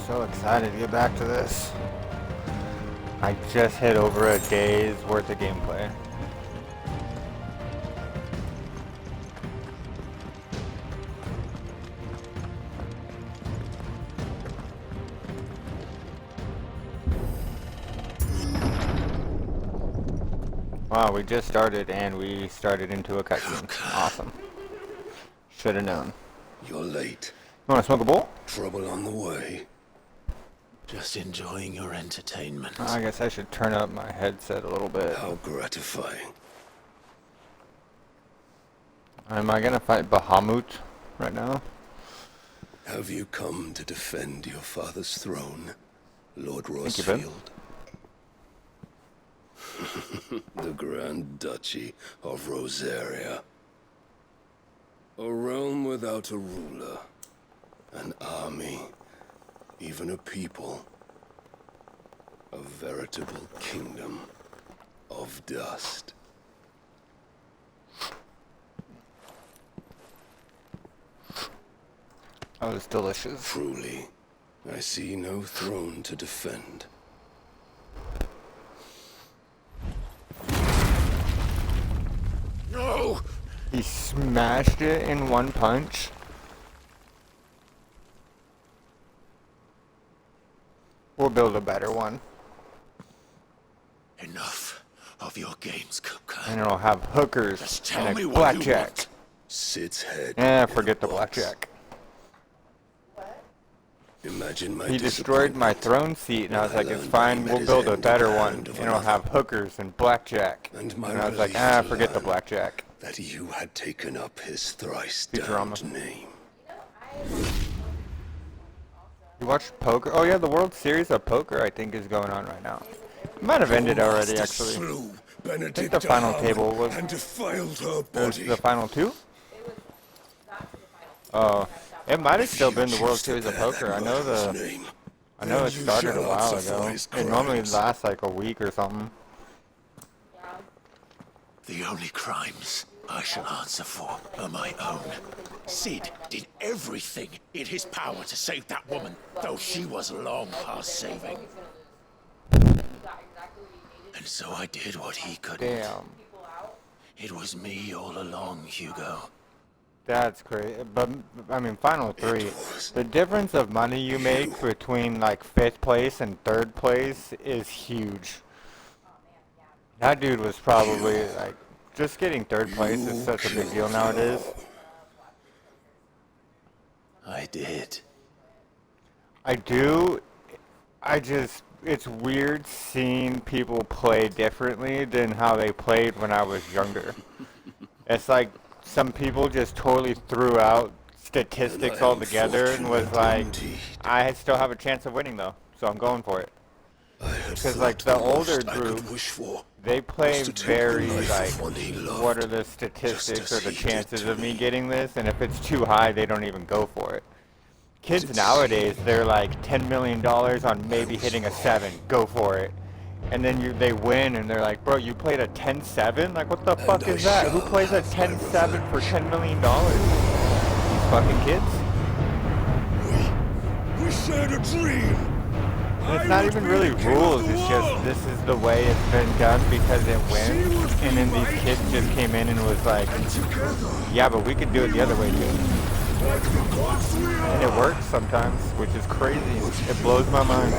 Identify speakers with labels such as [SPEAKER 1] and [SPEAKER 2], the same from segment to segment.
[SPEAKER 1] So excited to get back to this. I just hit over a day's worth of gameplay. Wow, we just started and we started into a cutscene. Awesome. Should have known.
[SPEAKER 2] You're late.
[SPEAKER 1] You want to smoke a bowl?
[SPEAKER 2] Trouble on the way.
[SPEAKER 3] Just enjoying your entertainment.
[SPEAKER 1] I guess I should turn up my headset a little bit.
[SPEAKER 2] How gratifying.
[SPEAKER 1] Am I gonna fight Bahamut right now?
[SPEAKER 2] Have you come to defend your father's throne, Lord
[SPEAKER 1] Thank you, Ben.
[SPEAKER 2] Rosfield? The Grand Duchy of Rosaria. A realm without a ruler. An army. Even a people. A veritable kingdom of dust.
[SPEAKER 1] Oh, it's delicious.
[SPEAKER 2] Truly, I see no throne to defend.
[SPEAKER 3] No!
[SPEAKER 1] He smashed it in one punch. We'll build a better one.
[SPEAKER 3] Enough of your games, Kupka.
[SPEAKER 1] And it'll have hookers
[SPEAKER 3] Just tell
[SPEAKER 1] and
[SPEAKER 3] me
[SPEAKER 1] a
[SPEAKER 3] what you
[SPEAKER 1] blackjack.
[SPEAKER 3] want.
[SPEAKER 2] Sid's head.
[SPEAKER 1] Eh,
[SPEAKER 2] in
[SPEAKER 1] forget
[SPEAKER 2] a
[SPEAKER 1] the
[SPEAKER 2] box.
[SPEAKER 1] blackjack.
[SPEAKER 2] Imagine my
[SPEAKER 1] He destroyed my throne seat, and I was like, it's fine, we'll build a better one, and it'll have hookers and blackjack.
[SPEAKER 2] And my
[SPEAKER 1] And I was like,
[SPEAKER 2] relief
[SPEAKER 1] ah,
[SPEAKER 2] to
[SPEAKER 1] forget the
[SPEAKER 2] learn
[SPEAKER 1] blackjack.
[SPEAKER 2] that you had taken up his thrice
[SPEAKER 1] Futurama.
[SPEAKER 2] damned name.
[SPEAKER 1] You watched poker? Oh yeah, the World Series of Poker, I think, is going on right now. It might have ended already, actually.
[SPEAKER 2] Slew
[SPEAKER 1] I think the final table was...
[SPEAKER 2] and defiled her
[SPEAKER 1] It was
[SPEAKER 2] body.
[SPEAKER 1] the final two? Oh, it might have still been the World Series of Poker. I know it started a while ago. It normally lasts like a week or something.
[SPEAKER 3] The only crimes I shall answer for are my own. Sid did everything in his power to save that woman, though she was long past saving. And so I did what he couldn't.
[SPEAKER 1] Damn.
[SPEAKER 3] It was me all along, Hugo.
[SPEAKER 1] That's crazy. But, I mean, final three. The difference of money you make between, like, 5th place and 3rd place is huge. That dude was probably, like, just getting 3rd place is such a big deal nowadays.
[SPEAKER 3] I did.
[SPEAKER 1] It's weird seeing people play differently than how they played when I was younger. It's like some people just totally threw out statistics altogether and was like, I still have a chance of winning though, so I'm going for it. Because like the older group, they play very like, what are the statistics or the chances of me getting this? And if it's too high, they don't even go for it. Kids nowadays, they're like $10 million on maybe hitting a 7, go for it. And then they win and they're like, bro, you played a 10-7? Like, what the fuck is that? Who plays a 10-7 for $10 million? These fucking kids?
[SPEAKER 2] We shared a dream.
[SPEAKER 1] And it's not even really rules, it's just this is the way it's been done because it wins. And then these kids just came in and was like, yeah, but we could do it the other way too. And it works sometimes, which is crazy. It blows my mind.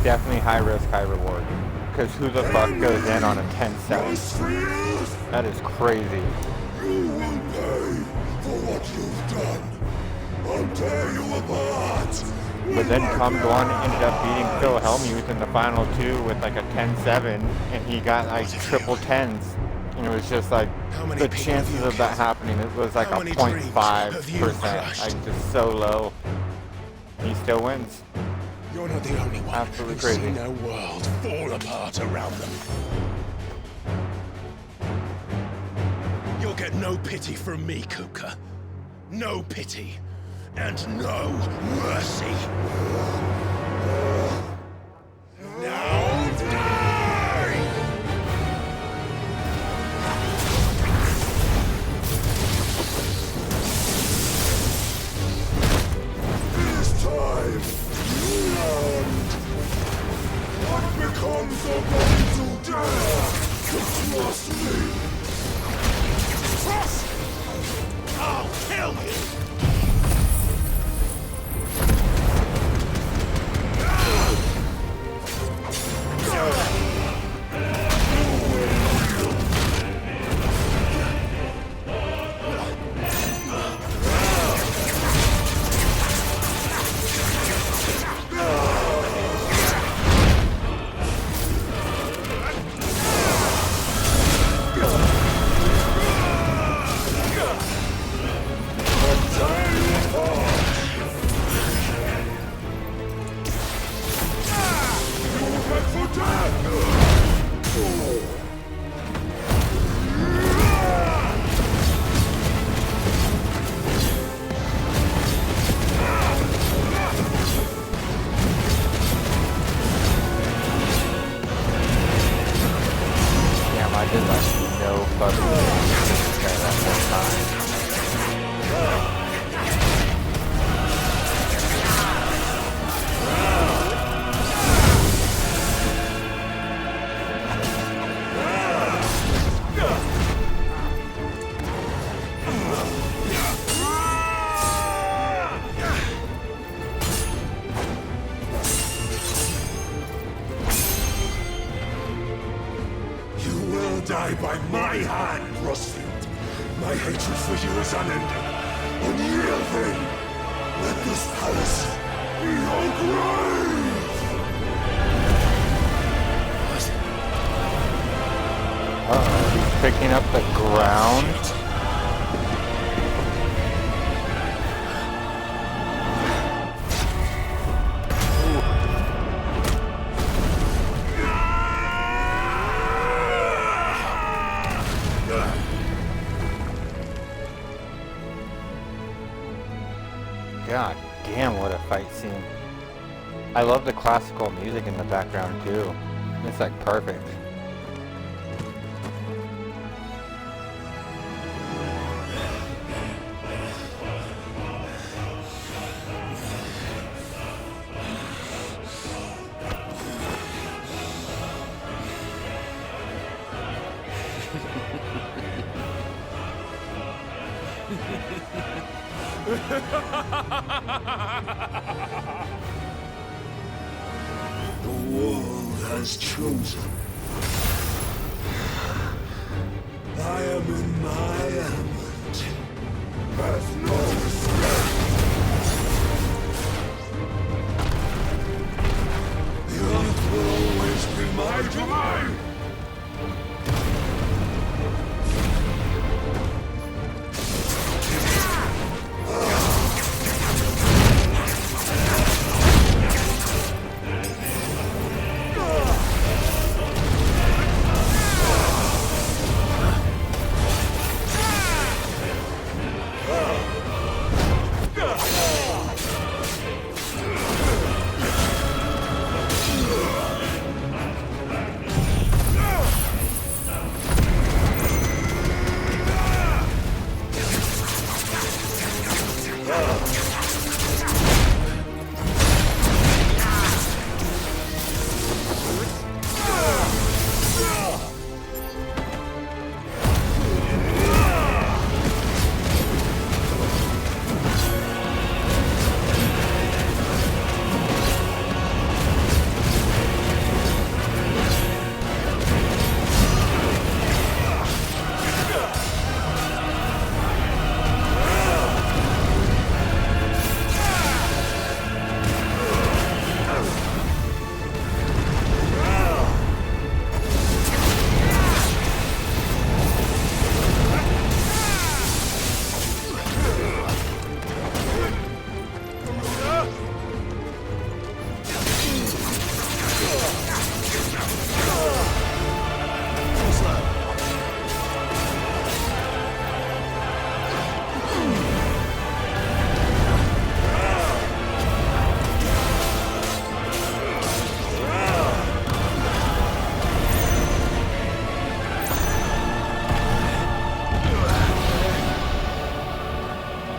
[SPEAKER 1] Definitely high risk, high reward. Because who the fuck goes in on a 10-7? That is crazy.
[SPEAKER 2] You will pay for what you've done. I'll tear you apart.
[SPEAKER 1] But then Tom Dwan ended up beating Phil Hellmuth in the final 2 with like a 10-7, and he got like triple 10s. And it was just like, the chances of that happening, it was like a 0.5%. Like just so low. He still wins.
[SPEAKER 3] You're not the only one
[SPEAKER 1] Absolutely
[SPEAKER 3] who's
[SPEAKER 1] crazy.
[SPEAKER 3] seen their world fall apart around them. You'll get no pity from me, Kuka. No pity. And no mercy. Now die!
[SPEAKER 1] fucking this guy that whole time.
[SPEAKER 2] You will die by my hand, Rosfield. My hatred for you is unending, unyielding. Let this palace be your grave!
[SPEAKER 1] Uh-oh, he's picking up the ground. God damn, what a fight scene. I love the classical music in the background too. It's like perfect.
[SPEAKER 2] The world has chosen. I am in my element. There's no escape. The earth will always be my domain.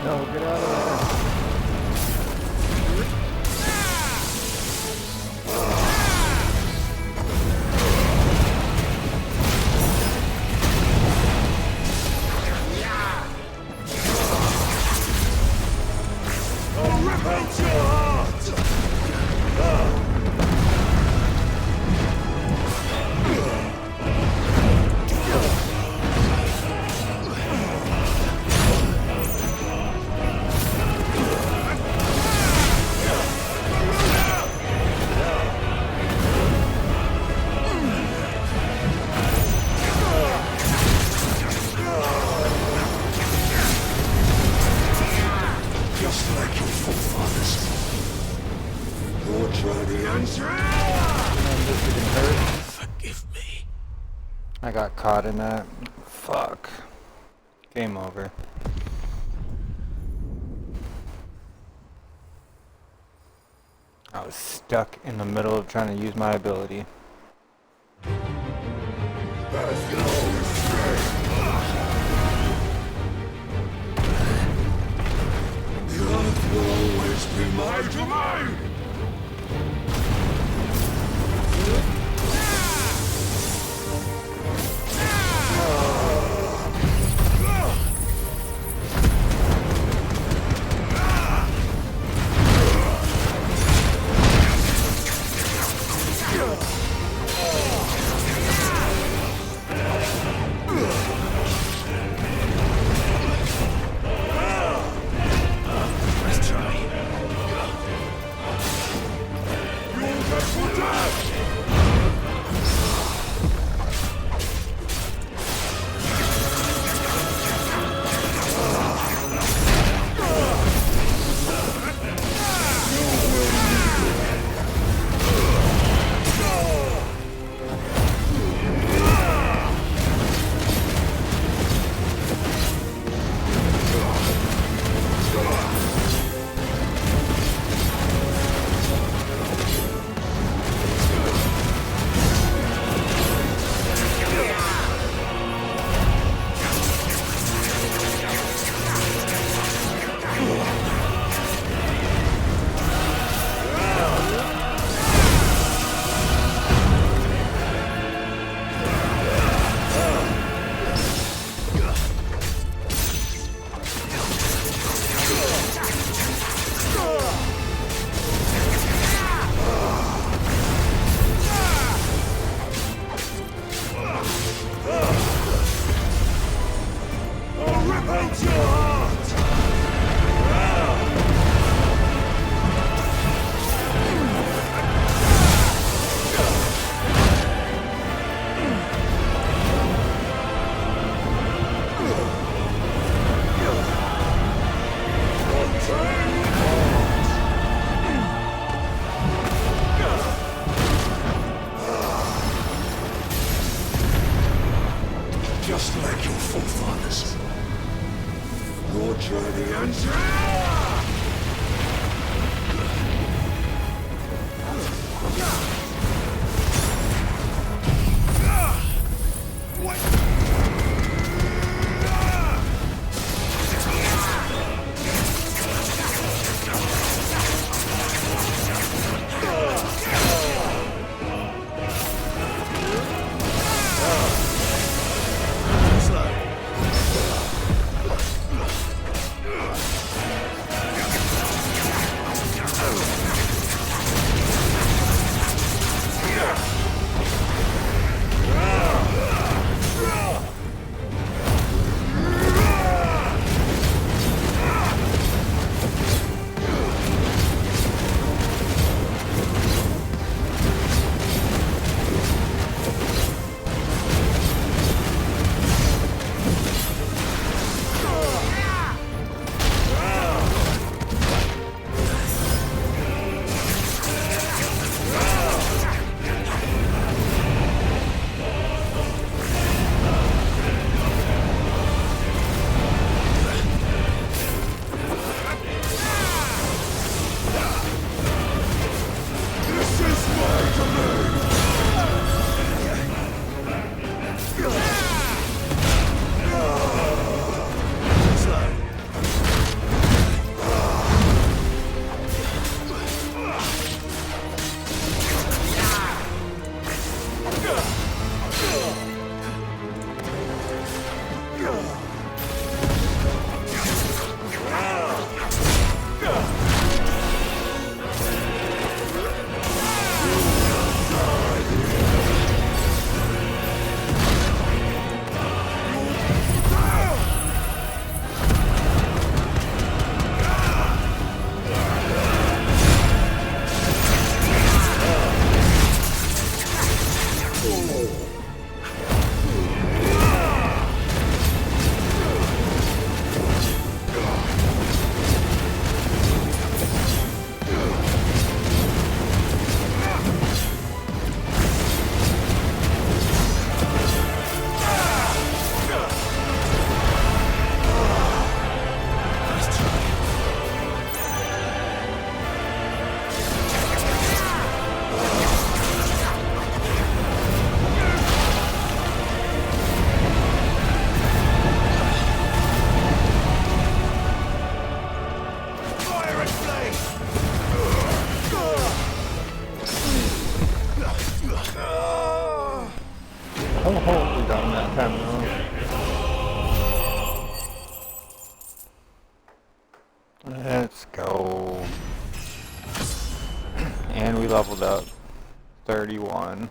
[SPEAKER 1] No, get out of there.
[SPEAKER 2] I'll rip out your heart! Just like your forefathers. Your journey ends here!
[SPEAKER 3] Forgive me.
[SPEAKER 1] I got caught in that. Fuck. Game over. I was stuck in the middle of trying to use my ability.
[SPEAKER 2] There's no escape! in my domain!
[SPEAKER 3] Let's try.
[SPEAKER 2] You'll get for death! I'll rip out your heart! Just like your forefathers. Your journey ends here!
[SPEAKER 1] leveled up. 31.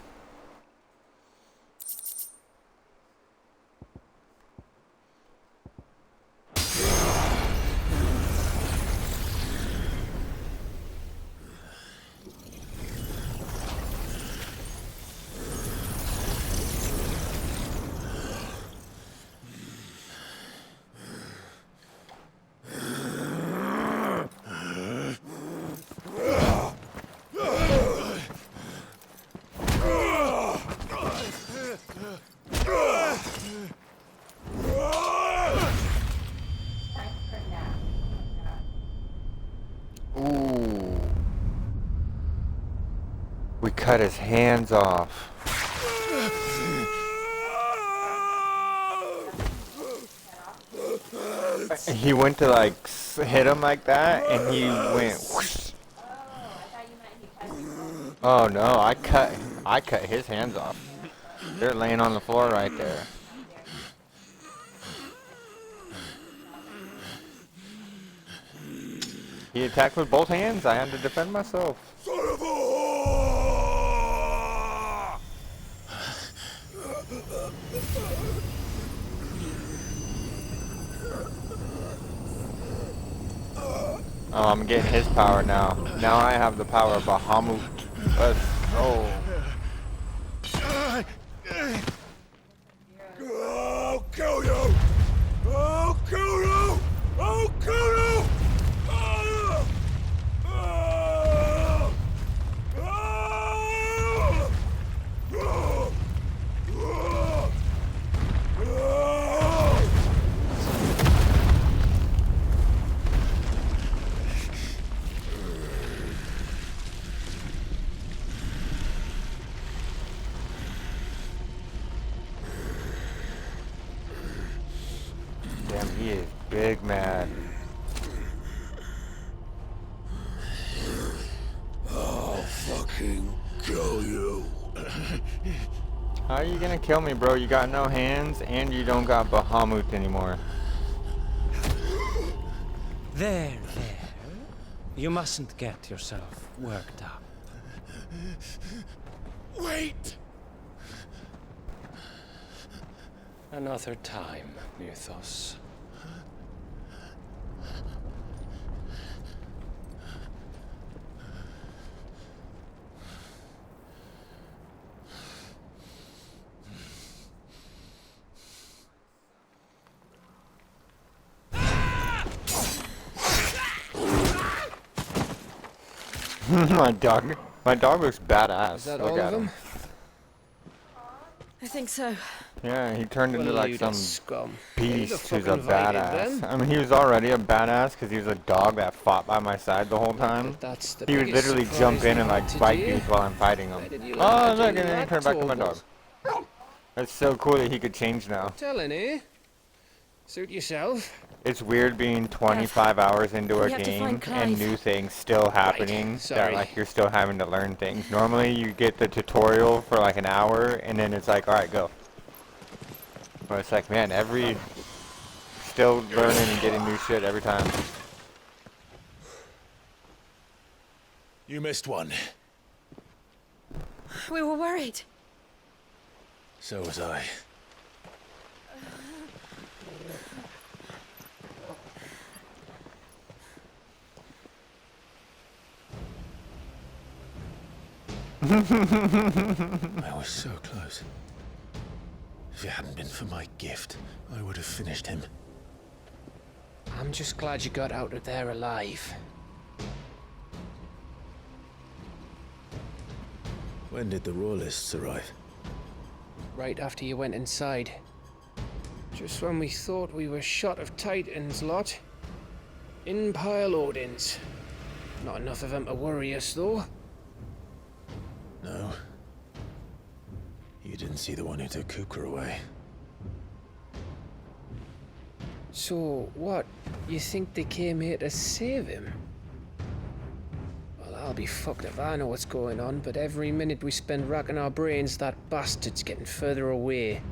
[SPEAKER 1] Ooh. We cut his hands off. He went to like hit him like that, and he went whoosh. Oh no, I cut his hands off. They're laying on the floor right there. He attacked with both hands. I had to defend myself.
[SPEAKER 2] Son of a whore!
[SPEAKER 1] Oh, I'm getting his power now. Now I have the power of Bahamut. Let's go.
[SPEAKER 2] I'll kill you! I'll kill you! I'll kill you! Ah! Ah! Ah! Ah! Ah!
[SPEAKER 1] Damn, he is big mad.
[SPEAKER 2] I'll fucking kill you.
[SPEAKER 1] How are you gonna kill me, bro? You got no hands, and you don't got Bahamut anymore.
[SPEAKER 4] There. You mustn't get yourself worked up.
[SPEAKER 3] Wait!
[SPEAKER 4] Another time, Mythos.
[SPEAKER 1] My dog looks badass.
[SPEAKER 4] Is that
[SPEAKER 1] Look
[SPEAKER 4] all
[SPEAKER 1] at
[SPEAKER 4] of
[SPEAKER 1] him.
[SPEAKER 4] them?
[SPEAKER 5] I think so.
[SPEAKER 1] Yeah, he turned into
[SPEAKER 4] Well,
[SPEAKER 1] like
[SPEAKER 4] you
[SPEAKER 1] some
[SPEAKER 4] scum.
[SPEAKER 1] beast
[SPEAKER 4] Who'd
[SPEAKER 1] who's
[SPEAKER 4] have
[SPEAKER 1] a
[SPEAKER 4] fucking invited
[SPEAKER 1] badass.
[SPEAKER 4] them?
[SPEAKER 1] I mean, he was already a badass because he was a dog that fought by my side the whole time.
[SPEAKER 4] That's the
[SPEAKER 1] He would
[SPEAKER 4] biggest
[SPEAKER 1] literally
[SPEAKER 4] surprise
[SPEAKER 1] jump in
[SPEAKER 4] we
[SPEAKER 1] and like
[SPEAKER 4] had
[SPEAKER 1] bite
[SPEAKER 4] today.
[SPEAKER 1] dudes while I'm fighting
[SPEAKER 4] Why
[SPEAKER 1] him.
[SPEAKER 4] did you
[SPEAKER 1] Oh,
[SPEAKER 4] learn to
[SPEAKER 1] look,
[SPEAKER 4] do
[SPEAKER 1] and then he
[SPEAKER 4] that,
[SPEAKER 1] turned back to my dog.
[SPEAKER 4] Torvald?
[SPEAKER 1] It's so cool that he could change now.
[SPEAKER 4] Telling, eh? Suit yourself.
[SPEAKER 1] It's weird being 25 hours into a
[SPEAKER 5] We have to
[SPEAKER 1] game
[SPEAKER 5] find
[SPEAKER 1] and
[SPEAKER 5] Clive.
[SPEAKER 1] new things still happening that
[SPEAKER 4] sorry.
[SPEAKER 1] like you're still having to learn things. Normally you get the tutorial for like an hour and then it's like, alright, go. But it's like, man, still learning and getting new shit every time.
[SPEAKER 3] You missed one.
[SPEAKER 5] We were worried.
[SPEAKER 3] So was I. I was so close. If it hadn't been for my gift, I would have finished him.
[SPEAKER 4] I'm just glad you got out of there alive.
[SPEAKER 3] When did the Royalists arrive?
[SPEAKER 4] Right after you went inside. Just when we thought we were shot of Titans, lot. In pile Odins. Not enough of them to worry us, though.
[SPEAKER 3] No. You didn't see the one who took Kukra away.
[SPEAKER 4] So, what? You think they came here to save him? Well, I'll be fucked if I know what's going on, but every minute we spend racking our brains, that bastard's getting further away.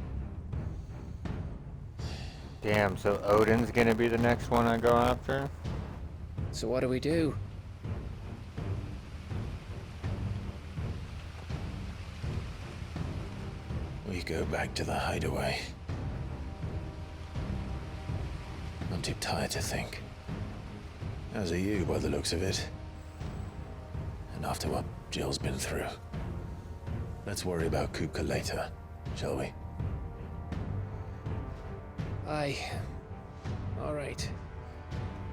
[SPEAKER 1] Damn, so Odin's gonna be the next one I go after?
[SPEAKER 4] So what do we do?
[SPEAKER 3] We go back to the hideaway. I'm too tired to think. As are you, by the looks of it. And after what Jill's been through. Let's worry about Kupka later, shall we?
[SPEAKER 4] Aye. All right.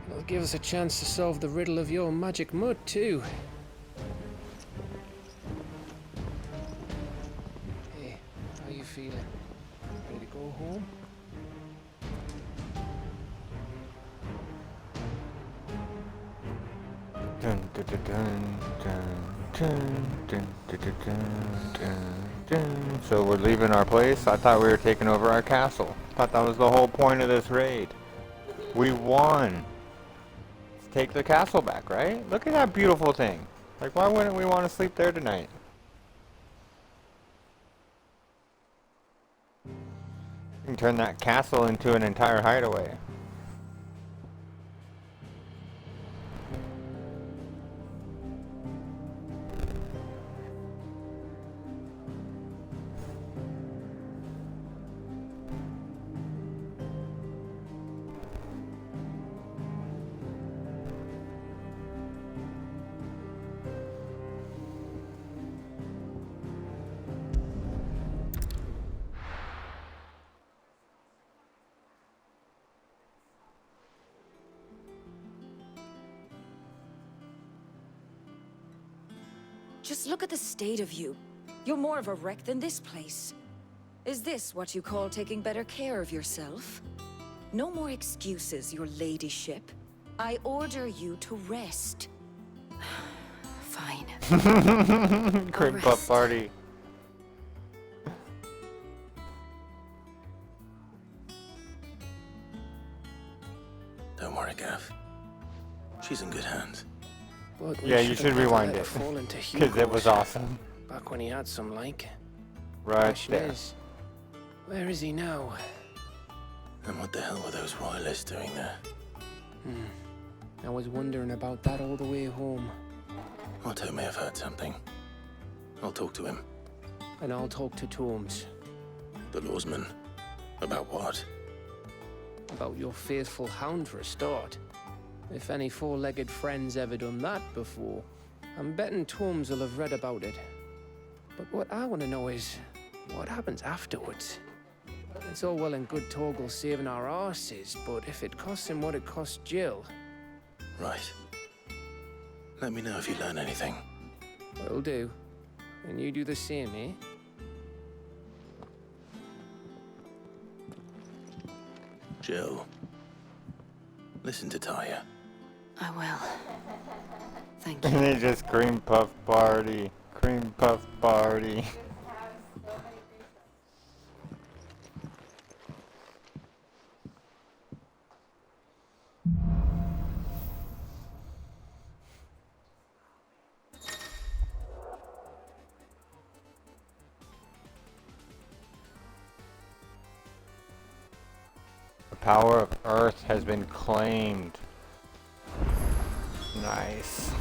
[SPEAKER 4] It'll give us a chance to solve the riddle of your magic mud, too. Hey, how you feeling? Ready to go home?
[SPEAKER 1] Dun, dun, dun, dun, dun, dun, dun, dun, dun, dun, dun. So we're leaving our place? I thought we were taking over our castle. Thought that was the whole point of this raid. We won. Let's take the castle back, right? Look at that beautiful thing. Like, why wouldn't we want to sleep there tonight? You can turn that castle into an entire hideaway.
[SPEAKER 5] Just look at the state of you. You're more of a wreck than this place. Is this what you call taking better care of yourself? No more excuses, your ladyship. I order you to rest. Fine.
[SPEAKER 1] Cream puff party.
[SPEAKER 3] Don't worry, Gav. She's in good hands.
[SPEAKER 4] But we
[SPEAKER 1] Yeah, you
[SPEAKER 4] shouldn't
[SPEAKER 1] should
[SPEAKER 4] have
[SPEAKER 1] rewind
[SPEAKER 4] let
[SPEAKER 1] it.
[SPEAKER 4] fall into
[SPEAKER 1] Because it was
[SPEAKER 4] Hugo's.
[SPEAKER 1] awesome.
[SPEAKER 4] Back when he had some like.
[SPEAKER 1] Right
[SPEAKER 4] Question
[SPEAKER 1] there.
[SPEAKER 4] is, where is he now?
[SPEAKER 3] And what the hell were those royalists doing there?
[SPEAKER 4] I was wondering about that all the way home.
[SPEAKER 3] Otto may have heard something. I'll talk to him.
[SPEAKER 4] And I'll talk to Tomes
[SPEAKER 3] The lawsman. About what?
[SPEAKER 4] about your faithful hound for a start. If any four-legged friend's ever done that before, I'm betting Tomes will have read about it. But what I want to know is, what happens afterwards? It's all well and good Torgal saving our arses, but if it costs him what it cost Jill,
[SPEAKER 3] Right. Let me know if you learn anything.
[SPEAKER 4] will do. And you do the same, eh?
[SPEAKER 3] Jill. Listen to Talia.
[SPEAKER 5] I will. Thank you.
[SPEAKER 1] And they just cream puff party. Cream puff party. The power of Earth has been claimed. Nice.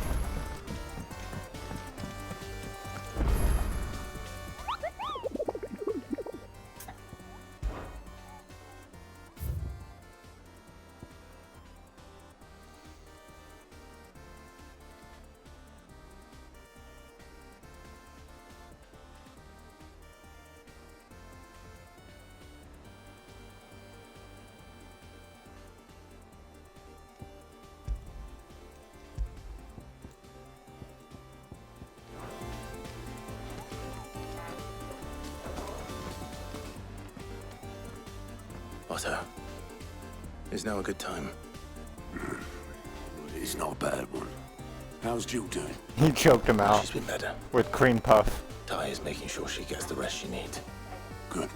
[SPEAKER 3] Otto. Is now a good time?
[SPEAKER 2] It's not a bad one. How's Jill doing?
[SPEAKER 1] He choked him out
[SPEAKER 3] She's been better.
[SPEAKER 1] with cream puff.
[SPEAKER 3] Talia's making sure she gets the rest she needs.
[SPEAKER 2] Good.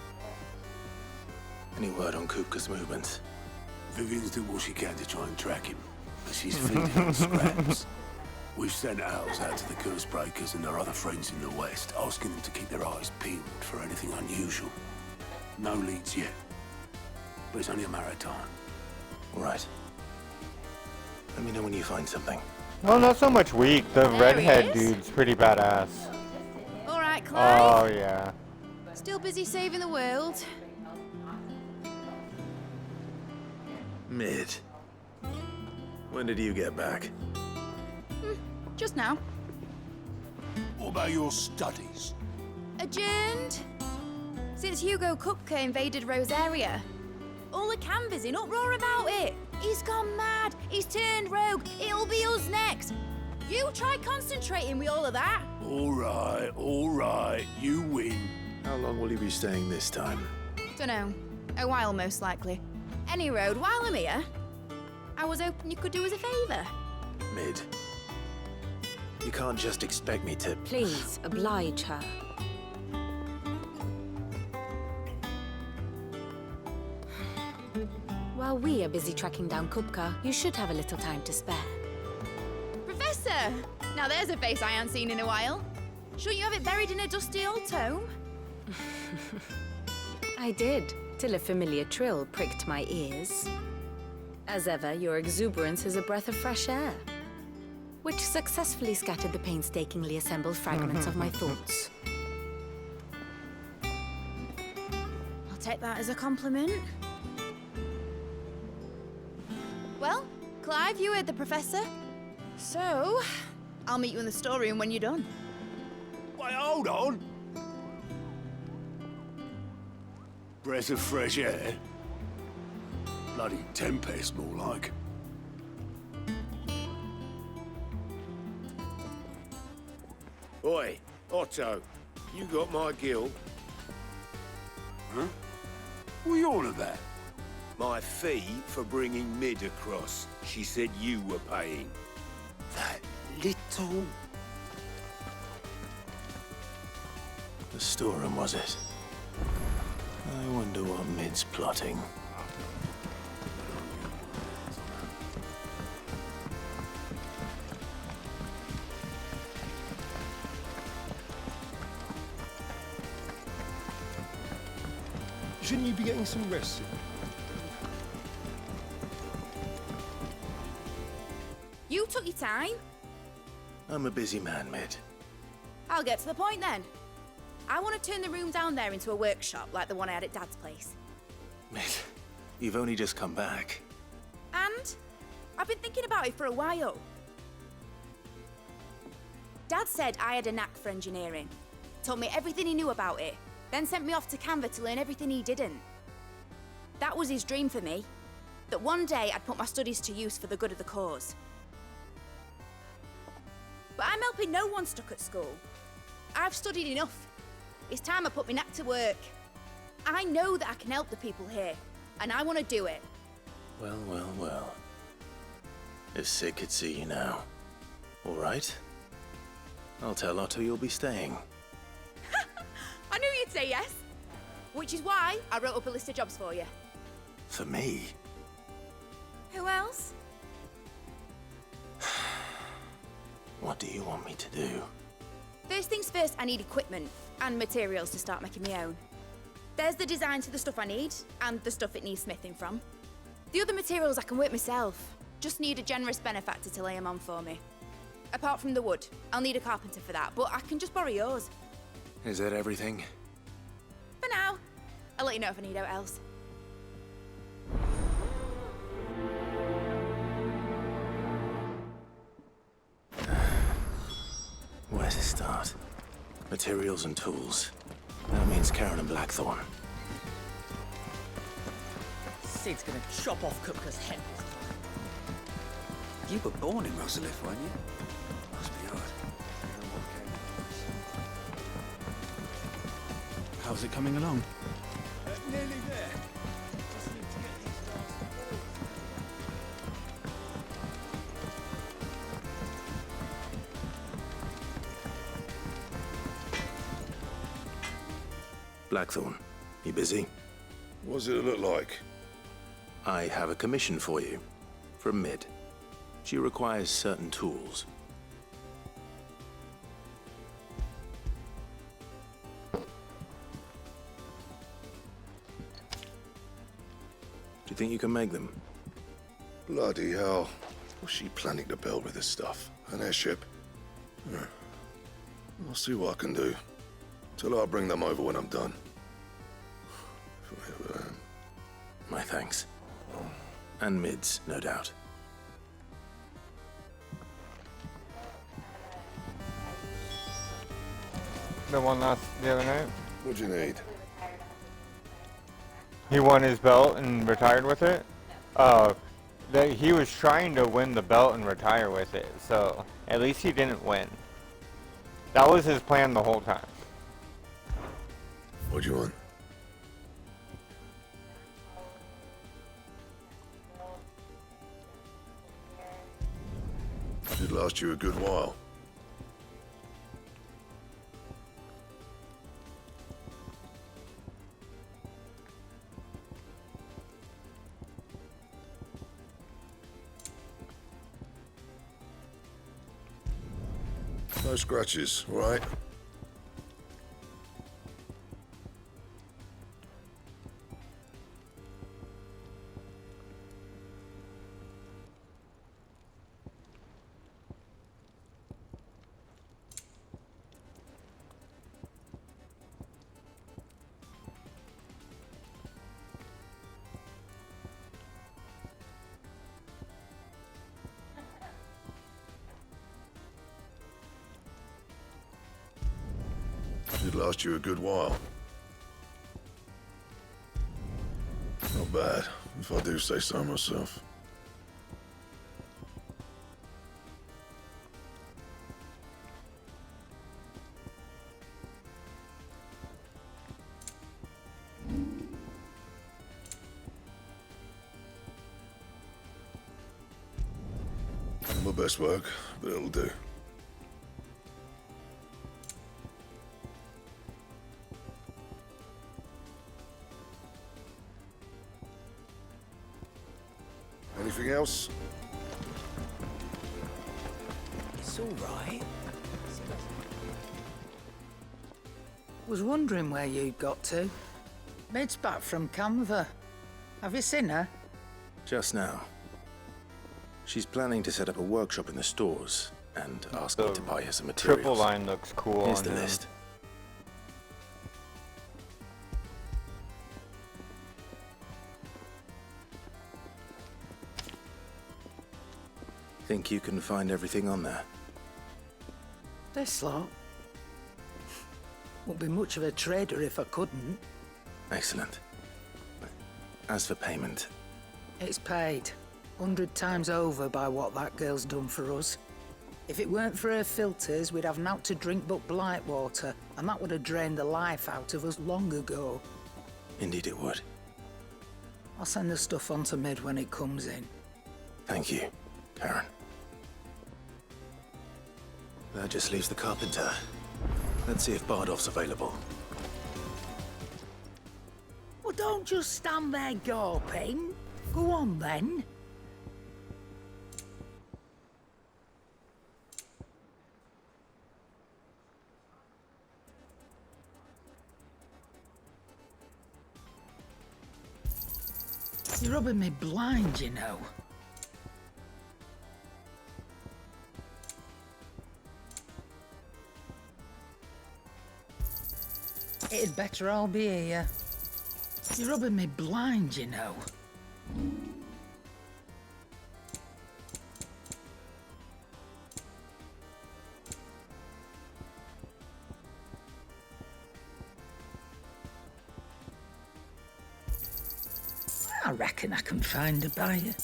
[SPEAKER 3] Any word on Kupka's movements?
[SPEAKER 2] Vivian's doing what she can to try and track him, but she's feeding on scraps. We've sent ours out to the Curse Breakers and their other friends in the West, asking them to keep their eyes peeled for anything unusual. No leads yet, but it's only a matter of time.
[SPEAKER 3] All right. Let me know when you find something.
[SPEAKER 1] Well, not so much weak. The
[SPEAKER 5] There he
[SPEAKER 1] redhead
[SPEAKER 5] is.
[SPEAKER 1] dude's pretty badass.
[SPEAKER 5] All right, Clive.
[SPEAKER 1] Oh, yeah.
[SPEAKER 5] It's
[SPEAKER 6] Still busy saving the world.
[SPEAKER 3] Mid. When did you get back?
[SPEAKER 6] Just now.
[SPEAKER 2] What about your studies?
[SPEAKER 6] Adjourned. Since Hugo Kupka invaded Rosaria. All the canvas in uproar about it. He's gone mad. He's turned rogue. It'll be us next. You try concentrating with all of that.
[SPEAKER 2] All right, you win.
[SPEAKER 3] How long will you be staying this time?
[SPEAKER 6] Dunno. A while, most likely. Any road, while I'm here, I was hoping you could do us a favour.
[SPEAKER 3] Mid. You can't just expect me to...
[SPEAKER 5] Please, oblige her. While we are busy tracking down Kupka, you should have a little time to spare.
[SPEAKER 6] Professor! Now there's a face I haven't seen in a while. Shouldn't you have it buried in a dusty old tome?
[SPEAKER 5] I did, till a familiar trill pricked my ears. As ever, your exuberance is a breath of fresh air, which successfully scattered the painstakingly assembled fragments of my thoughts.
[SPEAKER 6] I'll take that as a compliment. Well, Clive, you heard the Professor. So, I'll meet you in the storeroom when you're done.
[SPEAKER 2] Wait, hold on. Breath of fresh air? Bloody tempest, more like.
[SPEAKER 7] Oi, Otto, you got my guild.
[SPEAKER 2] Huh? What are you on about?
[SPEAKER 7] My fee for bringing Mid across. She said you were paying.
[SPEAKER 2] That little...
[SPEAKER 3] The storeroom, was it? I wonder what Mid's plotting.
[SPEAKER 8] Shouldn't you be getting some rest soon?
[SPEAKER 6] You took your time.
[SPEAKER 3] I'm a busy man, Mid.
[SPEAKER 6] I'll get to the point then. I want to turn the room down there into a workshop like the one I had at Dad's place.
[SPEAKER 3] Mid, you've only just come back.
[SPEAKER 6] And I've been thinking about it for a while. Dad said I had a knack for engineering. Told me everything he knew about it. Then sent me off to Canva to learn everything he didn't. That was his dream for me. That one day I'd put my studies to use for the good of the cause. But I'm helping no one stuck at school. I've studied enough. It's time I put my knack to work. I know that I can help the people here, and I want to do it.
[SPEAKER 3] Well, well, well. If Sid could see you now. All right. I'll tell Otto you'll be staying.
[SPEAKER 6] I knew you'd say yes. Which is why I wrote up a list of jobs for you.
[SPEAKER 3] For me?
[SPEAKER 6] Who else?
[SPEAKER 3] What do you want me to do?
[SPEAKER 6] First things first, I need equipment and materials to start making my own. There's the designs for the stuff I need and the stuff it needs smithing from. The other materials I can work myself. Just need a generous benefactor to lay them on for me. Apart from the wood, I'll need a carpenter for that, but I can just borrow yours.
[SPEAKER 3] Is that everything?
[SPEAKER 6] For now. I'll let you know if I need out else.
[SPEAKER 3] Where to start? Materials and tools. That means Karen and Blackthorn.
[SPEAKER 9] Sid's gonna chop off Kupka's head.
[SPEAKER 10] You were born in Rosalith, weren't you? Must be hard.
[SPEAKER 8] How's it coming along?
[SPEAKER 2] Nearly there.
[SPEAKER 3] Blackthorn, you busy?
[SPEAKER 8] What does it look like?
[SPEAKER 3] I have a commission for you. From Mid. She requires certain tools. Do you think you can make them?
[SPEAKER 8] Bloody hell. What's she planning to build with this stuff? An airship? I'll see what I can do. Tell her I'll bring them over when I'm done.
[SPEAKER 3] My thanks. And mids, no doubt.
[SPEAKER 1] The one last the other night.
[SPEAKER 8] What'd you need?
[SPEAKER 1] He won his belt and retired with it. He was trying to win the belt and retire with it, so at least he didn't win. That was his plan the whole time.
[SPEAKER 8] What'd you want? Should last you a good while. No scratches, all right? Should last you a good while. Not bad, if I do say so myself. Not my best work, but it'll do. Anything else?
[SPEAKER 9] It's all right. Was wondering where you'd got to. Mid's back from Canva. Have you seen her?
[SPEAKER 3] Just now. She's planning to set up a workshop in the stores and ask me to buy her some materials.
[SPEAKER 1] Triple line looks cool.
[SPEAKER 3] Here's
[SPEAKER 1] on
[SPEAKER 3] the
[SPEAKER 1] him.
[SPEAKER 3] list. Think you can find everything on there?
[SPEAKER 9] This lot. Wouldn't be much of a trader if I couldn't.
[SPEAKER 3] Excellent. As for payment,
[SPEAKER 9] It's paid 100 times over by what that girl's done for us. If it weren't for her filters, we'd have naught to drink but blight water, and that would have drained the life out of us long ago.
[SPEAKER 3] indeed it would.
[SPEAKER 9] I'll send the stuff on to Mid when it comes in.
[SPEAKER 3] Thank you, Karen. That just leaves the carpenter. Let's see if Bardolph's available.
[SPEAKER 9] Well, don't just stand there gawping. Go on, then. You're rubbing me blind, you know. It'd better all be here. You're rubbing me blind, you know. I reckon I can find a buyer.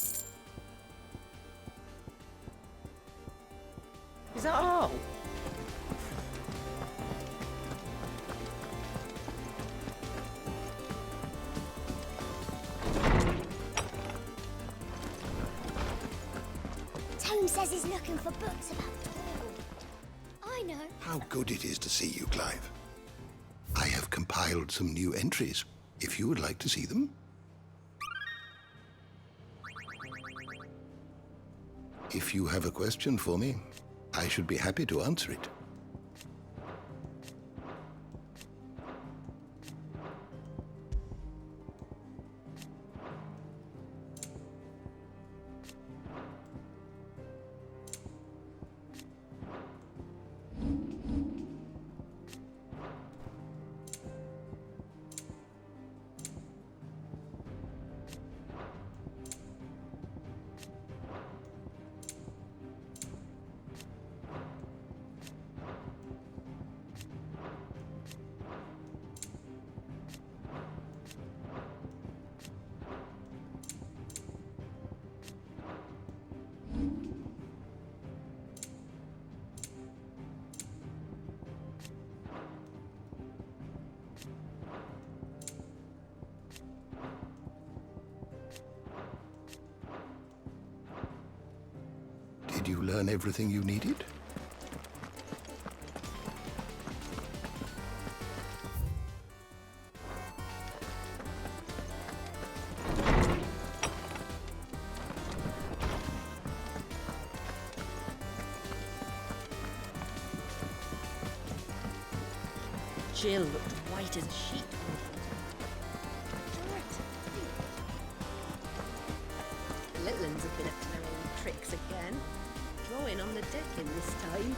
[SPEAKER 9] Is that all?
[SPEAKER 11] Tome says he's looking for books about Torvald. I know.
[SPEAKER 12] How good it is to see you, Clive. I have compiled some new entries, if you would like to see them. If you have a question for me, I should be happy to answer it. learn everything you needed?
[SPEAKER 13] Jill looked white as a sheet. The little ones have been up to their old tricks again. Drawing on the decking this time.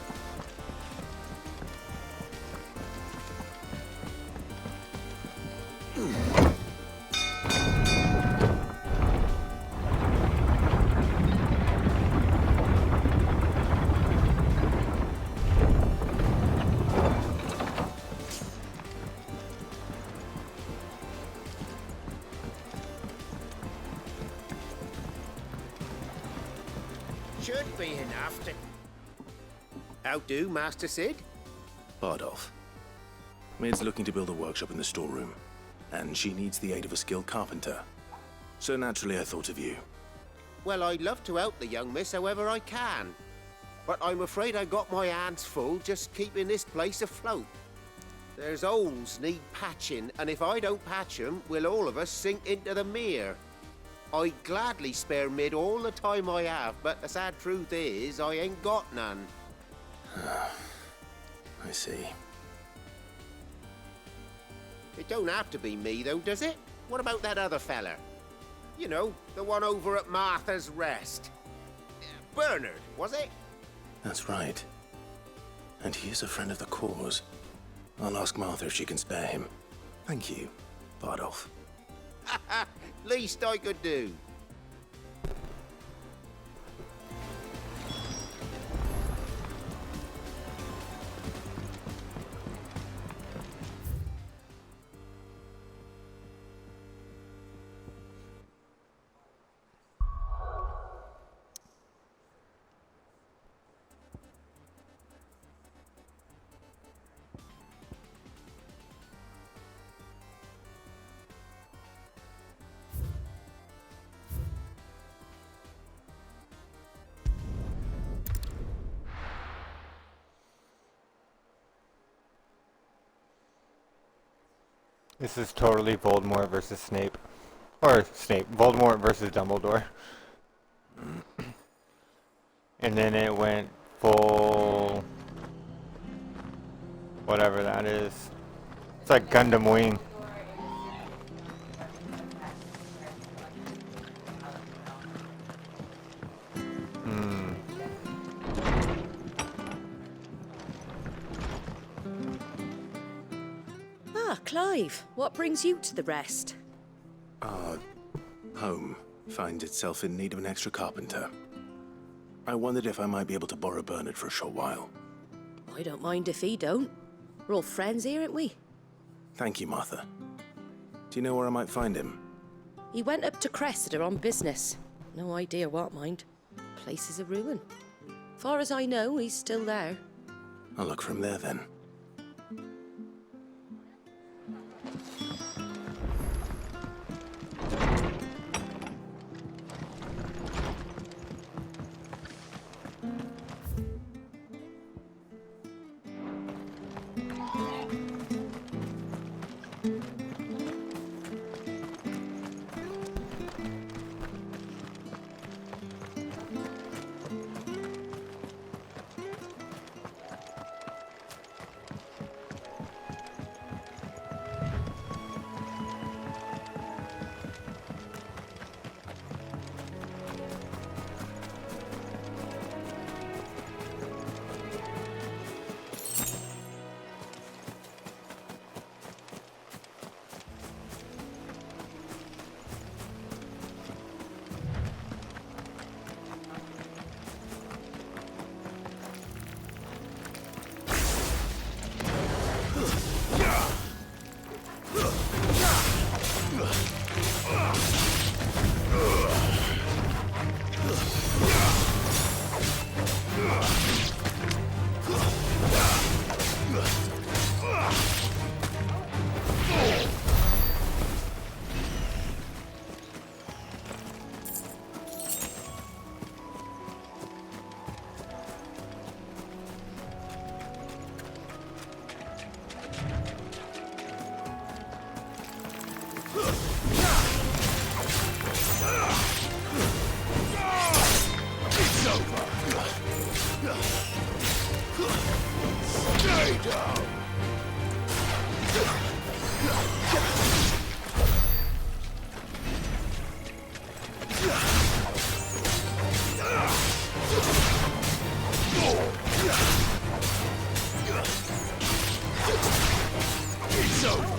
[SPEAKER 7] Should be enough to... How do, Master Sid?
[SPEAKER 3] Bardolph. Maid's looking to build a workshop in the storeroom, and she needs the aid of a skilled carpenter. So naturally I thought of you.
[SPEAKER 7] Well, I'd love to help the young miss however I can. But I'm afraid I got my hands full just keeping this place afloat. There's holes need patching, and if I don't patch them, we'll all of us sink into the mere. I'd gladly spare Mid all the time I have, but the sad truth is, I ain't got none.
[SPEAKER 3] I see.
[SPEAKER 7] It don't have to be me, though, does it? What about that other fella? You know, the one over at Martha's Rest. Bernard, was it?
[SPEAKER 3] That's right. And he is a friend of the cause. I'll ask Martha if she can spare him. Thank you, Bardolph.
[SPEAKER 7] Least I could do.
[SPEAKER 1] This is totally Voldemort versus Snape. Or Snape. Voldemort versus Dumbledore. And then it went full... whatever that is. It's like Gundam Wing.
[SPEAKER 13] Clive, what brings you to the Rest?
[SPEAKER 3] Our home finds itself in need of an extra carpenter. I wondered if I might be able to borrow Bernard for a short while.
[SPEAKER 13] I don't mind if he don't. We're all friends here, aren't we?
[SPEAKER 3] Thank you, Martha. Do you know where I might find him?
[SPEAKER 13] He went up to Cressida on business. No idea what, mind. Place is a ruin. Far as I know, he's still there.
[SPEAKER 3] I'll look for him there then.
[SPEAKER 2] It's over. Stay down. It's over.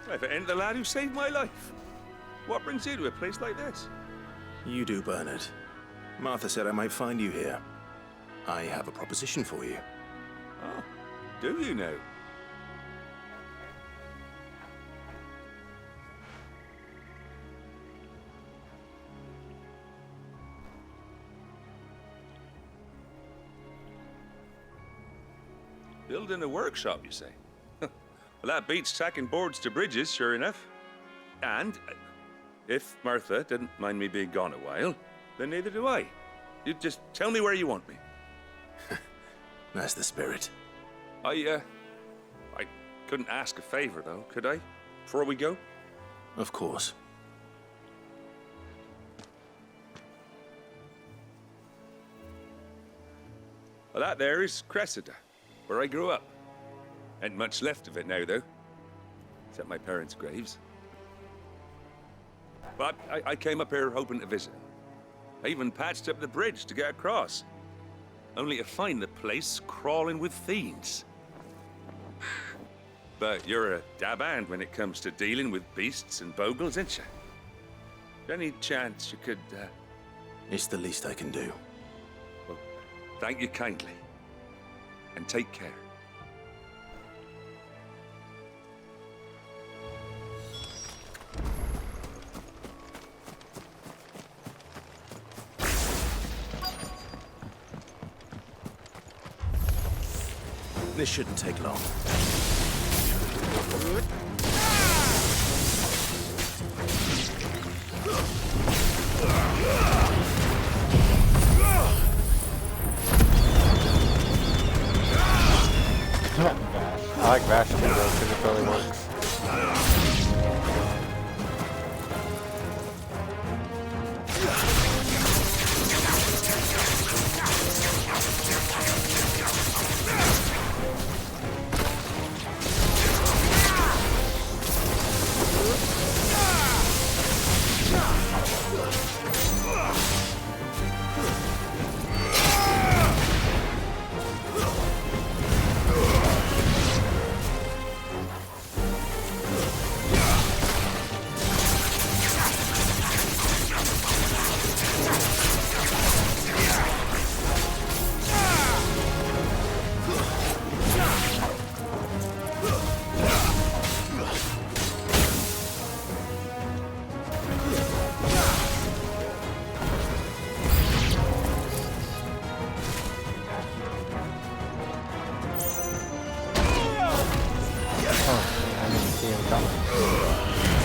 [SPEAKER 10] If it ain't the lad who saved my life. What brings you to a place like this?
[SPEAKER 3] You do, Bernard. Martha said I might find you here. I have a proposition for you.
[SPEAKER 10] Oh, do you now? Building a workshop, you say? Well, that beats tacking boards to bridges, sure enough. And if Martha didn't mind me being gone a while, then neither do I. You just tell me where you want me.
[SPEAKER 3] That's the spirit.
[SPEAKER 10] I couldn't ask a favor, though, could I? Before we go?
[SPEAKER 3] Of course.
[SPEAKER 10] Well, that there is Cressida, where I grew up. Ain't much left of it now, though. Except my parents' graves. But I came up here hoping to visit. I even patched up the bridge to get across. Only to find the place crawling with fiends. But you're a dab hand when it comes to dealing with beasts and bogles, ain't you? Any chance you could,
[SPEAKER 3] It's the least I can do.
[SPEAKER 10] Well, thank you kindly. And take care.
[SPEAKER 3] This shouldn't take long.
[SPEAKER 1] Not bad. I like Vasily though, because it totally works. I didn't see him coming.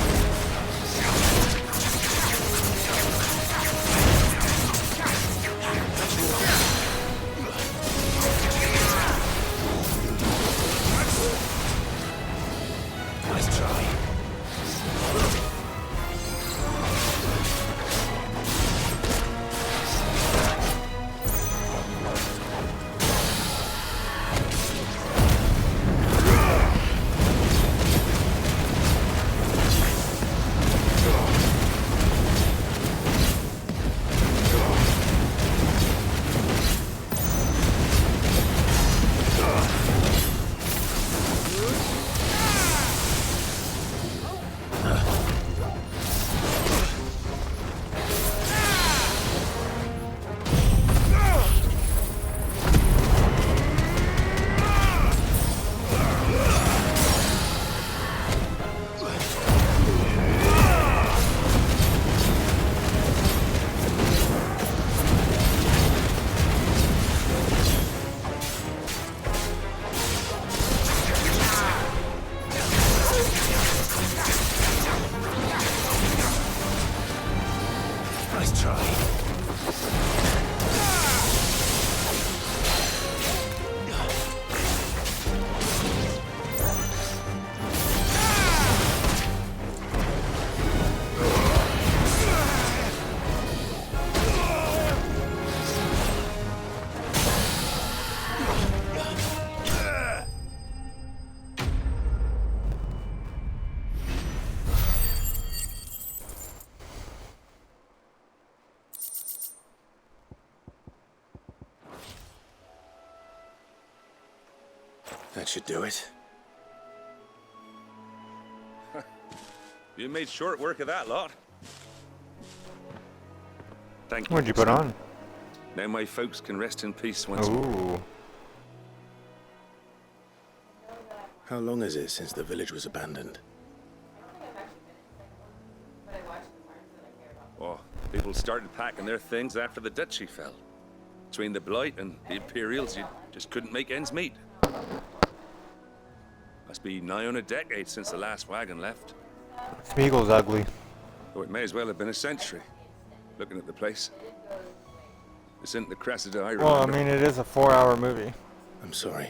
[SPEAKER 3] Nice try. Nice try. That should do it.
[SPEAKER 10] You made short work of that lot. Thank you.
[SPEAKER 1] What'd you put on?
[SPEAKER 10] Now my folks can rest in peace once more.
[SPEAKER 1] Ooh.
[SPEAKER 3] How long is it since the village was abandoned?
[SPEAKER 10] Oh, people started packing their things after the duchy fell. Between the Blight and the Imperials, you just couldn't make ends meet. Must be nigh on a decade since the last wagon left.
[SPEAKER 1] Smeagol's ugly.
[SPEAKER 10] Oh, it may as well have been a century, looking at the place. This isn't the Cressida I remember.
[SPEAKER 1] Well, I mean, it is a 4-hour movie.
[SPEAKER 3] I'm sorry.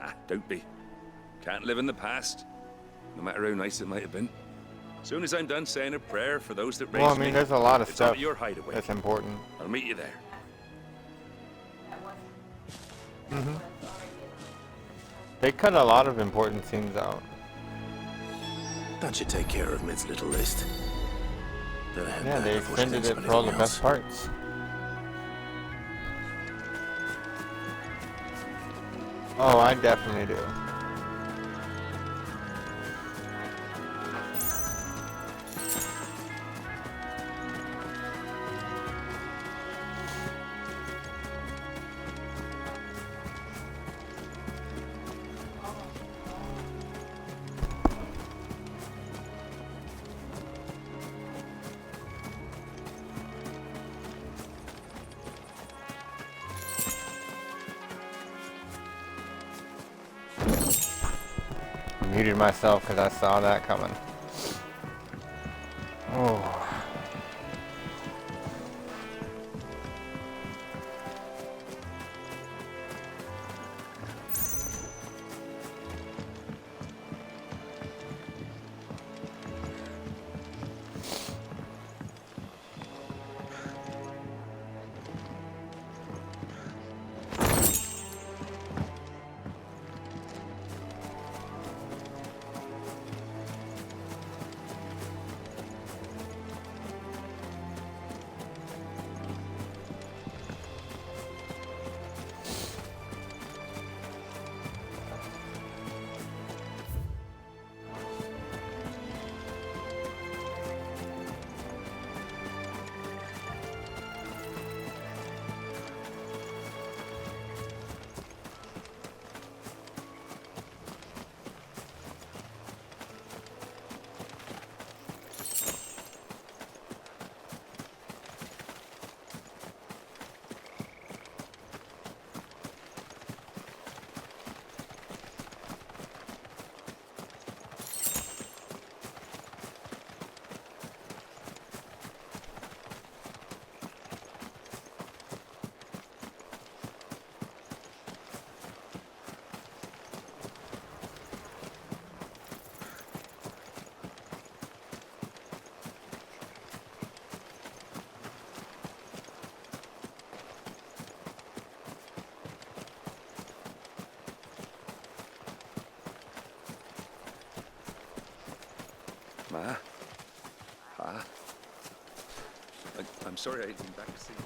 [SPEAKER 10] Ah, don't be. Can't live in the past, no matter how nice it might have been. Soon as I'm done saying a prayer for those that raised me,
[SPEAKER 1] Well, I mean, there's a lot of
[SPEAKER 10] it's
[SPEAKER 1] stuff
[SPEAKER 10] over your hideaway.
[SPEAKER 1] that's important.
[SPEAKER 10] I'll meet you there.
[SPEAKER 1] Mm-hmm. They cut a lot of important scenes out.
[SPEAKER 3] That should take care of Mid's little list. Better head
[SPEAKER 1] Yeah,
[SPEAKER 3] back
[SPEAKER 1] they
[SPEAKER 3] before she
[SPEAKER 1] extended
[SPEAKER 3] thinks
[SPEAKER 1] it
[SPEAKER 3] of
[SPEAKER 1] for all the
[SPEAKER 3] anything
[SPEAKER 1] best
[SPEAKER 3] else.
[SPEAKER 1] parts. Oh, I definitely do. Muted myself because I saw that coming. Oh.
[SPEAKER 10] Ma? Pa? I'm sorry I didn't come back to see you.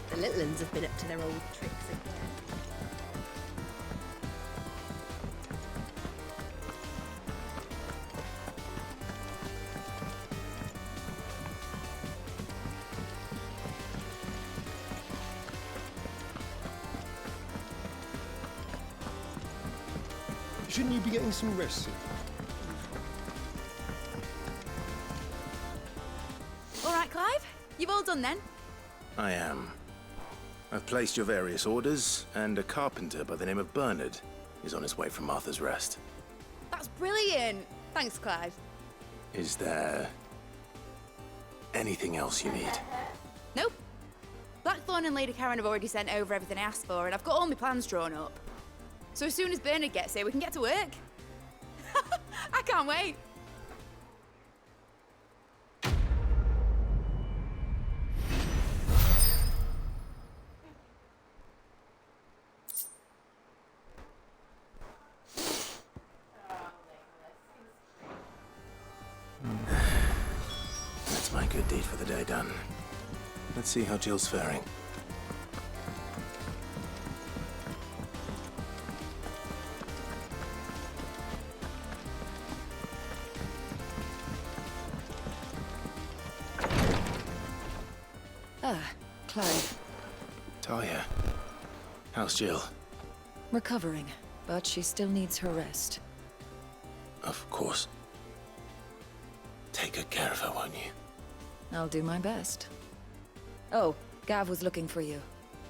[SPEAKER 13] The little uns have been up to their old tricks again.
[SPEAKER 14] Shouldn't you be getting some rest soon?
[SPEAKER 6] All right, Clive. You've all done then?
[SPEAKER 3] I am. I've placed your various orders, and a carpenter by the name of Bernard is on his way from Martha's Rest.
[SPEAKER 6] That's brilliant. Thanks, Clive.
[SPEAKER 3] Is there anything else you need?
[SPEAKER 6] Nope. Blackthorn and Lady Karen have already sent over everything I asked for, and I've got all my plans drawn up. So as soon as Bernard gets here, we can get to work. I can't wait.
[SPEAKER 3] That's my good deed for the day done. Let's see how Jill's faring.
[SPEAKER 5] Clive.
[SPEAKER 3] Talia, how's Jill?
[SPEAKER 5] Recovering, but she still needs her rest.
[SPEAKER 3] Of course. Take good care of her, won't you?
[SPEAKER 5] I'll do my best. Oh, Gav was looking for you.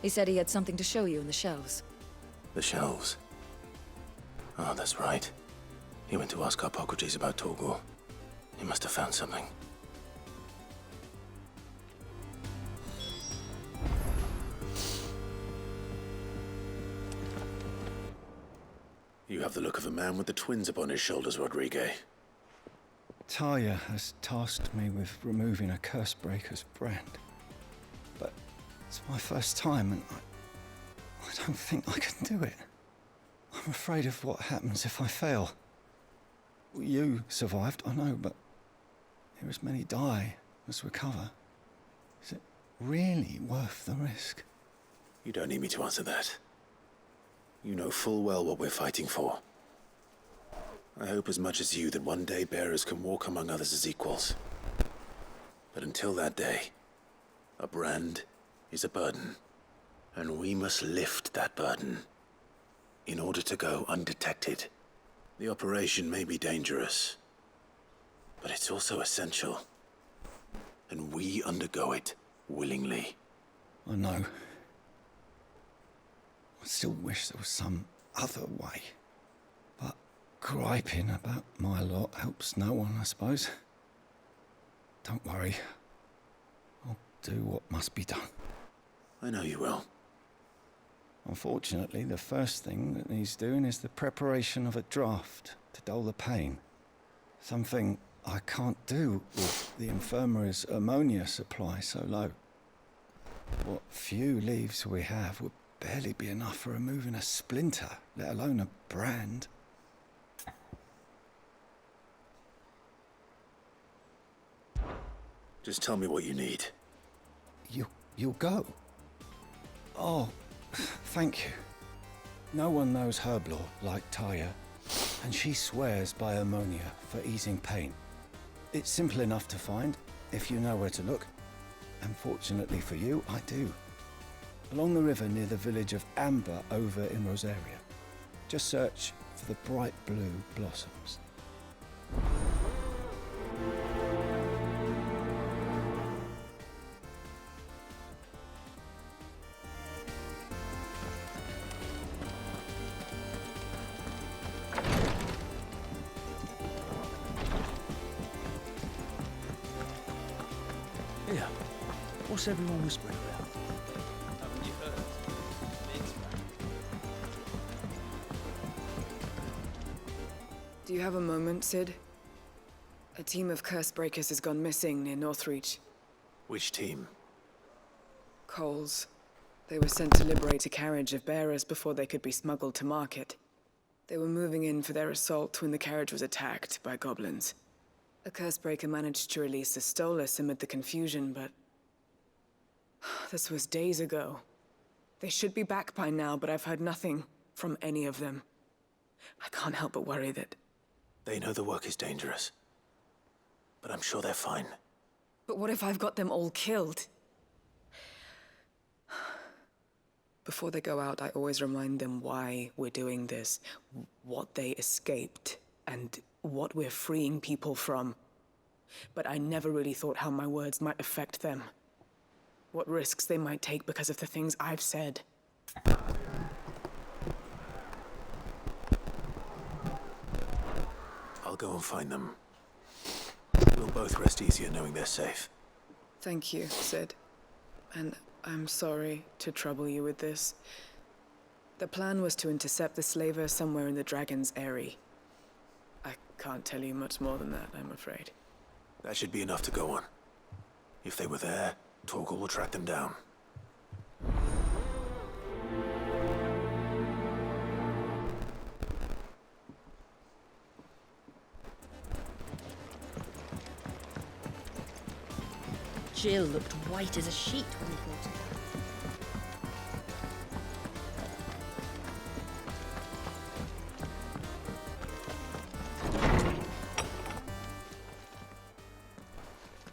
[SPEAKER 5] He said he had something to show you in the shelves.
[SPEAKER 3] The shelves? Oh, that's right. He went to ask Harpocrates about Torgor. He must have found something. You have the look of a man with the twins upon his shoulders, Rodrigue.
[SPEAKER 14] Talia has tasked me with removing a Cursebreaker's brand. But it's my first time, and I don't think I can do it. I'm afraid of what happens if I fail. You survived, I know, but there as many die as recover. Is it really worth the risk?
[SPEAKER 3] You don't need me to answer that. You know full well what we're fighting for. I hope as much as you that one day bearers can walk among others as equals. But until that day, a brand is a burden, and we must lift that burden in order to go undetected. The operation may be dangerous, but it's also essential, and we undergo it willingly.
[SPEAKER 14] I know. I still wish there was some other way. But griping about my lot helps no one, I suppose. Don't worry. I'll do what must be done.
[SPEAKER 3] I know you will.
[SPEAKER 14] Unfortunately, the first thing that needs doing is the preparation of a draft to dull the pain. Something I can't do with the infirmary's ammonia supply so low. What few leaves we have would barely be enough for removing a splinter, let alone a brand.
[SPEAKER 3] Just tell me what you need.
[SPEAKER 14] You'll go? Oh, thank you. No one knows herb lore like Talia, and she swears by ammonia for easing pain. It's simple enough to find, if you know where to look. And fortunately for you, I do. Along the river near the village of Amber over in Rosaria. Just search for the bright blue blossoms.
[SPEAKER 15] Here, what's everyone whispering about?
[SPEAKER 16] Haven't you heard? Mig's back.
[SPEAKER 17] Do you have a moment, Sid? A team of Cursebreakers has gone missing near Northreach.
[SPEAKER 3] Which team?
[SPEAKER 17] Coles. They were sent to liberate a carriage of bearers before they could be smuggled to market. They were moving in for their assault when the carriage was attacked by goblins. A Cursebreaker managed to release the Stolas amid the confusion, but... this was days ago. They should be back by now, but I've heard nothing from any of them. I can't help but worry that...
[SPEAKER 3] They know the work is dangerous. But I'm sure they're fine.
[SPEAKER 17] But what if I've got them all killed? Before they go out, I always remind them why we're doing this, what they escaped, and what we're freeing people from. But I never really thought how my words might affect them. What risks they might take because of the things I've said.
[SPEAKER 3] I'll go and find them. We'll both rest easier knowing they're safe.
[SPEAKER 17] Thank you, Sid. And I'm sorry to trouble you with this. The plan was to intercept the slaver somewhere in the Dragon's Eyrie. I can't tell you much more than that, I'm afraid.
[SPEAKER 3] That should be enough to go on. If they were there, Torgal will track them down.
[SPEAKER 13] Jill looked white as a sheet when we brought her back.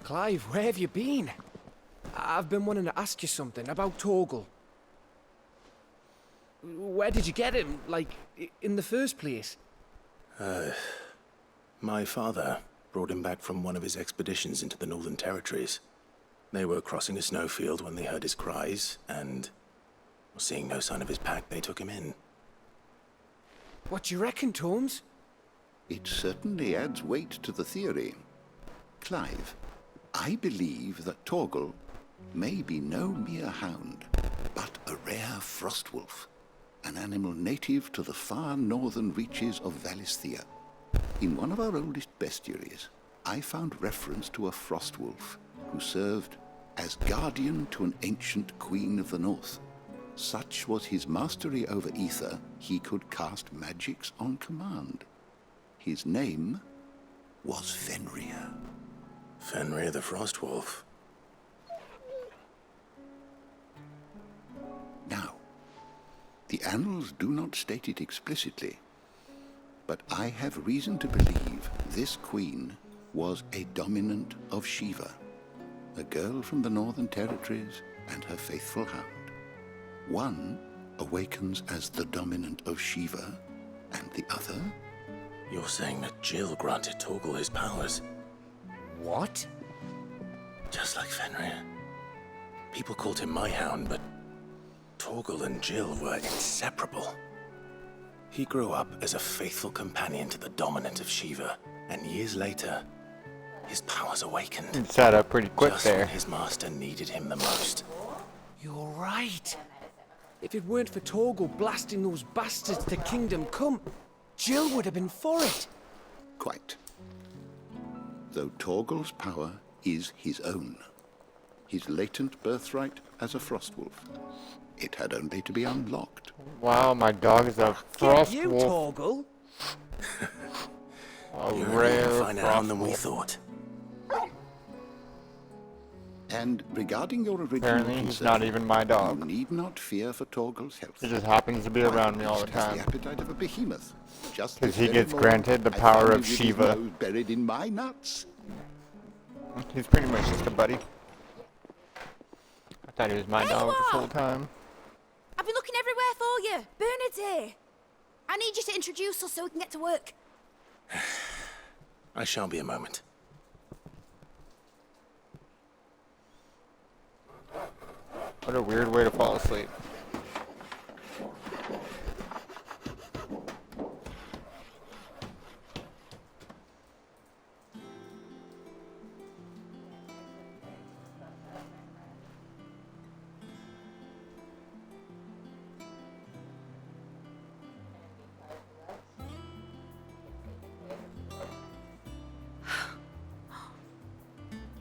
[SPEAKER 4] Clive, where have you been? I've been wanting to ask you something about Torgal. Where did you get him, like, in the first place?
[SPEAKER 3] My father brought him back from one of his expeditions into the Northern Territories. They were crossing a snowfield when they heard his cries, and seeing no sign of his pack, they took him in.
[SPEAKER 4] What do you reckon, Torms?
[SPEAKER 12] It certainly adds weight to the theory. Clive, I believe that Torgal may be no mere hound, but a rare frostwolf, an animal native to the far northern reaches of Valisthea. In one of our oldest bestiaries, I found reference to a frostwolf who served as guardian to an ancient queen of the north. Such was his mastery over ether, he could cast magics on command. His name was Fenrir.
[SPEAKER 3] Fenrir the Frostwolf.
[SPEAKER 12] Now, the annals do not state it explicitly, but I have reason to believe this queen was a dominant of Shiva, a girl from the Northern Territories and her faithful hound. One awakens as the dominant of Shiva, and the other...
[SPEAKER 3] You're saying that Jill granted Torgal his powers?
[SPEAKER 4] What?
[SPEAKER 3] Just like Fenrir. People called him my hound, but Torgal and Jill were inseparable. He grew up as a faithful companion to the dominant of Shiva, and years later, his powers awakened.
[SPEAKER 1] It set up pretty quick
[SPEAKER 3] just
[SPEAKER 1] there.
[SPEAKER 3] when his master needed him the most.
[SPEAKER 4] You're right. If it weren't for Torgal blasting those bastards to Kingdom Come, Jill would have been for it.
[SPEAKER 12] Quite. Though Torgal's power is his own, his latent birthright as a frostwolf. It had only to be unlocked.
[SPEAKER 1] Wow, my dog is a
[SPEAKER 4] Get you,
[SPEAKER 1] frostwolf.
[SPEAKER 4] Torgal.
[SPEAKER 1] A
[SPEAKER 3] You're
[SPEAKER 1] rare
[SPEAKER 3] a finer hound than we
[SPEAKER 1] frostwolf.
[SPEAKER 3] thought.
[SPEAKER 12] And regarding your original
[SPEAKER 1] Apparently, he's
[SPEAKER 12] concern,
[SPEAKER 1] not even my dog.
[SPEAKER 12] you need not fear for Torgal's health.
[SPEAKER 1] He just happens to be around me all the
[SPEAKER 12] Beast has
[SPEAKER 1] time.
[SPEAKER 12] the appetite of a behemoth. Just
[SPEAKER 1] 'Cause
[SPEAKER 12] this
[SPEAKER 1] he
[SPEAKER 12] very
[SPEAKER 1] gets
[SPEAKER 12] moment,
[SPEAKER 1] granted the
[SPEAKER 12] I
[SPEAKER 1] power
[SPEAKER 12] found
[SPEAKER 1] of
[SPEAKER 12] him with his
[SPEAKER 1] Shiva.
[SPEAKER 12] nose buried in my nuts.
[SPEAKER 1] He's pretty much just a buddy. I thought he was my dog this whole time.
[SPEAKER 6] I've been looking everywhere for you. Bernard's here. I need you to introduce us so we can get to work.
[SPEAKER 3] I shall be a moment.
[SPEAKER 1] What a weird way to fall asleep.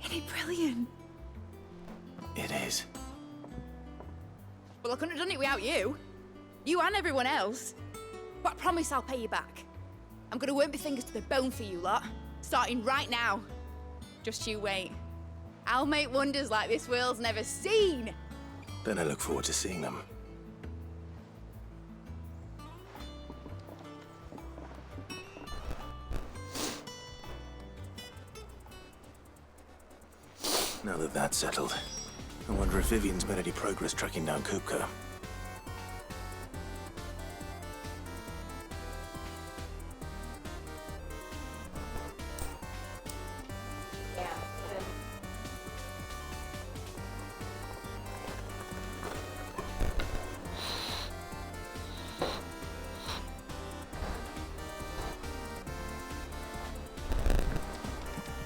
[SPEAKER 6] Isn't it brilliant?
[SPEAKER 3] It is.
[SPEAKER 6] Well, I couldn't have done it without you. You and everyone else. But I promise I'll pay you back. I'm gonna work my fingers to the bone for you lot, starting right now. Just you wait. I'll make wonders like this world's never seen.
[SPEAKER 3] Then I look forward to seeing them. Now that that's settled, I wonder if Vivian's made any progress tracking down Kupka.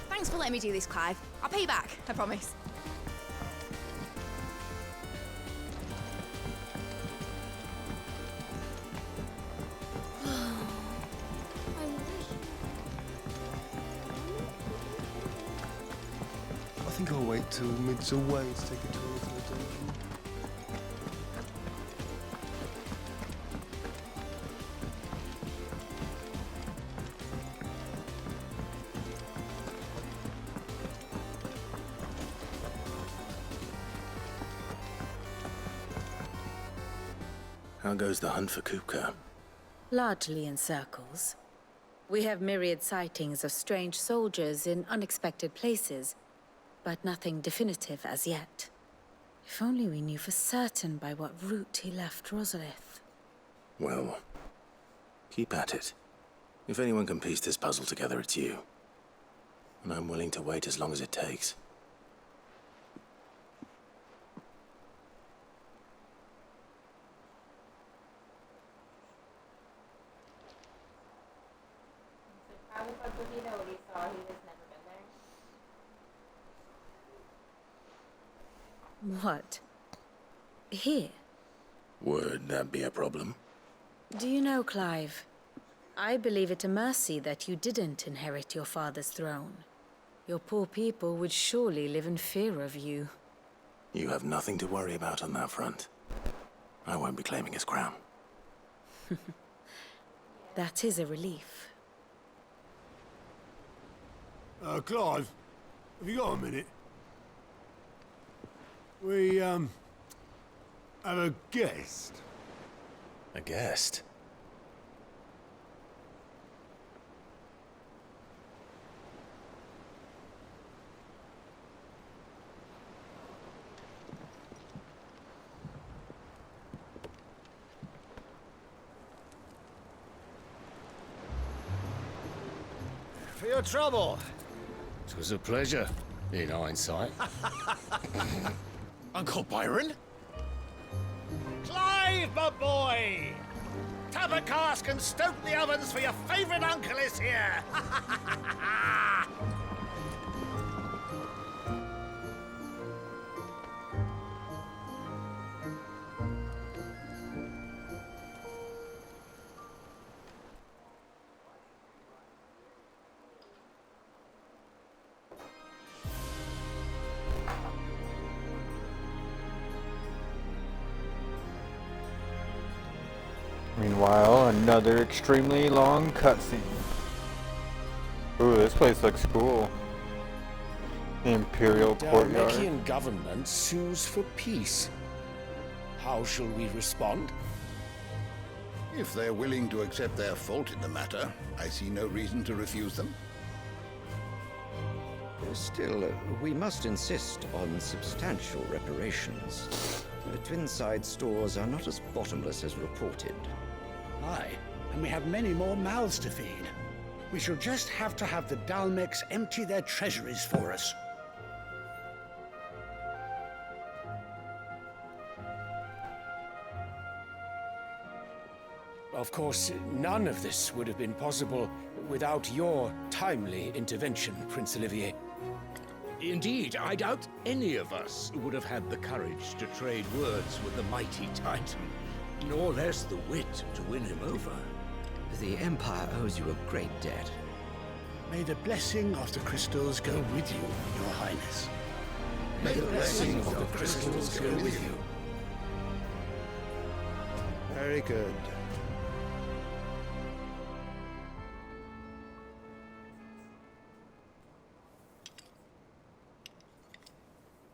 [SPEAKER 6] Thanks for letting me do this, Clive. I'll pay you back, I promise.
[SPEAKER 8] I think I'll wait till mid's away to take a tour of the dungeon.
[SPEAKER 3] How goes the hunt for Kupka?
[SPEAKER 18] Largely in circles. We have myriad sightings of strange soldiers in unexpected places, but nothing definitive as yet. If only we knew for certain by what route he left Rosalith.
[SPEAKER 3] Well, keep at it. If anyone can piece this puzzle together, it's you. And I'm willing to wait as long as it takes.
[SPEAKER 18] What? Here?
[SPEAKER 3] Would that be a problem?
[SPEAKER 18] Do you know, Clive? I believe it a mercy that you didn't inherit your father's throne. Your poor people would surely live in fear of you.
[SPEAKER 3] You have nothing to worry about on that front. I won't be claiming his crown.
[SPEAKER 18] That is a relief.
[SPEAKER 2] Clive, have you got a minute? We, have a guest.
[SPEAKER 3] A guest?
[SPEAKER 19] For your trouble. It was a pleasure, in hindsight.
[SPEAKER 20] Uncle Byron?
[SPEAKER 19] Clive, my boy! Tap a cask and stoke the ovens for your favourite uncle is here!
[SPEAKER 1] Meanwhile, another extremely long cutscene. Ooh, this place looks cool. The Imperial Courtyard.
[SPEAKER 19] Dalmekian government sues for peace. How shall we respond?
[SPEAKER 12] If they're willing to accept their fault in the matter, I see no reason to refuse them.
[SPEAKER 20] Still, we must insist on substantial reparations. The Twinside stores are not as bottomless as reported.
[SPEAKER 19] Aye, and we have many more mouths to feed. We shall just have to have the Dalmex empty their treasuries for us.
[SPEAKER 15] Of course, none of this would have been possible without your timely intervention, Prince Olivier.
[SPEAKER 21] Indeed, I doubt any of us would have had the courage to trade words with the mighty Titan, nor less the wit to win him over.
[SPEAKER 20] The Empire owes you a great debt.
[SPEAKER 19] May the blessing of the crystals go with you, Your Highness.
[SPEAKER 20] May the blessing of the crystals go with you.
[SPEAKER 22] Very good.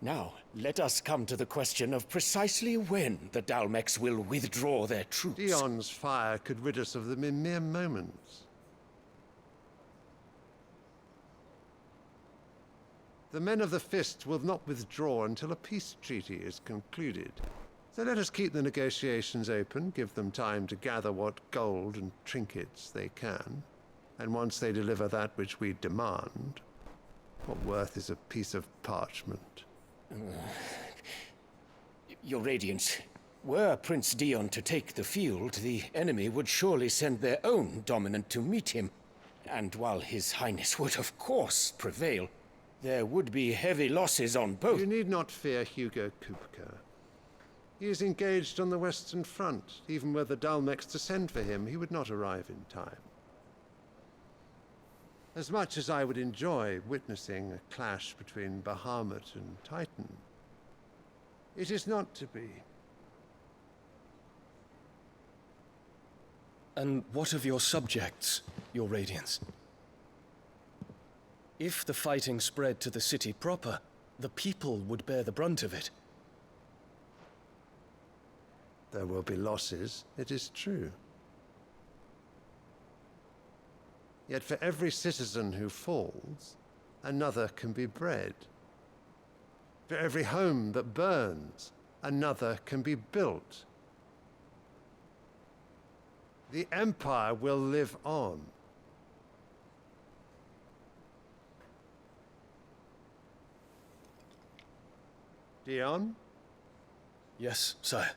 [SPEAKER 15] Now, let us come to the question of precisely when the Dalmex will withdraw their troops.
[SPEAKER 22] Dion's fire could rid us of them in mere moments. The men of the Fist will not withdraw until a peace treaty is concluded. So let us keep the negotiations open, give them time to gather what gold and trinkets they can, and once they deliver that which we demand, what worth is a piece of parchment?
[SPEAKER 15] Your Radiance, were Prince Dion to take the field, the enemy would surely send their own dominant to meet him. And while His Highness would of course prevail, there would be heavy losses on both.
[SPEAKER 22] You need not fear Hugo Kupka. He is engaged on the Western Front. Even were the Dalmex to send for him, he would not arrive in time. As much as I would enjoy witnessing a clash between Bahamut and Titan, it is not to be.
[SPEAKER 23] And what of your subjects, Your Radiance? If the fighting spread to the city proper, the people would bear the brunt of it.
[SPEAKER 22] There will be losses, it is true. Yet for every citizen who falls, another can be bred. For every home that burns, another can be built. The Empire will live on. Dion?
[SPEAKER 23] Yes, sire.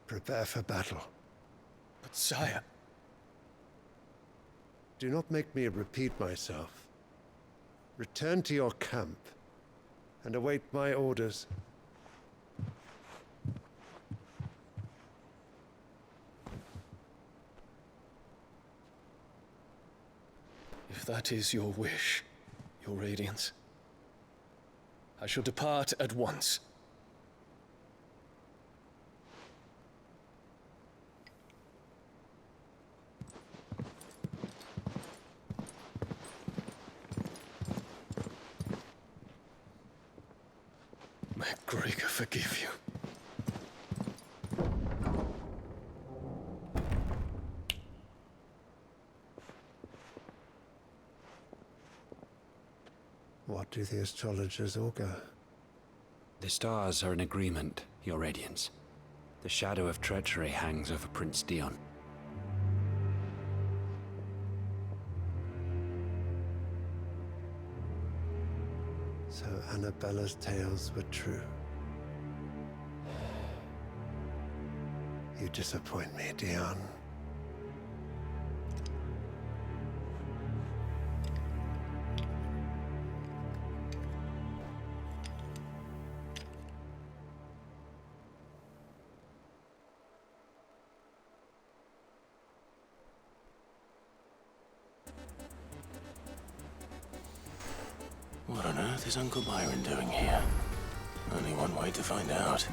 [SPEAKER 22] Prepare for battle.
[SPEAKER 23] But sire...
[SPEAKER 22] Do not make me repeat myself. Return to your camp and await my orders.
[SPEAKER 23] If that is your wish, Your Radiance, I shall depart at once. May Gregor forgive you.
[SPEAKER 22] What do the astrologers augur?
[SPEAKER 24] The stars are in agreement, Your Radiance. The shadow of treachery hangs over Prince Dion.
[SPEAKER 22] So Annabella's tales were true. You disappoint me, Dion.
[SPEAKER 3] What on earth is Uncle Byron doing here? Only one way to find out.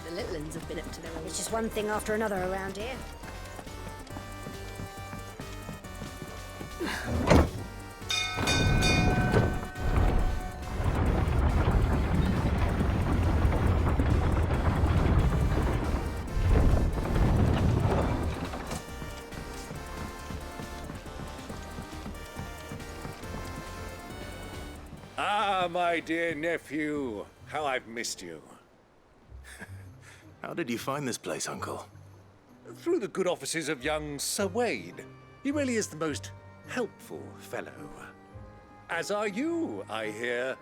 [SPEAKER 7] The little uns have been up to their own. It's just one thing after another around here.
[SPEAKER 21] Ah, my dear nephew. How I've missed you.
[SPEAKER 3] How did you find this place, Uncle?
[SPEAKER 21] Through the good offices of young Sir Wade. He really is the most helpful fellow. As are you, I hear.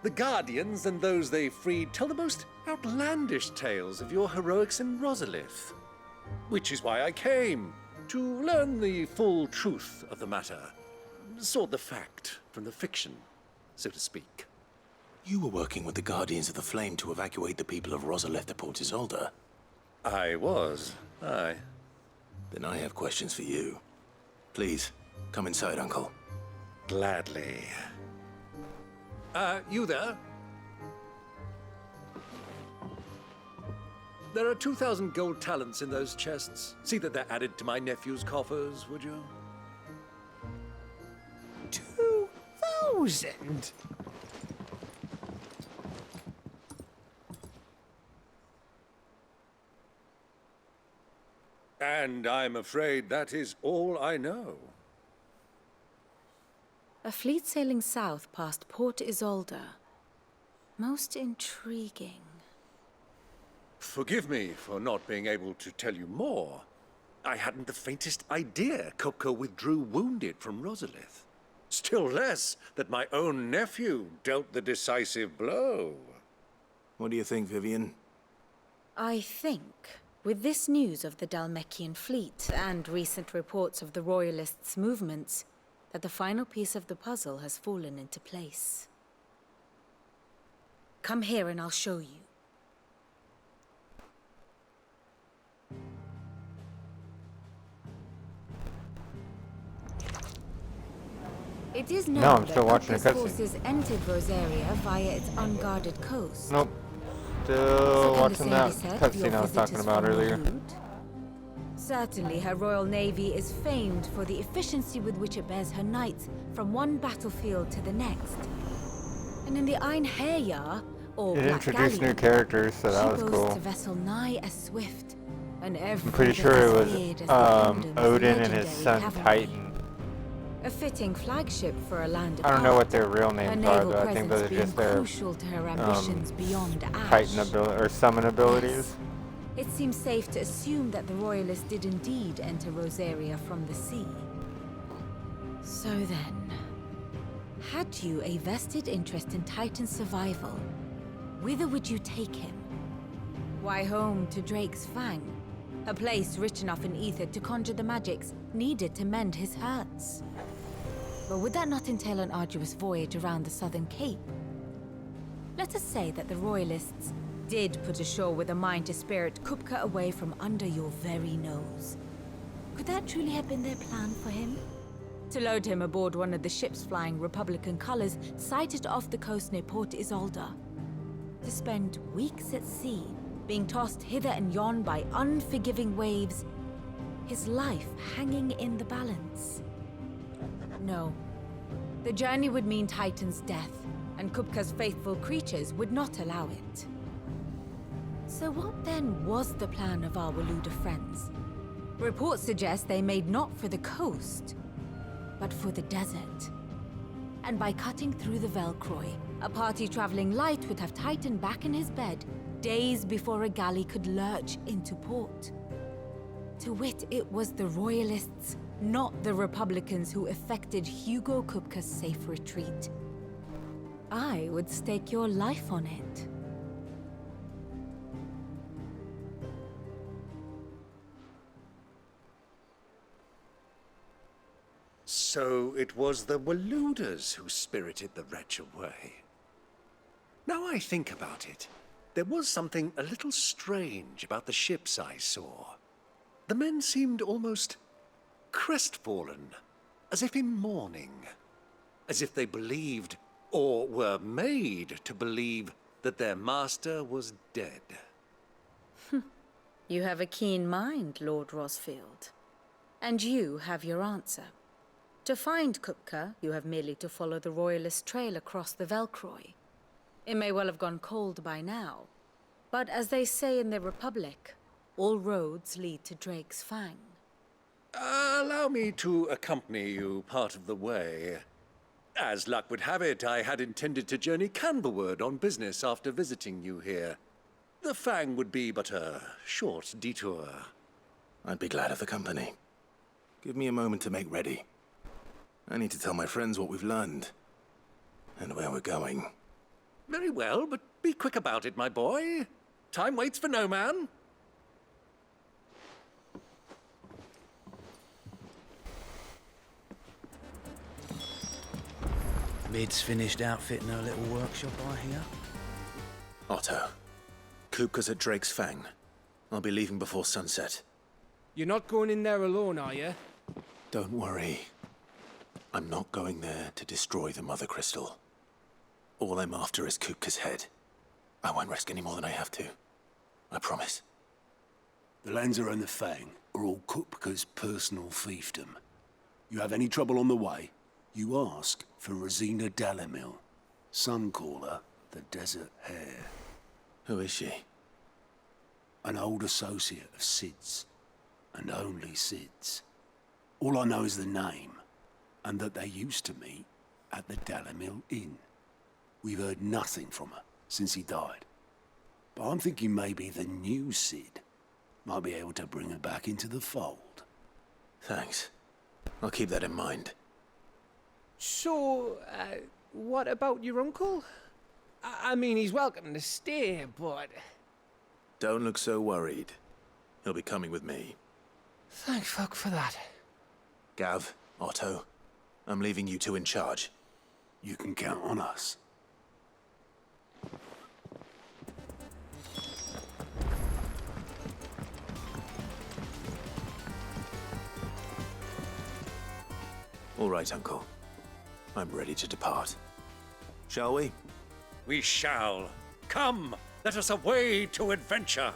[SPEAKER 21] The Guardians and those they freed tell the most outlandish tales of your heroics in Rosalith. Which is why I came, to learn the full truth of the matter. Sort the fact from the fiction, so to speak.
[SPEAKER 3] You were working with the Guardians of the Flame to evacuate the people of Rosalith to Port Isolde.
[SPEAKER 21] I was, aye.
[SPEAKER 3] Then I have questions for you. Please, come inside, Uncle.
[SPEAKER 21] Gladly. You there? There are 2,000 gold talents in those chests. See that they're added to my nephew's coffers, would you?
[SPEAKER 15] 2,000?
[SPEAKER 21] And I'm afraid that is all I know.
[SPEAKER 18] A fleet sailing south past Port Isolde. Most intriguing.
[SPEAKER 21] Forgive me for not being able to tell you more. I hadn't the faintest idea Kupka withdrew wounded from Rosalith. Still less that my own nephew dealt the decisive blow.
[SPEAKER 3] What do you think, Vivian?
[SPEAKER 18] I think, with this news of the Dhalmekian fleet and recent reports of the Royalists' movements, that the final piece of the puzzle has fallen into place. Come here and I'll show you. It is known
[SPEAKER 1] No, I'm still watching a
[SPEAKER 18] Kupka's
[SPEAKER 1] cutscene.
[SPEAKER 18] forces entered Rosaria via its unguarded coast.
[SPEAKER 1] Nope. Still
[SPEAKER 18] So can
[SPEAKER 1] watching
[SPEAKER 18] the
[SPEAKER 1] that
[SPEAKER 18] Sandy set
[SPEAKER 1] cutscene
[SPEAKER 18] your
[SPEAKER 1] I was talking
[SPEAKER 18] visitors
[SPEAKER 1] about
[SPEAKER 18] from
[SPEAKER 1] earlier.
[SPEAKER 18] Waloed? Certainly, her Royal Navy is famed for the efficiency with which it bears her knights from one battlefield to the next. And in the Einherjar, or
[SPEAKER 1] It
[SPEAKER 18] Black
[SPEAKER 1] introduced new
[SPEAKER 18] Galleon,
[SPEAKER 1] characters, so that was
[SPEAKER 18] she boasts
[SPEAKER 1] cool.
[SPEAKER 18] a vessel nigh as swift, and every
[SPEAKER 1] I'm pretty
[SPEAKER 18] bit
[SPEAKER 1] sure
[SPEAKER 18] as
[SPEAKER 1] it was
[SPEAKER 18] feared as the Kingdom's
[SPEAKER 1] Odin and his
[SPEAKER 18] legendary
[SPEAKER 1] son
[SPEAKER 18] cavalry.
[SPEAKER 1] Titan.
[SPEAKER 18] A fitting flagship for a land
[SPEAKER 1] I don't know what
[SPEAKER 18] apart.
[SPEAKER 1] their real
[SPEAKER 18] Her
[SPEAKER 1] names are,
[SPEAKER 18] naval
[SPEAKER 1] though. I think those
[SPEAKER 18] presence
[SPEAKER 1] are just
[SPEAKER 18] being
[SPEAKER 1] their
[SPEAKER 18] crucial to her ambitions beyond Ash.
[SPEAKER 1] Titan ability or summon abilities.
[SPEAKER 18] It seems safe to assume that the Royalists did indeed enter Rosaria from the sea. So then, had you a vested interest in Titan's survival, whither would you take him? Why, home to Drake's Fang, a place rich enough in ether to conjure the magics needed to mend his hurts. But would that not entail an arduous voyage around the southern cape? Let us say that the Royalists did put ashore with a mind to spirit Kupka away from under your very nose. Could that truly have been their plan for him? To load him aboard one of the ships flying Republican colors sighted off the coast near Port Isolde. To spend weeks at sea, being tossed hither and yon by unforgiving waves, his life hanging in the balance. No. The journey would mean Titan's death, and Kupka's faithful creatures would not allow it. So what then was the plan of our Waloed friends? Reports suggest they made not for the coast, but for the desert. And by cutting through the Velcroy, a party traveling light would have Titan back in his bed days before a galley could lurch into port. To wit, it was the Royalists, not the Republicans, who effected Hugo Kupka's safe retreat. I would stake your life on it.
[SPEAKER 21] So it was the Waloeders who spirited the wretch away. Now I think about it, there was something a little strange about the ships I saw. The men seemed almost crestfallen, as if in mourning. As if they believed, or were made to believe, that their master was dead.
[SPEAKER 18] You have a keen mind, Lord Rosfield. And you have your answer. To find Kupka, you have merely to follow the Royalist trail across the Velcroy. It may well have gone cold by now, but as they say in the Republic, all roads lead to Drake's Fang.
[SPEAKER 21] Allow me to accompany you part of the way. As luck would have it, I had intended to journey Canberward on business after visiting you here. The Fang would be but a short detour.
[SPEAKER 3] I'd be glad of the company. Give me a moment to make ready. I need to tell my friends what we've learned. And where we're going.
[SPEAKER 21] Very well, but be quick about it, my boy. Time waits for no man.
[SPEAKER 5] Mid's finished outfitting her little workshop, I hear.
[SPEAKER 3] Otto. Kupka's at Drake's Fang. I'll be leaving before sunset.
[SPEAKER 4] You're not going in there alone, are you?
[SPEAKER 3] Don't worry. I'm not going there to destroy the Mother Crystal. All I'm after is Kupka's head. I won't risk any more than I have to. I promise.
[SPEAKER 2] The Lanza and the Fang are all Kupka's personal fiefdom. You have any trouble on the way, you ask for Rosina Dalimil. Some call her the Desert Hare.
[SPEAKER 3] Who is she?
[SPEAKER 2] An old associate of Sid's, and only Sid's. All I know is the name, and that they used to meet at the Dalimil Inn. We've heard nothing from her since he died. But I'm thinking maybe the new Sid might be able to bring her back into the fold.
[SPEAKER 3] Thanks. I'll keep that in mind.
[SPEAKER 4] So, what about your uncle? I mean, he's welcome to stay, but...
[SPEAKER 3] Don't look so worried. He'll be coming with me.
[SPEAKER 4] Thank fuck for that.
[SPEAKER 3] Gav, Otto, I'm leaving you two in charge.
[SPEAKER 2] You can count on us.
[SPEAKER 3] All right, Uncle. I'm ready to depart. Shall we?
[SPEAKER 21] We shall. Come, let us away to adventure.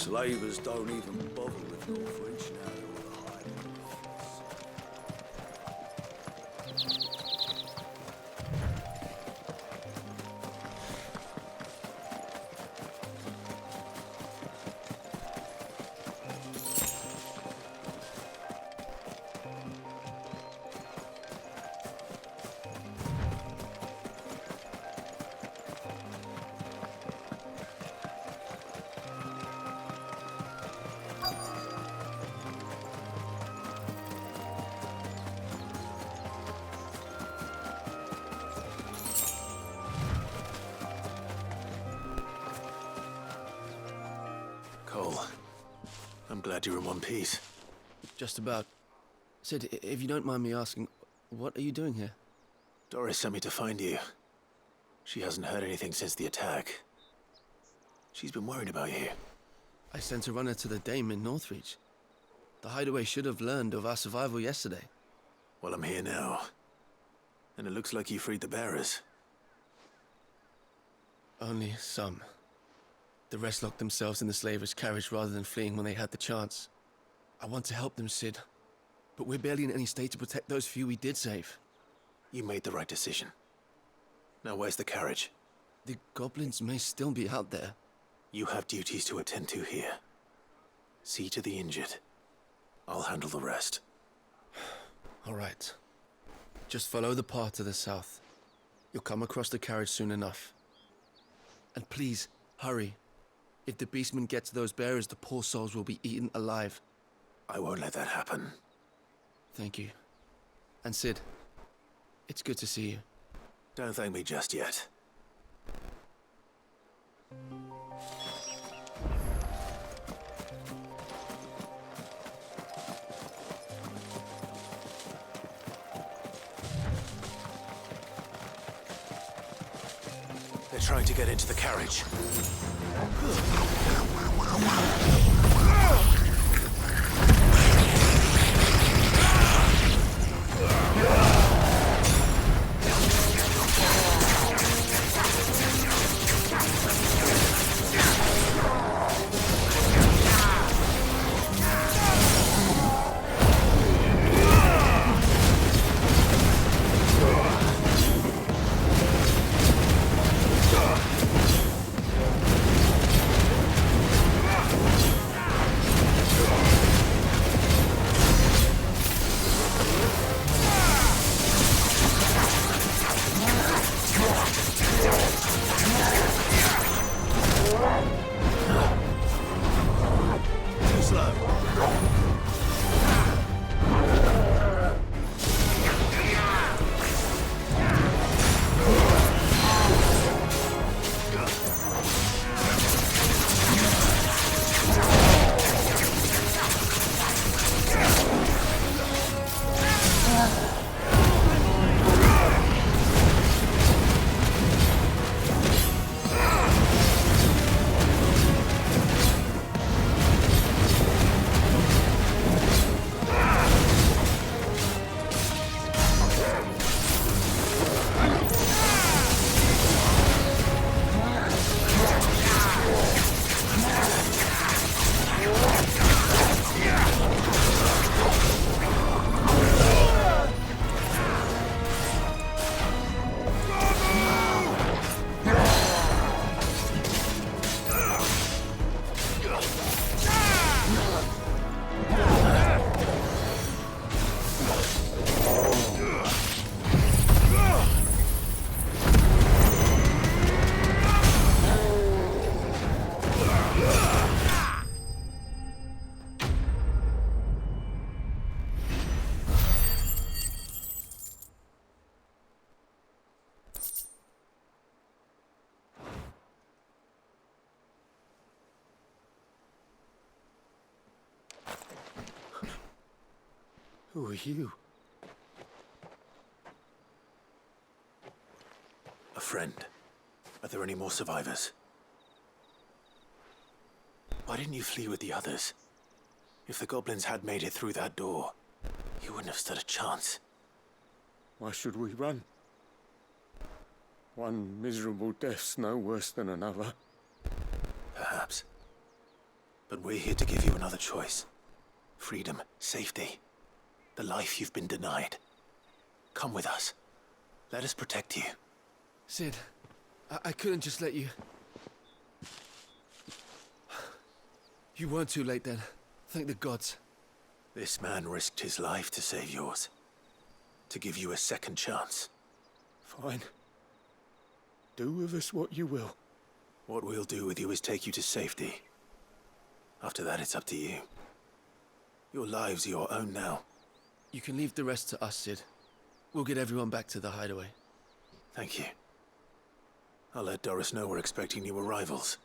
[SPEAKER 2] Slavers don't even bother with no French now.
[SPEAKER 3] Cole, I'm glad you're in one piece.
[SPEAKER 9] Just about. Sid, if you don't mind me asking, what are you doing here?
[SPEAKER 3] Doris sent me to find you. She hasn't heard anything since the attack. She's been worried about you.
[SPEAKER 9] I sent a runner to the Dame in Northreach. The hideaway should have learned of our survival yesterday.
[SPEAKER 3] Well, I'm here now. And it looks like you freed the bearers.
[SPEAKER 9] Only some. The rest locked themselves in the slaver's carriage rather than fleeing when they had the chance. I want to help them, Sid. But we're barely in any state to protect those few we did save.
[SPEAKER 3] You made the right decision. Now where's the carriage?
[SPEAKER 9] The goblins may still be out there.
[SPEAKER 3] You have duties to attend to here. See to the injured. I'll handle the rest.
[SPEAKER 9] All right. Just follow the path to the south. You'll come across the carriage soon enough. And please, hurry. If the beastmen get to those bearers, the poor souls will be eaten alive.
[SPEAKER 21] I won't let that happen.
[SPEAKER 9] Thank you. And Sid, it's good to see you.
[SPEAKER 21] Don't thank me just yet. They're trying to get into the carriage.
[SPEAKER 9] Who are you?
[SPEAKER 21] A friend. Are there any more survivors? Why didn't you flee with the others? If the goblins had made it through that door, you wouldn't have stood a chance.
[SPEAKER 23] Why should we run? One miserable death's no worse than another.
[SPEAKER 21] Perhaps. But we're here to give you another choice. Freedom, safety, the life you've been denied. Come with us. Let us protect you.
[SPEAKER 9] Sid, I couldn't just let you... You weren't too late then. Thank the gods.
[SPEAKER 21] This man risked his life to save yours. To give you a second chance.
[SPEAKER 23] Fine. Do with us what you will.
[SPEAKER 21] What we'll do with you is take you to safety. After that, it's up to you. Your lives are your own now.
[SPEAKER 9] You can leave the rest to us, Sid. We'll get everyone back to the hideaway.
[SPEAKER 21] Thank you. I'll let Doris know we're expecting new arrivals.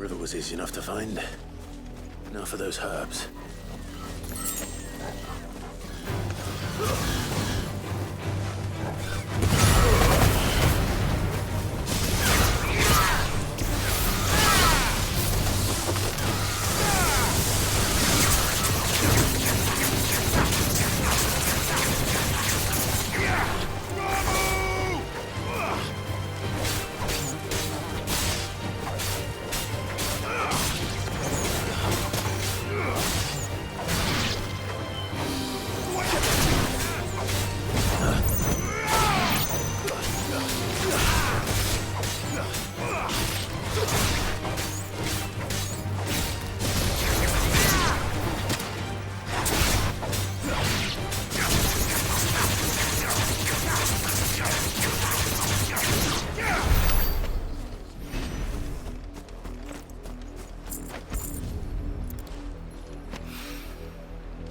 [SPEAKER 3] river was easy enough to find. Now for those herbs.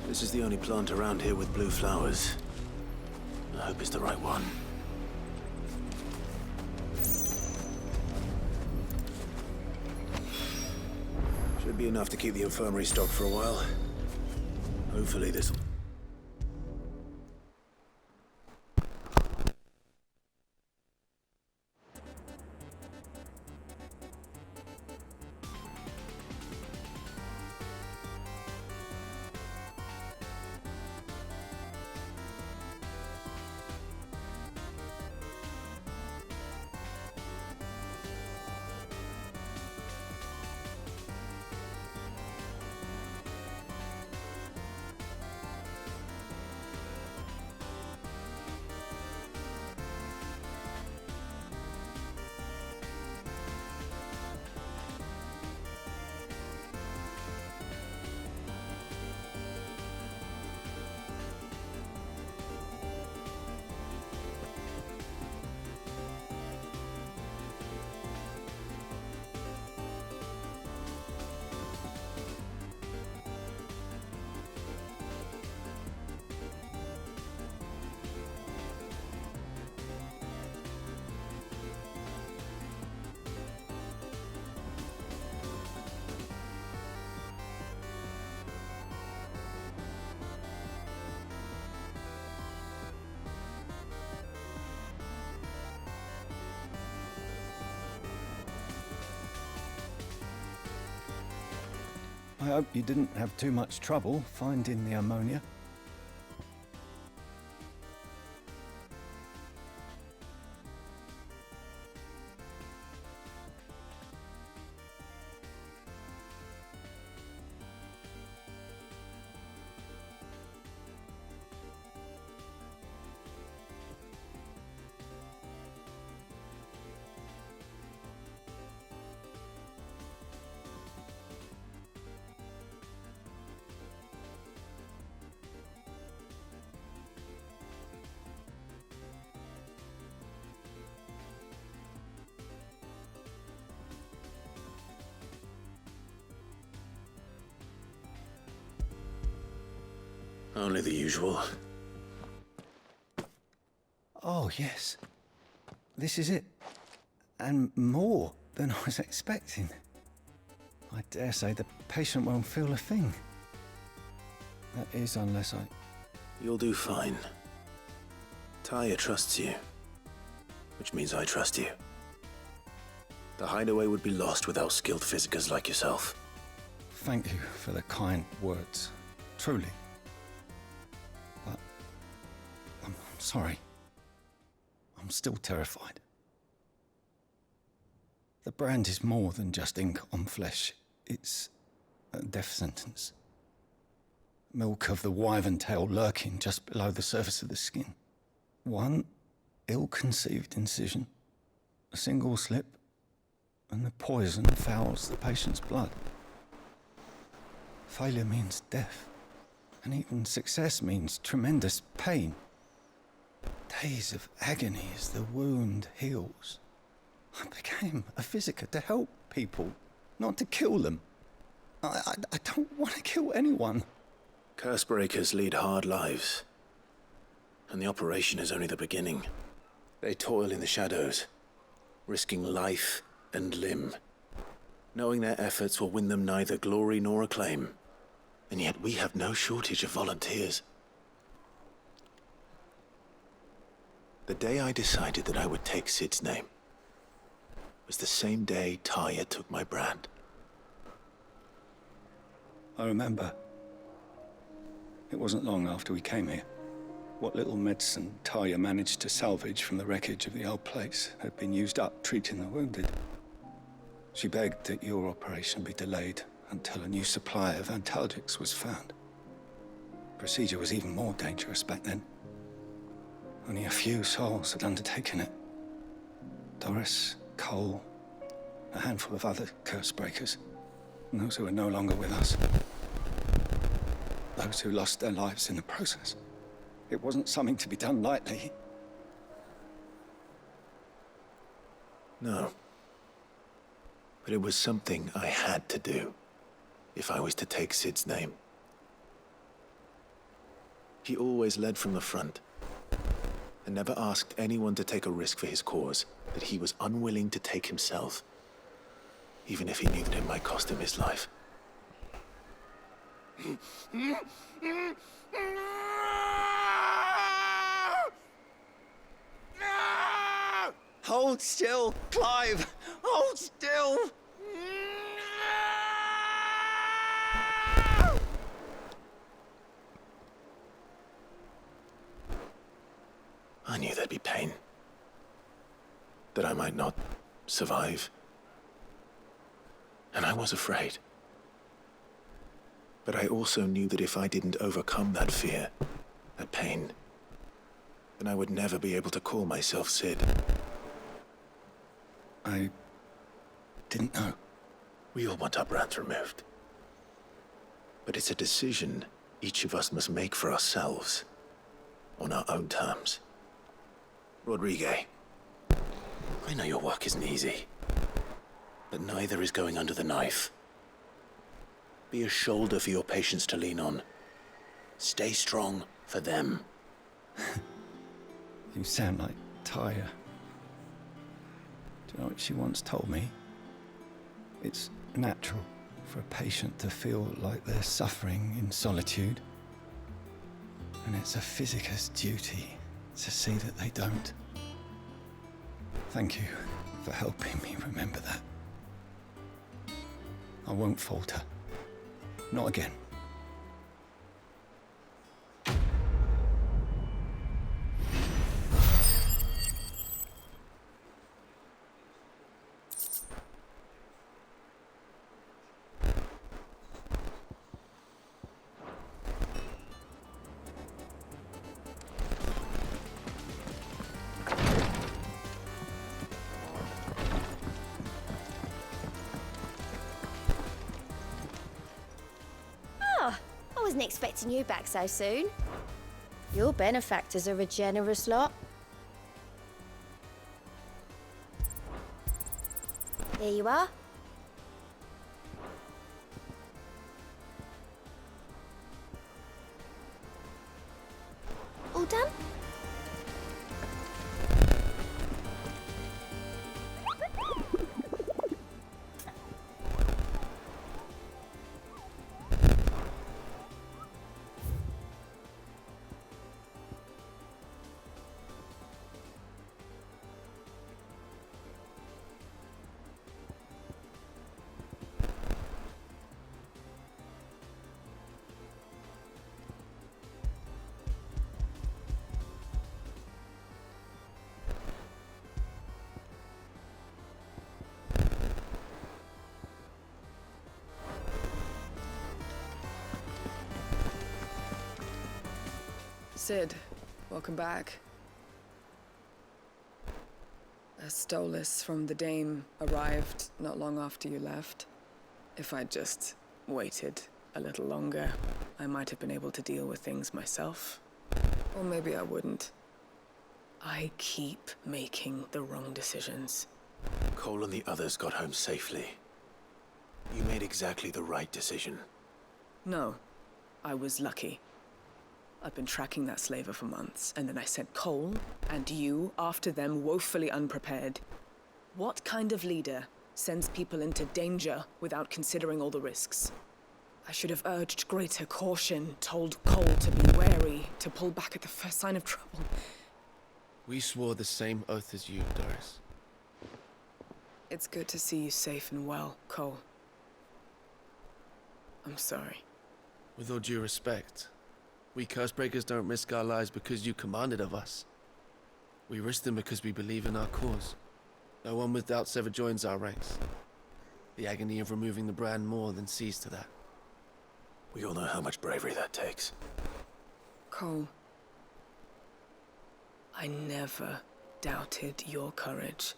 [SPEAKER 3] This is the only plant around here with blue flowers. I hope it's the right one. Should be enough to keep the infirmary stocked for a while. Hopefully this...
[SPEAKER 10] I hope you didn't have too much trouble finding the ammonia.
[SPEAKER 3] Only the usual.
[SPEAKER 10] Oh, yes. This is it. And more than I was expecting. I dare say the patient won't feel a thing. That is, unless I...
[SPEAKER 3] You'll do fine. Tyr trusts you, which means I trust you. The hideaway would be lost without skilled physicers like yourself.
[SPEAKER 10] Thank you for the kind words. Truly. But I'm sorry. I'm still terrified. The brand is more than just ink on flesh. It's a death sentence. Milk of the wyvern tail lurking just below the surface of the skin. One ill-conceived incision, a single slip, and the poison fouls the patient's blood. Failure means death, and even success means tremendous pain. Days of agony as the wound heals. I became a physiker to help people, not to kill them. I don't want to kill anyone.
[SPEAKER 3] Cursebreakers lead hard lives, and the operation is only the beginning. They toil in the shadows, risking life and limb.
[SPEAKER 9] knowing their efforts will win them neither glory nor acclaim. And yet we have no shortage of volunteers. The day I decided that I would take Sid's name was the same day Tyr took my brand.
[SPEAKER 10] I remember. It wasn't long after we came here. What little medicine Tyr managed to salvage from the wreckage of the old place had been used up treating the wounded. She begged that your operation be delayed until a new supply of antalgics was found. Procedure was even more dangerous back then. Only a few souls had undertaken it. Doris, Cole, a handful of other curse breakers, and those who are no longer with us. Those who lost their lives in the process. It wasn't something to be done lightly.
[SPEAKER 9] No. But it was something I had to do, if I was to take Sid's name. He always led from the front, and never asked anyone to take a risk for his cause that he was unwilling to take himself, even if he knew that it might cost him his life.
[SPEAKER 20] Hold still, Clive! Hold still!
[SPEAKER 9] I knew there'd be pain. That I might not survive. And I was afraid. But I also knew that if I didn't overcome that fear, that pain, then I would never be able to call myself Sid.
[SPEAKER 10] I didn't know.
[SPEAKER 9] We all want our brands removed. But it's a decision each of us must make for ourselves, on our own terms. Rodrigue, I know your work isn't easy, but neither is going under the knife. Be a shoulder for your patients to lean on. Stay strong for them.
[SPEAKER 10] You sound like Tyr. Do you know what she once told me? It's natural for a patient to feel like they're suffering in solitude. And it's a physicist's duty to see that they don't. Thank you for helping me remember that. I won't falter. Not again.
[SPEAKER 7] Wasn't expecting you back so soon. Your benefactors are a generous lot. There you are. All done?
[SPEAKER 11] Sid, welcome back. A Stolas from the Dame arrived not long after you left. If I'd just waited a little longer, I might have been able to deal with things myself. Or maybe I wouldn't. I keep making the wrong decisions.
[SPEAKER 9] Cole and the others got home safely. You made exactly the right decision.
[SPEAKER 11] No, I was lucky. I've been tracking that slaver for months, and then I sent Cole and you after them woefully unprepared. What kind of leader sends people into danger without considering all the risks. I should have urged greater caution, told Cole to be wary, to pull back at the first sign of trouble.
[SPEAKER 13] We swore the same oath as you, Doris.
[SPEAKER 11] It's good to see you safe and well, Cole. I'm sorry.
[SPEAKER 13] With all due respect, we Cursebreakers don't risk our lives because you commanded of us. We risk them because we believe in our cause. No one with doubts ever joins our ranks. The agony of removing the brand more than sees to that.
[SPEAKER 9] We all know how much bravery that takes.
[SPEAKER 11] Cole, I never doubted your courage.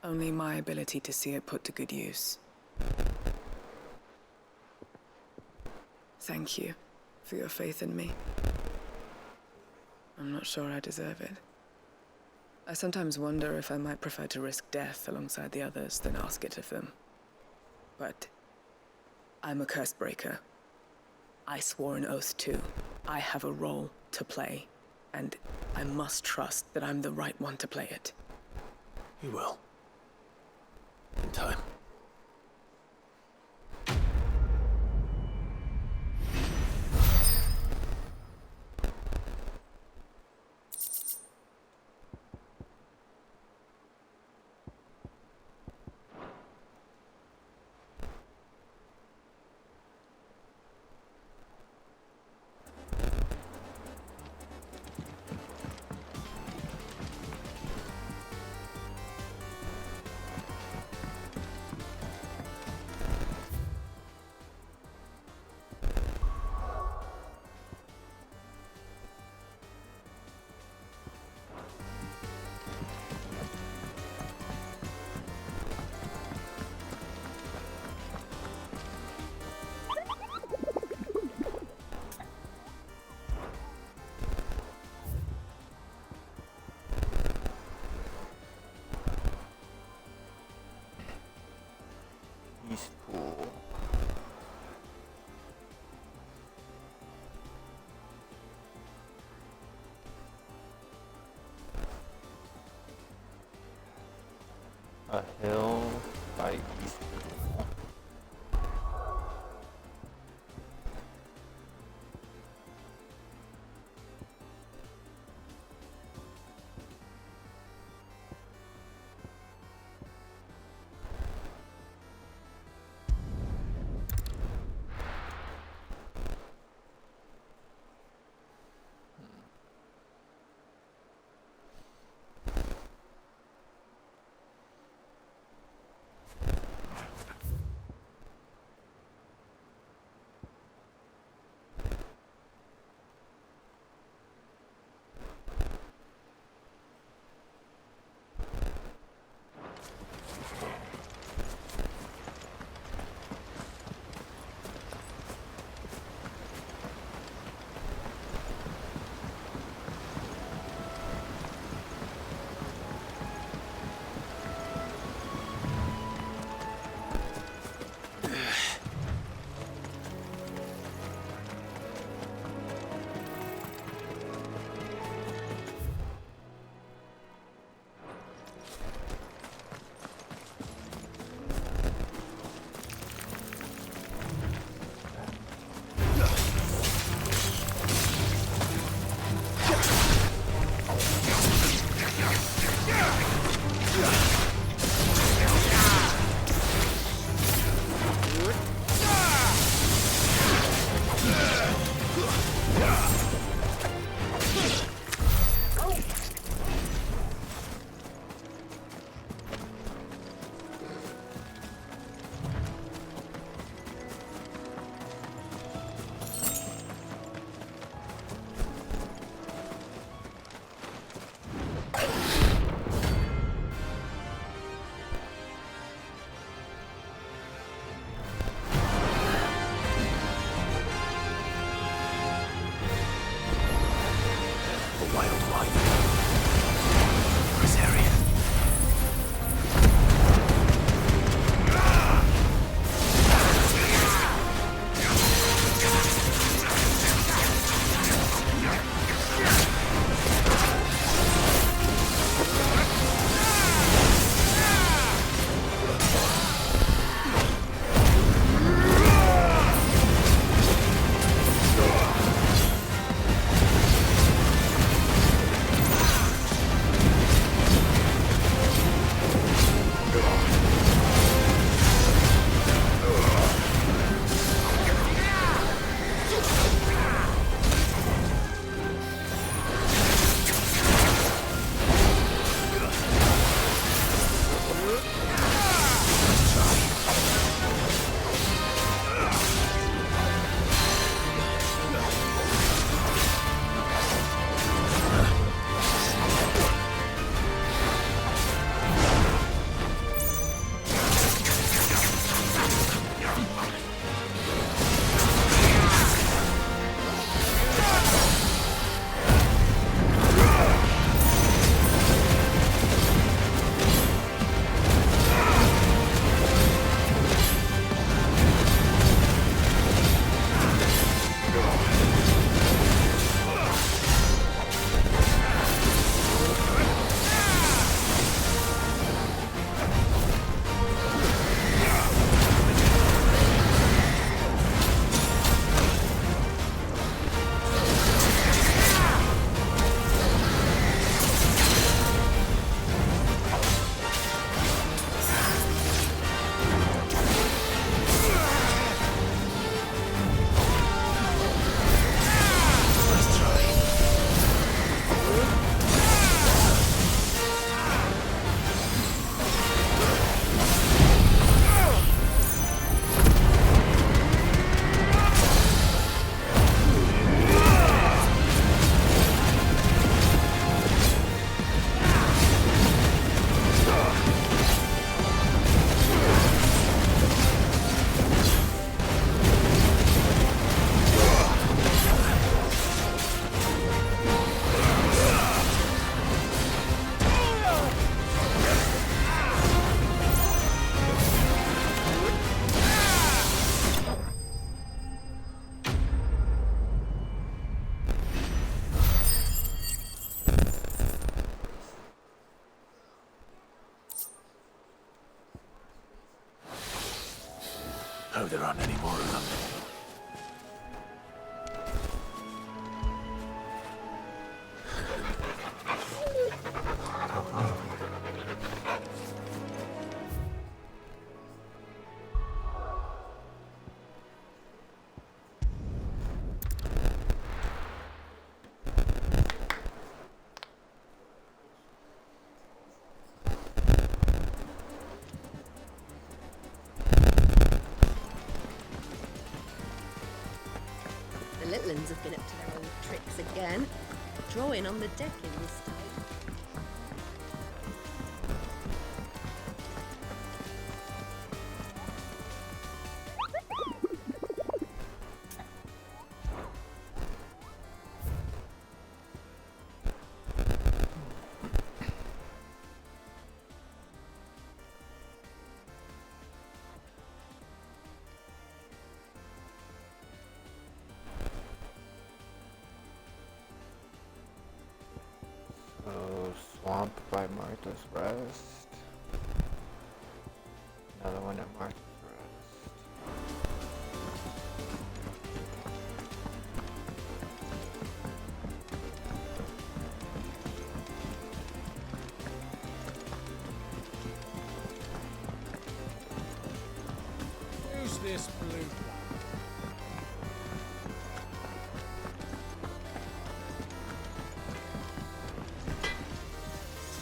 [SPEAKER 11] Only my ability to see it put to good use. Thank you for your faith in me. I'm not sure I deserve it. I sometimes wonder if I might prefer to risk death alongside the others than ask it of them. But I'm a Cursebreaker. I swore an oath too. I have a role to play, and I must trust that I'm the right one to play it.
[SPEAKER 9] You will. In time.
[SPEAKER 1] Eastpool. A hill by Eastpool.
[SPEAKER 9] Hope there aren't any more of them.
[SPEAKER 6] The little uns have been up to their old tricks again. Drawing on the decking this time.
[SPEAKER 1] Swamp by Martha's Rest. Another one at Martha's
[SPEAKER 15] Who's this blue?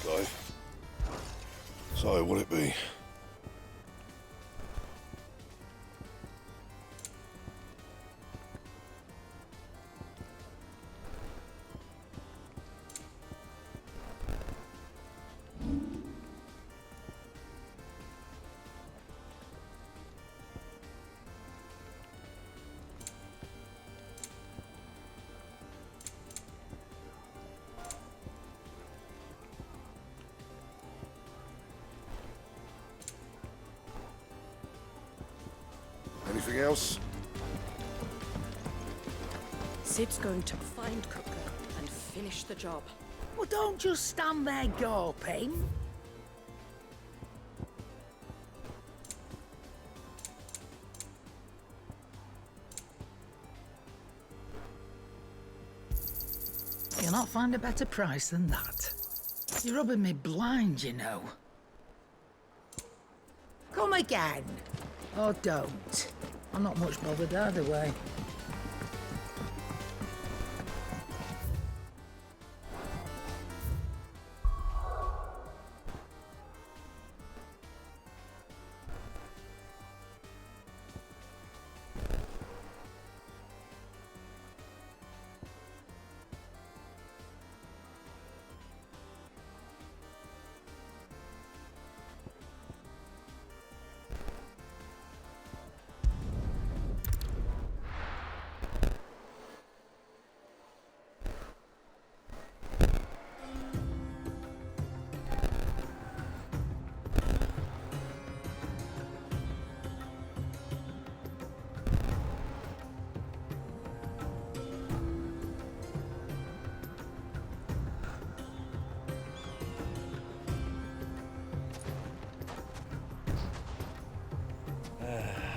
[SPEAKER 8] Clive. So, what'll it be? Anything else?
[SPEAKER 6] Sid's going to find Cooker and finish the job.
[SPEAKER 14] Well, don't just stand there gawping. You'll not find a better price than that. You're rubbing me blind, you know. Come again. Or don't. I'm not much bothered either way.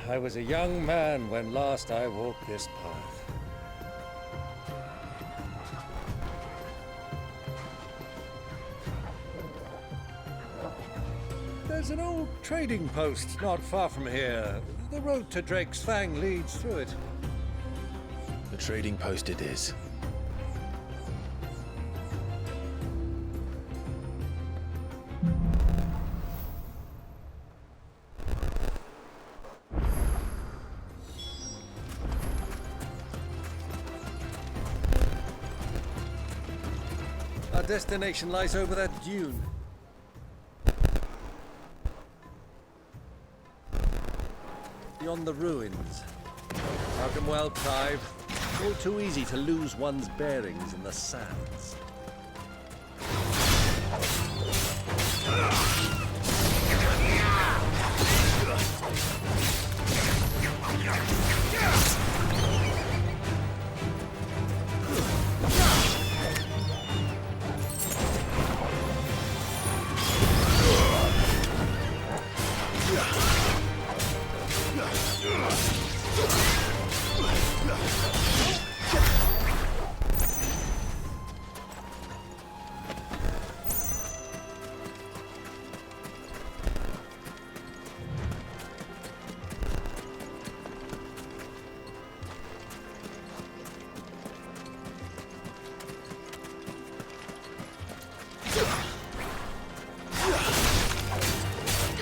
[SPEAKER 21] I was a young man when last I walked this path. There's an old trading post not far from here. The road to Drake's Fang leads through it.
[SPEAKER 3] The trading post it is.
[SPEAKER 21] Our destination lies over that dune. Beyond the ruins. Welcome well, Clive. All too easy to lose one's bearings in the sands.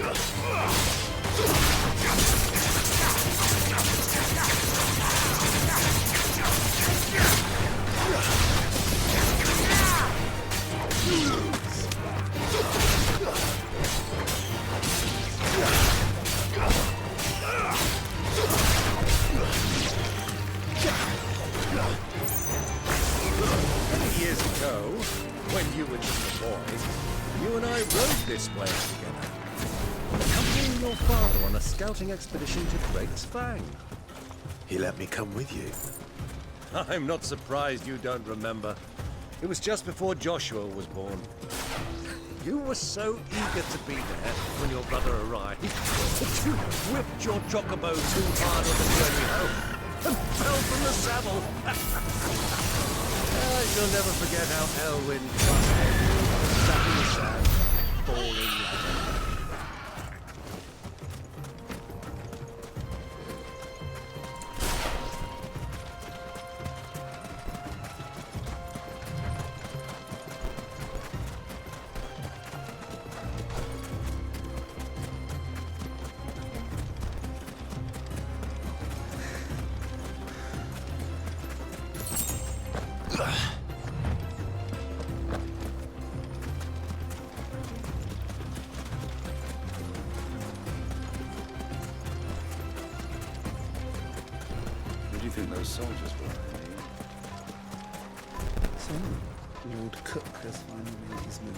[SPEAKER 21] Many years ago, when you were just a boy, you and I rode this way together, accompanying your father on a scouting expedition to Drake's Fang.
[SPEAKER 9] He let me come with you.
[SPEAKER 21] I'm not surprised you don't remember. It was just before Joshua was born. You were so eager to be there when your brother arrived that you whipped your chocobo too hard on the journey home and fell from the saddle. You'll never forget how Elwyn trusted you, sat in the sand, falling like a
[SPEAKER 8] Who do you think those soldiers were?
[SPEAKER 12] Lord Cook has finally made his move.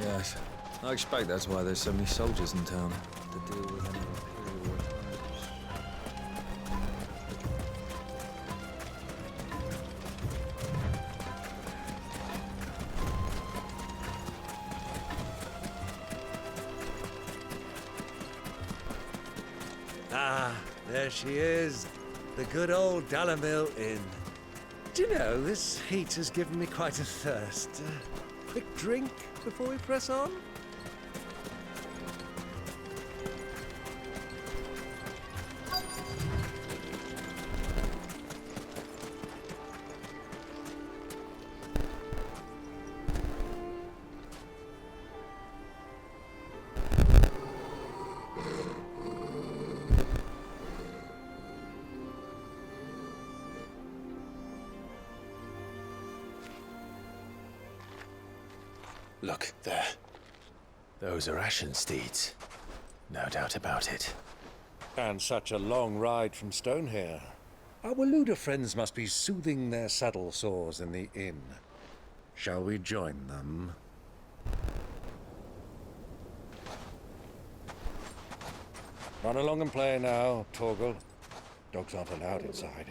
[SPEAKER 16] Yes. I expect that's why there's so many soldiers in town, to deal with any imperial requirements.
[SPEAKER 21] Ah, there she is. The good old Dalamil Inn. Do you know, this heat has given me quite a thirst. Quick drink before we press on?
[SPEAKER 9] Look, there. Those are Ashen steeds. No doubt about it.
[SPEAKER 21] And such a long ride from Stonehair. Our Waluda friends must be soothing their saddle sores in the inn. Shall we join them? Run along and play now, Torgal. Dogs aren't allowed inside.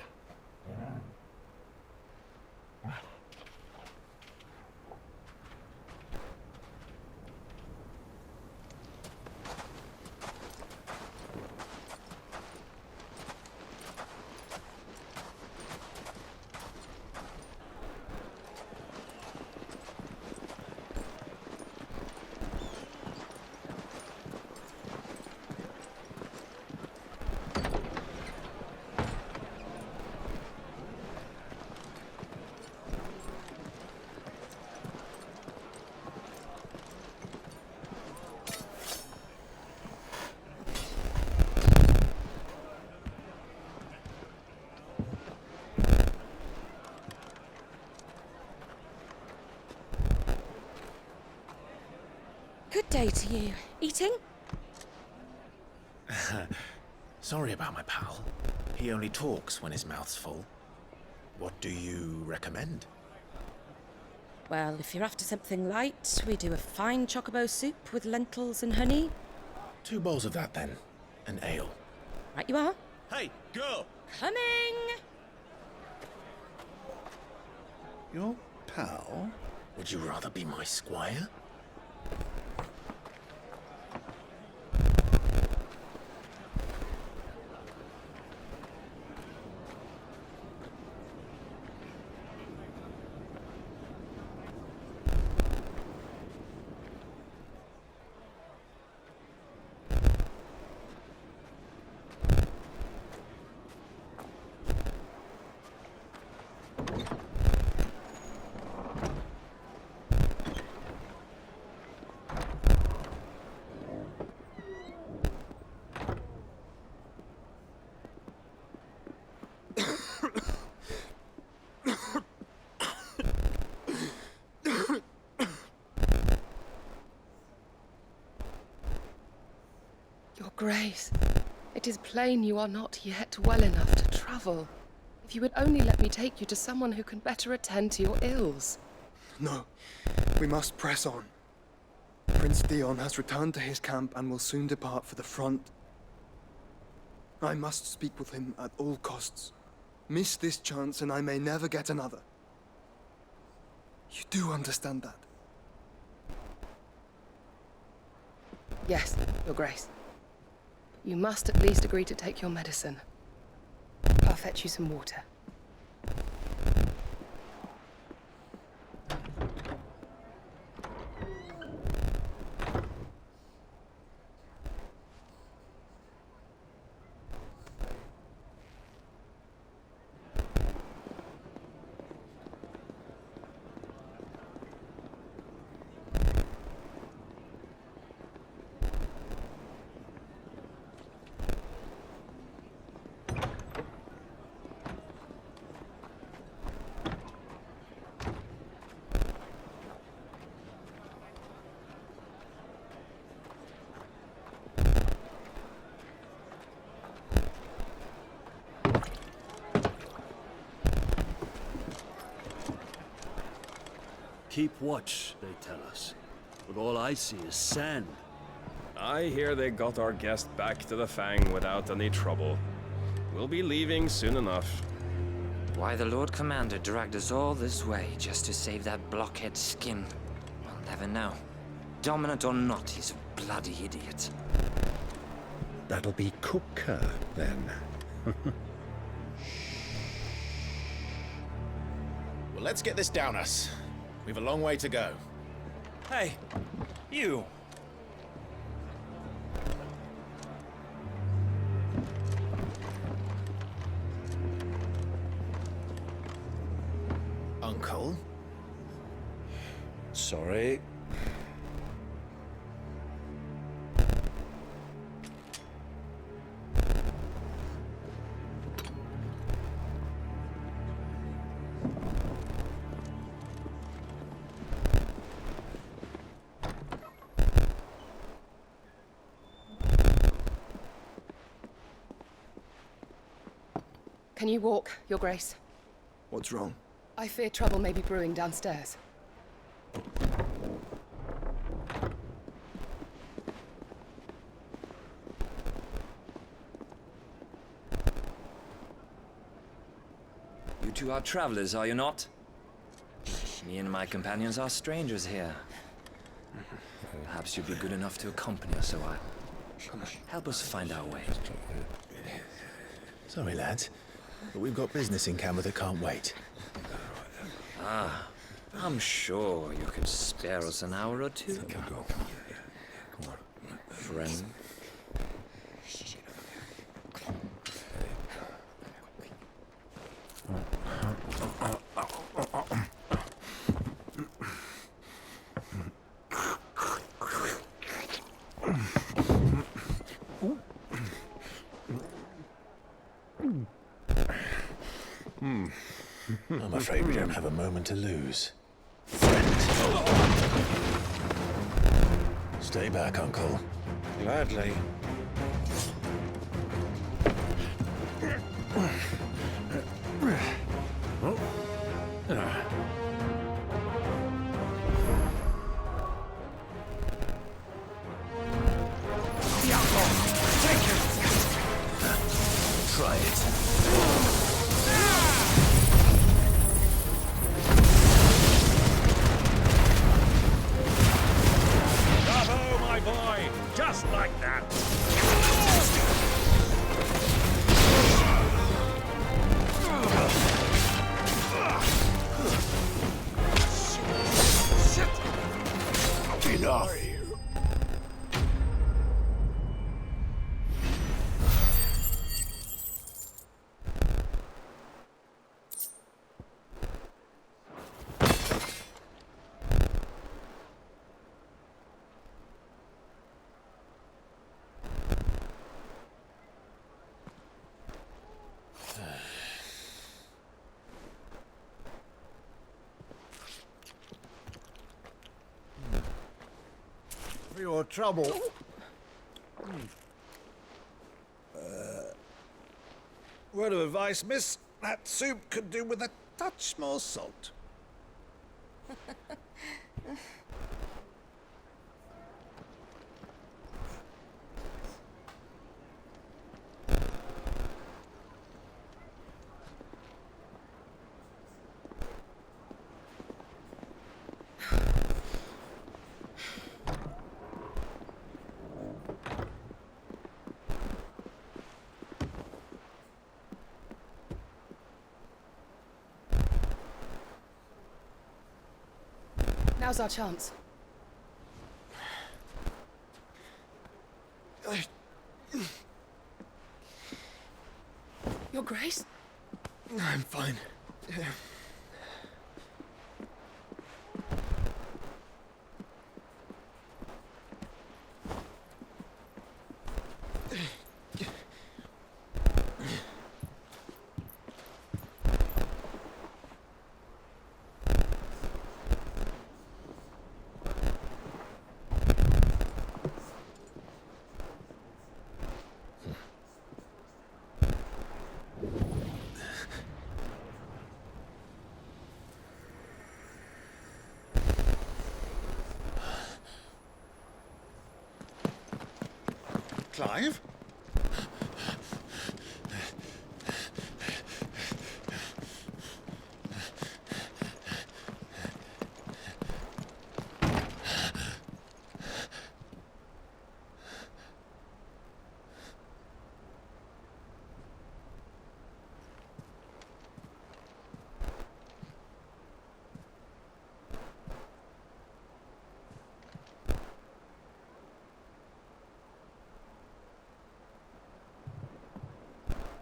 [SPEAKER 17] Good day to you. Eating?
[SPEAKER 9] Sorry about my pal. He only talks when his mouth's full. What do you recommend?
[SPEAKER 17] Well, if you're after something light, we do a fine chocobo soup with lentils and honey.
[SPEAKER 9] 2 bowls of that, then. An ale.
[SPEAKER 17] Right you are.
[SPEAKER 9] Hey, girl!
[SPEAKER 17] Coming!
[SPEAKER 8] Your pal?
[SPEAKER 9] Would you rather be my squire?
[SPEAKER 11] Your Grace, it is plain you are not yet well enough to travel. If you would only let me take you to someone who can better attend to your ills.
[SPEAKER 18] No, we must press on. Prince Dion has returned to his camp and will soon depart for the front. I must speak with him at all costs. Miss this chance and I may never get another. You do understand that?
[SPEAKER 11] Yes, Your Grace. You must at least agree to take your medicine. I'll fetch you some water.
[SPEAKER 19] Keep watch, they tell us. But all I see is sand.
[SPEAKER 22] I hear they got our guest back to the Fang without any trouble. We'll be leaving soon enough.
[SPEAKER 24] Why the Lord Commander dragged us all this way just to save that blockhead Skin, we'll never know. Dominant or not, he's a bloody idiot.
[SPEAKER 25] That'll be Cooker, then.
[SPEAKER 3] Well, let's get this down us. We've a long way to go.
[SPEAKER 15] Hey, you!
[SPEAKER 3] Uncle?
[SPEAKER 15] Sorry.
[SPEAKER 11] Can you walk, Your Grace?
[SPEAKER 18] What's wrong?
[SPEAKER 11] I fear trouble may be brewing downstairs.
[SPEAKER 24] You two are travelers, are you not? Me and my companions are strangers here. Perhaps you'd be good enough to accompany us a while. Help us find our way.
[SPEAKER 3] Sorry, lads, but we've got business in Camber that can't wait.
[SPEAKER 24] Ah, I'm sure you could spare us an hour or two.
[SPEAKER 3] Come on.
[SPEAKER 24] Friend.
[SPEAKER 3] I'm afraid we don't have a moment to lose. Stay back, Uncle.
[SPEAKER 15] Gladly.
[SPEAKER 3] Try it.
[SPEAKER 22] Bravo, my boy! Just like that!
[SPEAKER 2] Enough!
[SPEAKER 25] For your trouble.
[SPEAKER 19] Word of advice, miss. That soup could do with a touch more salt.
[SPEAKER 11] Now's our chance. Your Grace?
[SPEAKER 18] I'm fine.
[SPEAKER 19] Clive?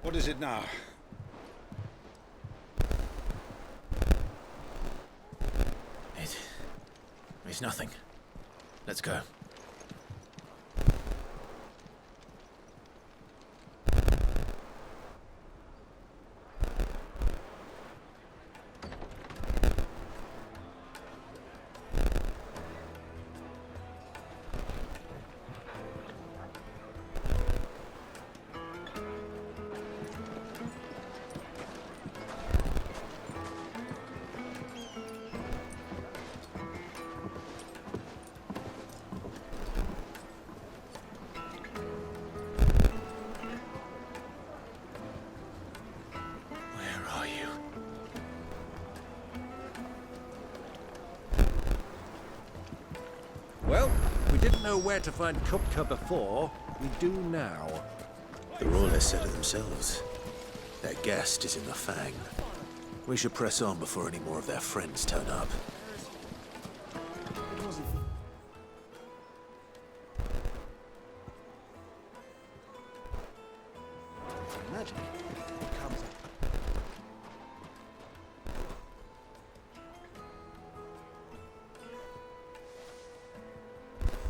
[SPEAKER 19] What is it now?
[SPEAKER 9] It's nothing. Let's go.
[SPEAKER 19] Well, we didn't know where to find Kupka before. We do now.
[SPEAKER 9] The Royalists said it themselves. Their guest is in the Fang. We should press on before any more of their friends turn up.
[SPEAKER 12] Imagine it comes up.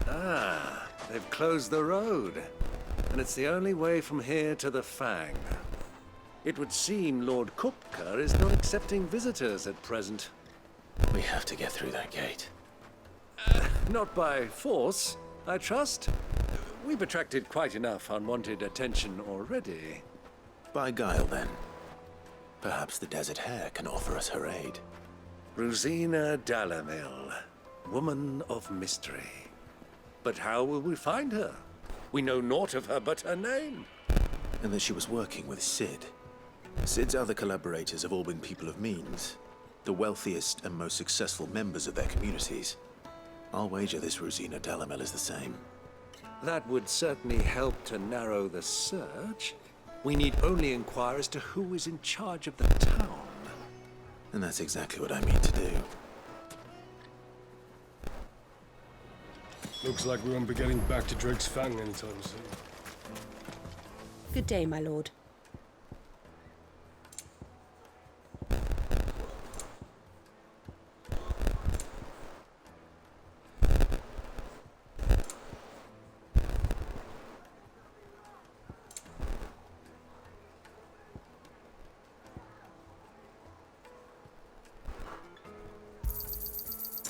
[SPEAKER 21] Ah, they've closed the road. And it's the only way from here to the Fang. It would seem Lord Kupka is not accepting visitors at present.
[SPEAKER 9] We have to get through that gate.
[SPEAKER 21] Not by force, I trust. We've attracted quite enough unwanted attention already.
[SPEAKER 9] By guile, then. Perhaps the Desert Hare can offer us her aid.
[SPEAKER 21] Rosina Dalamil, woman of mystery. But how will we find her? We know naught of her but her name.
[SPEAKER 9] And that she was working with Cid. Cid's other collaborators have all been people of means, the wealthiest and most successful members of their communities. I'll wager this Rosina Dalamil is the same.
[SPEAKER 21] That would certainly help to narrow the search. We need only inquire as to who is in charge of the town.
[SPEAKER 9] And that's exactly what I mean to do.
[SPEAKER 4] Looks like we won't be getting back to Drake's Fang anytime soon.
[SPEAKER 17] Good day, my lord.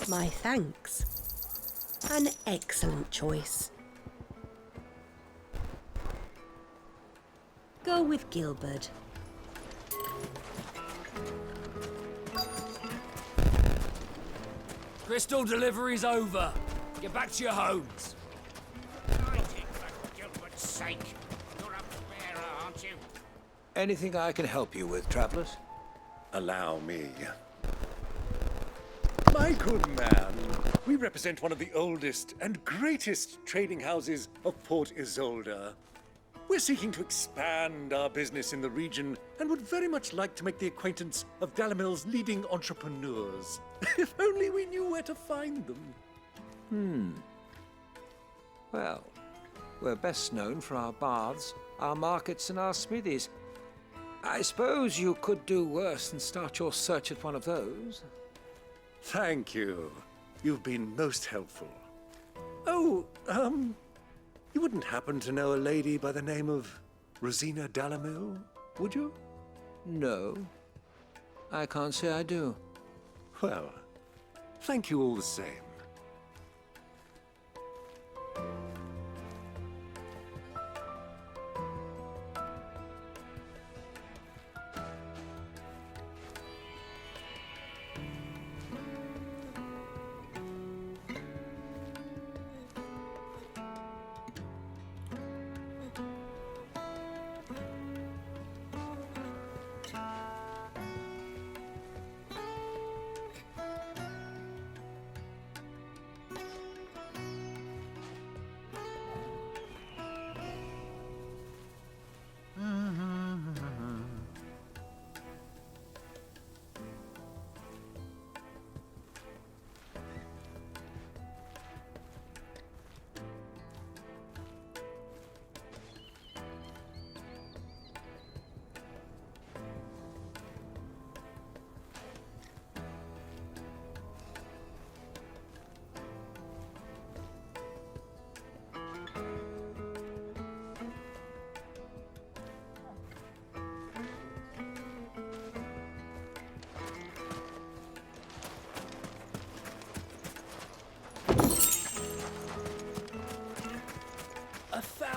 [SPEAKER 17] My thanks. An excellent choice. Go with Gilbert.
[SPEAKER 19] Crystal delivery's over. Get back to your homes.
[SPEAKER 5] Fighting for Gilbert's sake. You're a bearer, aren't you?
[SPEAKER 15] Anything I can help you with, travelers?
[SPEAKER 21] Allow me. My good man, we represent one of the oldest and greatest trading houses of Port Isolde. We're seeking to expand our business in the region and would very much like to make the acquaintance of Dalamil's leading entrepreneurs. If only we knew where to find them.
[SPEAKER 15] Well, we're best known for our baths, our markets, and our smithies. I suppose you could do worse than start your search at one of those.
[SPEAKER 21] Thank you. You've been most helpful. Oh, you wouldn't happen to know a lady by the name of Rosina Dalamil, would you?
[SPEAKER 15] No, I can't say I do.
[SPEAKER 21] Well, thank you all the same.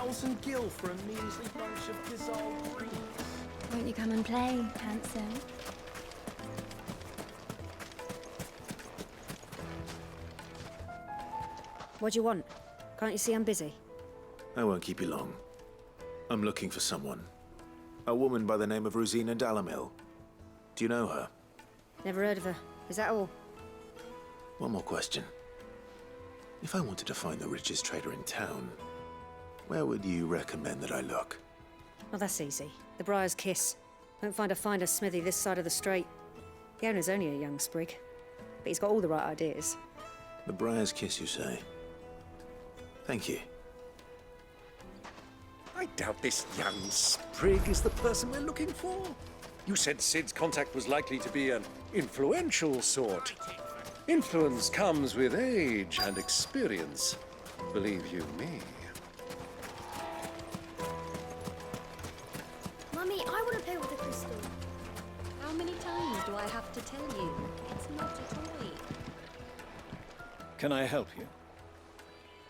[SPEAKER 22] $1,000 for a measly bunch of Gazal breeze.
[SPEAKER 7] Won't you come and play, handsome?
[SPEAKER 10] What do you want? Can't you see I'm busy?
[SPEAKER 9] I won't keep you long. I'm looking for someone. A woman by the name of Rosina Dalamil. Do you know her?
[SPEAKER 10] Never heard of her. Is that all?
[SPEAKER 9] One more question. If I wanted to find the richest trader in town, where would you recommend that I look?
[SPEAKER 10] Oh, that's easy. The Briar's Kiss. Won't find a finer smithy this side of the strait. The owner's only a young sprig, but he's got all the right ideas.
[SPEAKER 9] The Briar's Kiss, you say? Thank you.
[SPEAKER 21] I doubt this young sprig is the person we're looking for. You said Sid's contact was likely to be an influential sort. Influence comes with age and experience, believe you me.
[SPEAKER 7] Mummy, I want to play with the crystal.
[SPEAKER 6] How many times do I have to tell you? It's not a toy.
[SPEAKER 25] Can I help you?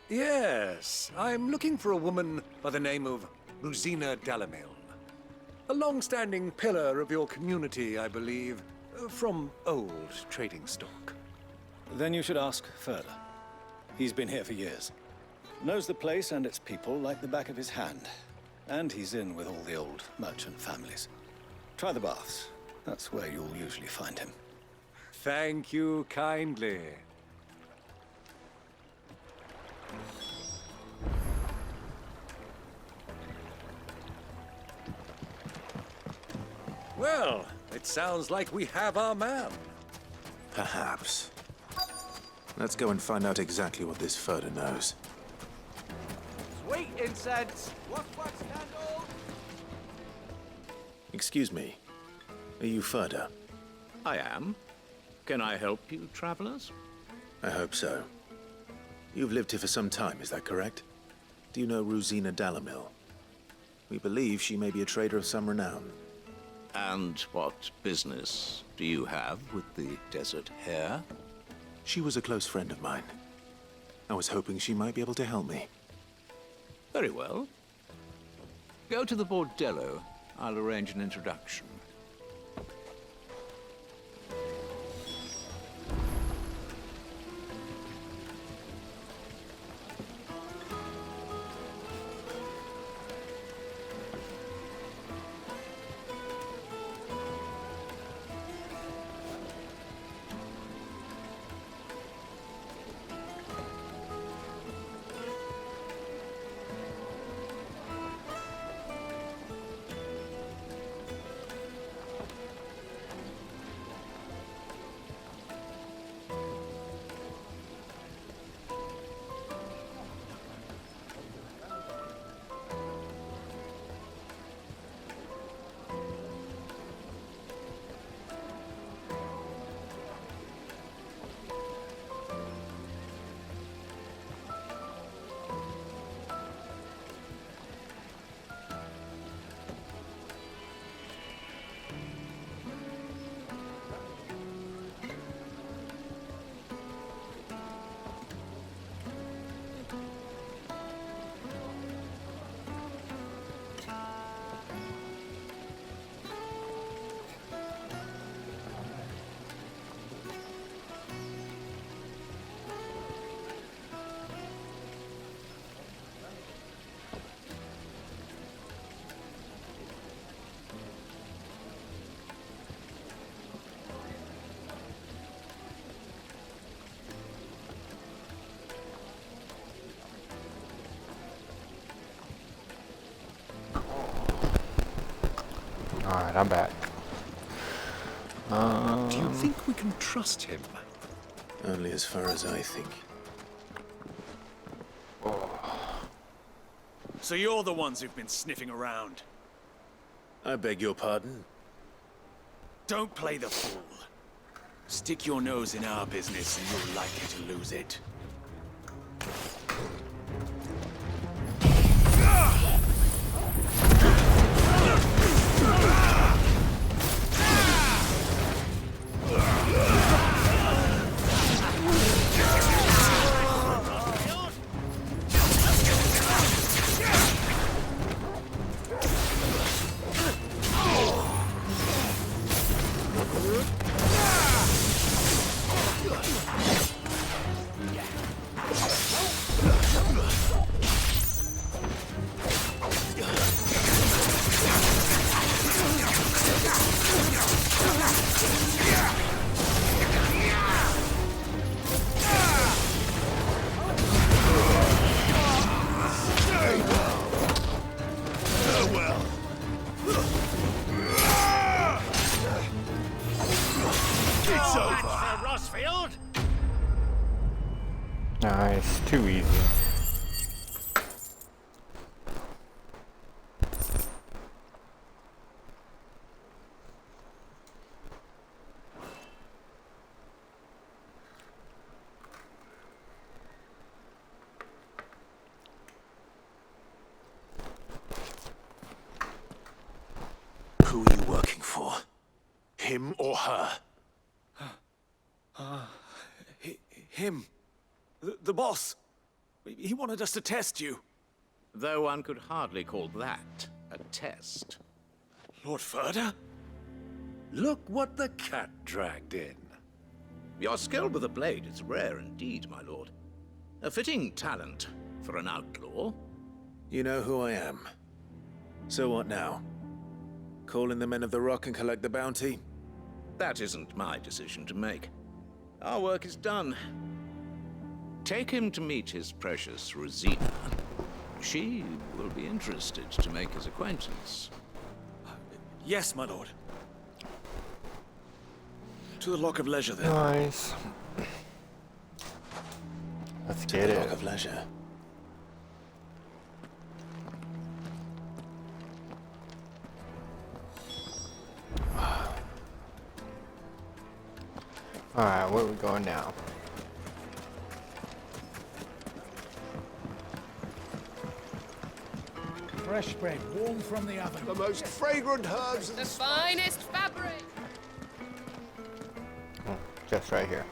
[SPEAKER 21] Yes, I'm looking for a woman by the name of Rosina Dalamil. A long-standing pillar of your community, I believe, from old trading stock.
[SPEAKER 25] Then you should ask further. He's been here for years. Knows the place and its people like the back of his hand. And he's in with all the old merchant families. Try the baths. That's where you'll usually find him.
[SPEAKER 21] Thank you kindly. Well, it sounds like we have our man.
[SPEAKER 9] Perhaps. Let's go and find out exactly what this Furder knows.
[SPEAKER 20] Sweet incense! Wax candle!
[SPEAKER 9] Excuse me. Are you Furder?
[SPEAKER 25] I am. Can I help you, travelers?
[SPEAKER 9] I hope so. You've lived here for some time, is that correct? Do you know Rosina Dalamil? We believe she may be a trader of some renown.
[SPEAKER 25] And what business do you have with the Desert Hare?
[SPEAKER 9] She was a close friend of mine. I was hoping she might be able to help me.
[SPEAKER 25] Very well. Go to the Bordello. I'll arrange an introduction.
[SPEAKER 1] Alright, I'm back.
[SPEAKER 21] Do you think we can trust him?
[SPEAKER 3] Only as far as I think.
[SPEAKER 13] So you're the ones who've been sniffing around?
[SPEAKER 3] I beg your pardon?
[SPEAKER 13] Don't play the fool. Stick your nose in our business and you're likely to lose it.
[SPEAKER 1] Nice, too easy.
[SPEAKER 9] Who are you working for? Him or her?
[SPEAKER 13] Him. The boss. He wanted us to test you.
[SPEAKER 20] Though one could hardly call that a test.
[SPEAKER 13] Lord Ferda?
[SPEAKER 21] Look what the cat dragged in.
[SPEAKER 20] Your skill with the blade is rare indeed, my lord. A fitting talent for an outlaw.
[SPEAKER 3] You know who I am. So what now? Call in the Men of the Rock and collect the bounty?
[SPEAKER 20] That isn't my decision to make. Our work is done. Take him to meet his precious Rosina. She will be interested to make his acquaintance.
[SPEAKER 13] Yes, my lord. To the Lock of Leisure, then.
[SPEAKER 1] Nice. Let's get it.
[SPEAKER 3] Lock of Leisure.
[SPEAKER 1] Alright, where are we going now?
[SPEAKER 5] Fresh bread, warm from the oven.
[SPEAKER 8] The most fragrant herbs.
[SPEAKER 6] The finest fabric.
[SPEAKER 1] Oh, just right here.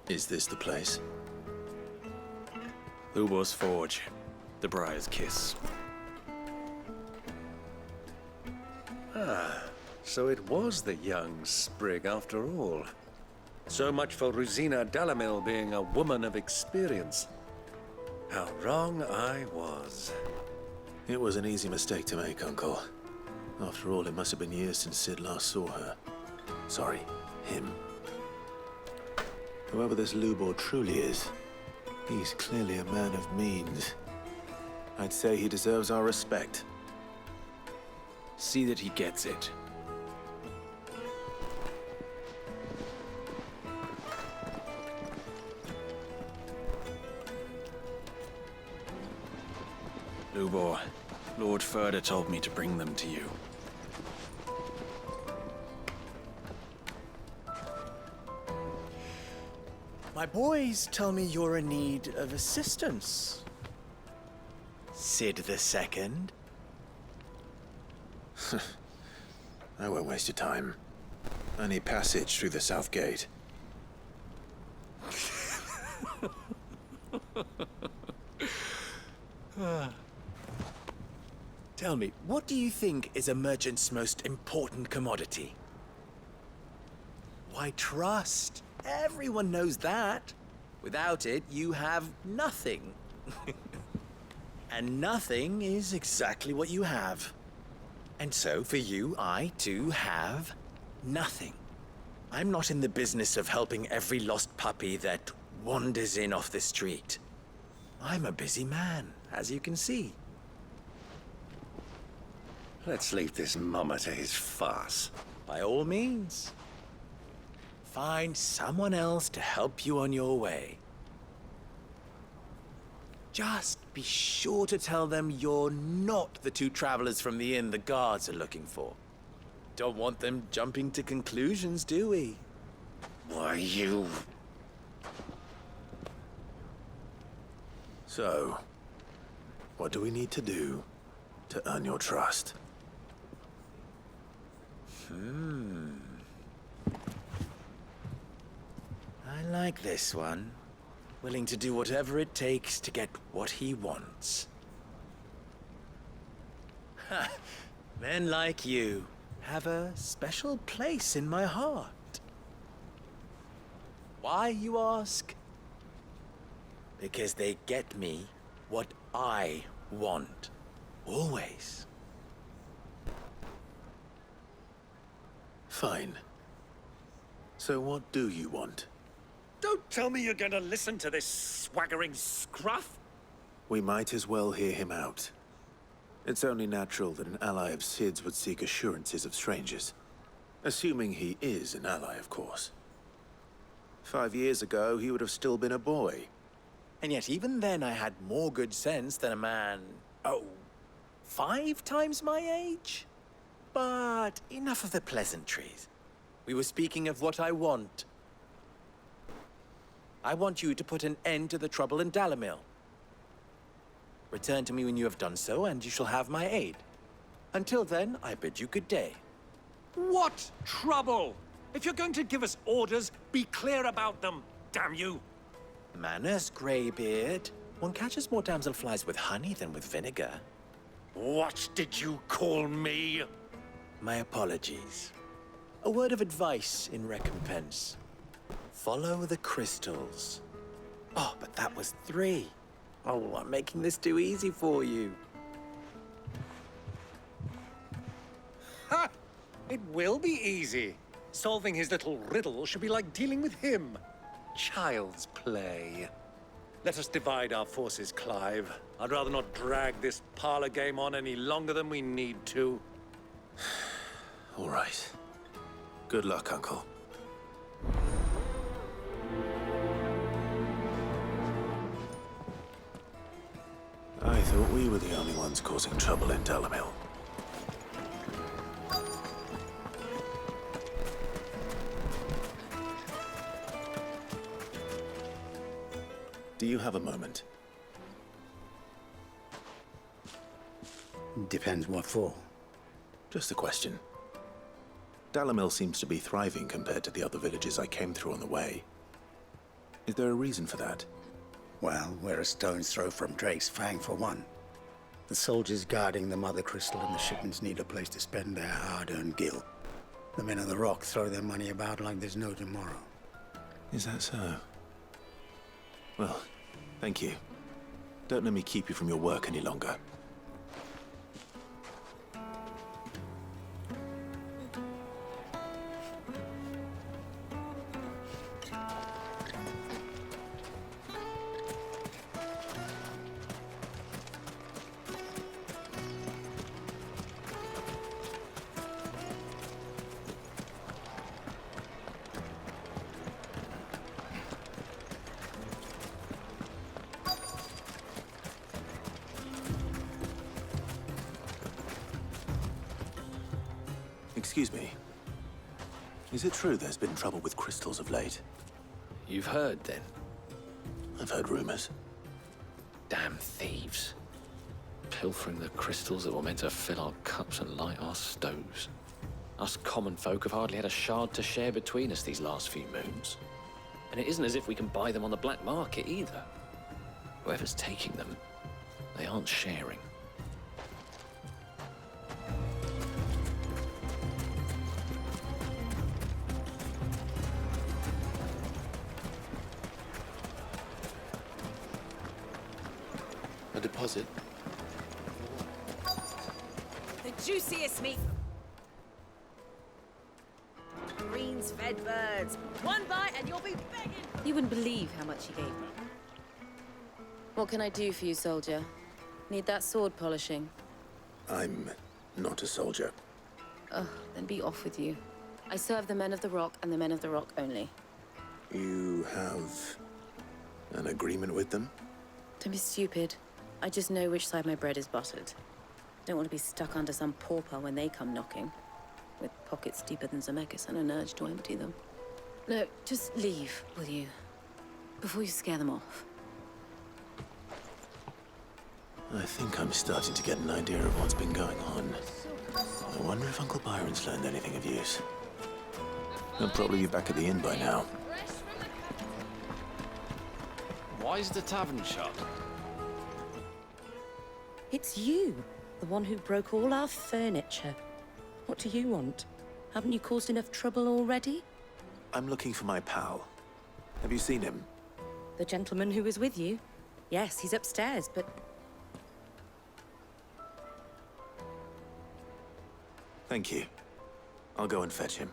[SPEAKER 3] Is this the place?
[SPEAKER 13] Ubor's Forge. The Briar's Kiss.
[SPEAKER 21] Ah, so it was the young sprig after all. So much for Rosina Dalamil being a woman of experience. How wrong I was.
[SPEAKER 3] It was an easy mistake to make, Uncle. After all, it must have been years since Sid last saw her. Sorry, him. Whoever this Lubor truly is, he's clearly a man of means. I'd say he deserves our respect.
[SPEAKER 13] See that he gets it. Lubor, Lord Ferda told me to bring them to you.
[SPEAKER 14] My boys tell me you're in need of assistance. Sid the Second?
[SPEAKER 3] I won't waste your time. I need passage through the south gate.
[SPEAKER 14] Tell me, what do you think is a merchant's most important commodity? Why, trust. Everyone knows that. Without it, you have nothing. And nothing is exactly what you have. And so, for you, I, too, have nothing. I'm not in the business of helping every lost puppy that wanders in off the street. I'm a busy man, as you can see.
[SPEAKER 21] Let's leave this mama to his farce.
[SPEAKER 14] By all means. Find someone else to help you on your way. Just be sure to tell them you're not the two travelers from the inn the guards are looking for. Don't want them jumping to conclusions, do we?
[SPEAKER 21] Why, you...
[SPEAKER 9] So, what do we need to do to earn your trust?
[SPEAKER 14] I like this one. Willing to do whatever it takes to get what he wants. Ha! Men like you have a special place in my heart. Why, you ask? Because they get me what I want. Always.
[SPEAKER 9] Fine. So what do you want?
[SPEAKER 21] Don't tell me you're going to listen to this swaggering scruff!
[SPEAKER 9] We might as well hear him out. It's only natural that an ally of Sid's would seek assurances of strangers. Assuming he is an ally, of course. 5 years ago, he would have still been a boy.
[SPEAKER 14] And yet even then I had more good sense than a man, 5 times my age? But enough of the pleasantries. We were speaking of what I want. I want you to put an end to the trouble in Dalimil. Return to me when you have done so, and you shall have my aid. Until then, I bid you good day.
[SPEAKER 21] What trouble? If you're going to give us orders, be clear about them, damn you!
[SPEAKER 14] Manners, Greybeard. One catches more damselflies with honey than with vinegar.
[SPEAKER 21] What did you call me?
[SPEAKER 14] My apologies. A word of advice in recompense. Follow the crystals. Oh, but that was 3. Oh, I'm making this too easy for you.
[SPEAKER 21] Ha! It will be easy. Solving his little riddle should be like dealing with him. Child's play. Let us divide our forces, Clive. I'd rather not drag this parlor game on any longer than we need to.
[SPEAKER 9] All right. Good luck, Uncle. I thought we were the only ones causing trouble in Dalimil. Do you have a moment?
[SPEAKER 12] Depends what for.
[SPEAKER 9] Just a question. Dalimil seems to be thriving compared to the other villages I came through on the way. Is there a reason for that?
[SPEAKER 12] Well, we're a stone's throw from Drake's Fang for one. The soldiers guarding the Mother Crystal and the shipments need a place to spend their hard-earned gil. The men of the Rock throw their money about like there's no tomorrow.
[SPEAKER 9] Is that so? Well, thank you. Don't let me keep you from your work any longer. Excuse me. Is it true there's been trouble with crystals of late?
[SPEAKER 2] You've heard, then?
[SPEAKER 9] I've heard rumors.
[SPEAKER 2] Damn thieves. Pilfering the crystals that were meant to fill our cups and light our stoves. Us common folk have hardly had a shard to share between us these last few moons. And it isn't as if we can buy them on the black market either. Whoever's taking them, they aren't sharing. A deposit.
[SPEAKER 11] The juiciest meat. Greens fed birds. One bite and you'll be begging.
[SPEAKER 17] You wouldn't believe how much he gave me. What can I do for you, soldier? Need that sword polishing?
[SPEAKER 9] I'm not a soldier.
[SPEAKER 17] Ugh, then be off with you. I serve the Men of the Rock and the Men of the Rock only.
[SPEAKER 9] You have an agreement with them?
[SPEAKER 17] Don't be stupid. I just know which side my bread is buttered. Don't want to be stuck under some pauper when they come knocking. With pockets deeper than Zemeckis and an urge to empty them. No, just leave, will you? Before you scare them off.
[SPEAKER 3] I think I'm starting to get an idea of what's been going on. I wonder if Uncle Byron's learned anything of use. He'll probably be back at the inn by now.
[SPEAKER 2] Why is the tavern shut?
[SPEAKER 17] It's you, the one who broke all our furniture. What do you want? Haven't you caused enough trouble already?
[SPEAKER 3] I'm looking for my pal. Have you seen him?
[SPEAKER 17] The gentleman who was with you? Yes, he's upstairs, but...
[SPEAKER 3] Thank you. I'll go and fetch him.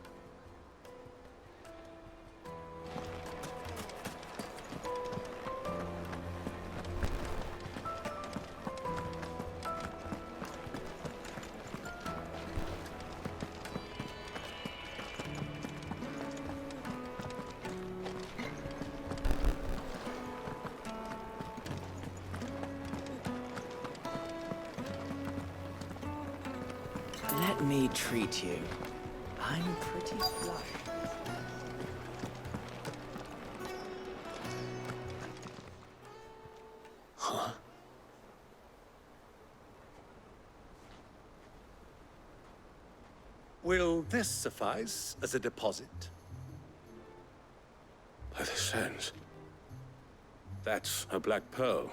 [SPEAKER 14] Let me treat you. I'm pretty flush.
[SPEAKER 3] Huh?
[SPEAKER 21] Will this suffice as a deposit?
[SPEAKER 8] By the sands. That's a black pearl.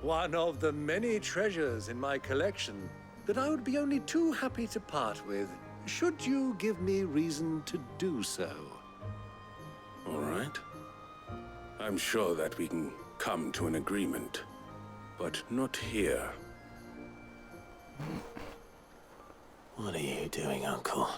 [SPEAKER 21] One of the many treasures in my collection that I would be only too happy to part with, should you give me reason to do so.
[SPEAKER 8] All right. I'm sure that we can come to an agreement, but not here.
[SPEAKER 3] What are you doing, Uncle?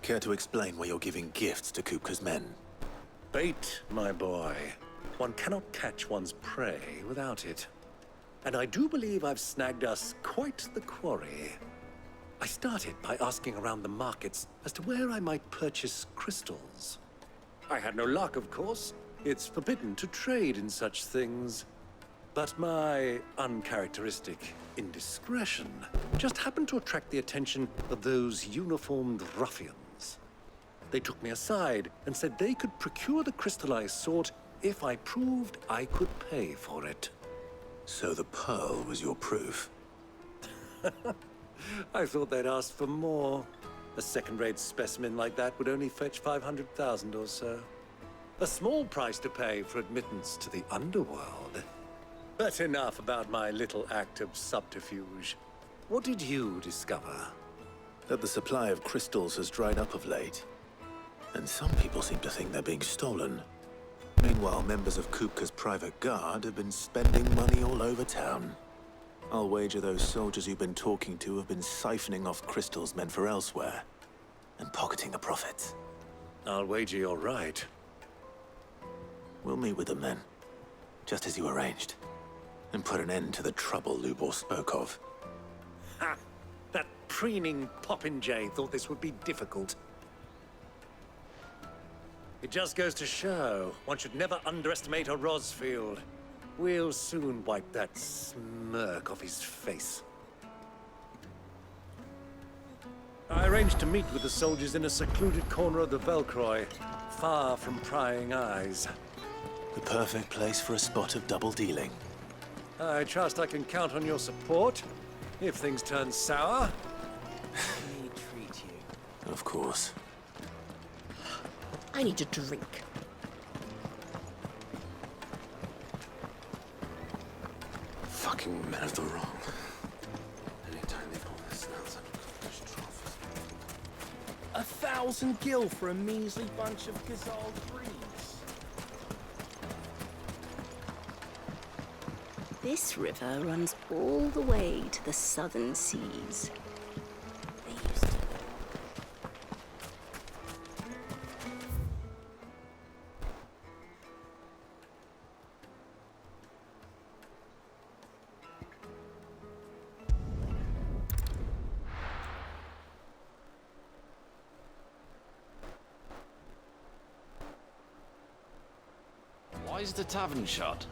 [SPEAKER 3] Care to explain why you're giving gifts to Kupka's men?
[SPEAKER 21] Bait, my boy. One cannot catch one's prey without it. And I do believe I've snagged us quite the quarry. I started by asking around the markets as to where I might purchase crystals. I had no luck, of course. It's forbidden to trade in such things. But my uncharacteristic indiscretion just happened to attract the attention of those uniformed ruffians. They took me aside and said they could procure the crystal I sought if I proved I could pay for it.
[SPEAKER 3] So the pearl was your proof?
[SPEAKER 21] I thought they'd asked for more. A second-rate specimen like that would only fetch 500,000 or so. A small price to pay for admittance to the underworld. But enough about my little act of subterfuge. What did you discover?
[SPEAKER 3] That the supply of crystals has dried up of late. And some people seem to think they're being stolen. Meanwhile, members of Kupka's private guard have been spending money all over town. I'll wager those soldiers you've been talking to have been siphoning off crystals meant for elsewhere, and pocketing the profits.
[SPEAKER 21] I'll wager you're right.
[SPEAKER 3] We'll meet with them then, just as you arranged, and put an end to the trouble Lubor spoke of.
[SPEAKER 21] Ha! That preening popinjay thought this would be difficult. It just goes to show, one should never underestimate a Rosfield. We'll soon wipe that smirk off his face. I arranged to meet with the soldiers in a secluded corner of the Velcroy, far from prying eyes.
[SPEAKER 3] The perfect place for a spot of double dealing.
[SPEAKER 21] I trust I can count on your support, if things turn sour.
[SPEAKER 14] Let me treat you.
[SPEAKER 3] Of course.
[SPEAKER 6] I need a drink.
[SPEAKER 8] Fucking men of the wrong. Anytime they pull this nonsense, fresh trophies.
[SPEAKER 15] 1,000 gil for a measly bunch of Gazal greens.
[SPEAKER 4] This river runs all the way to the southern seas. They used to.
[SPEAKER 20] Why is the tavern shut?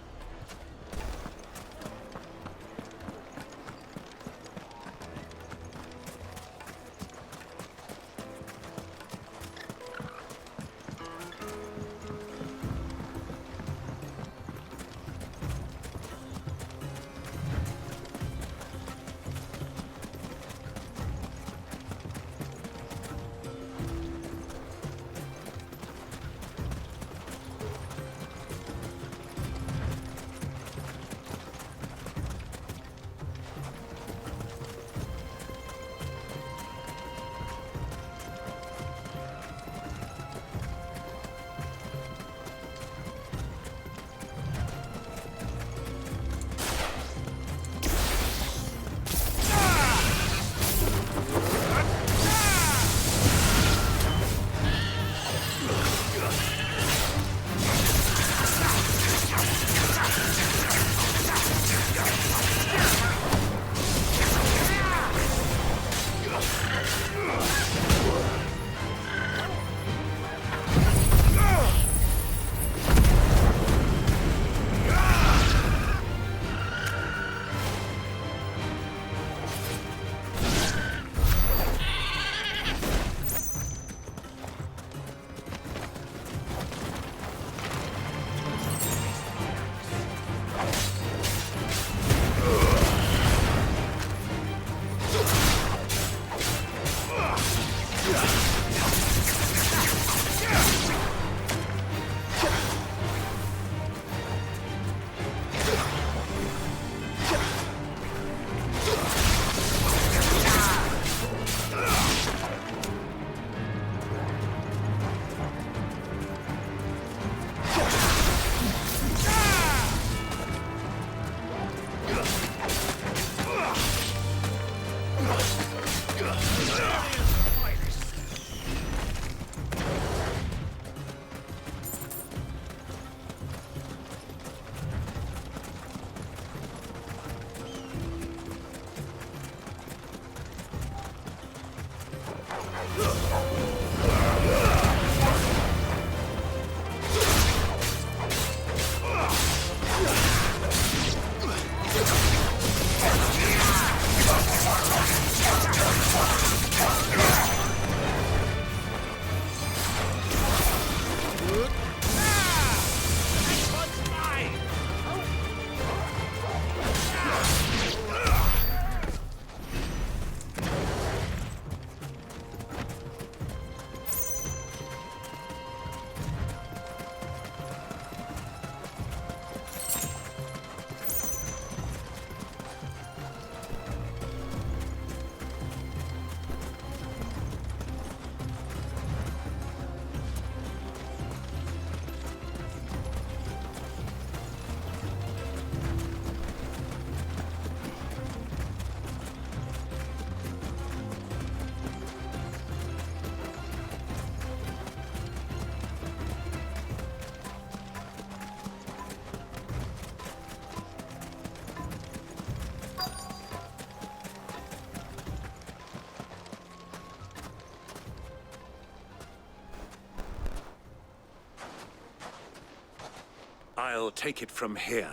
[SPEAKER 21] I'll take it from here.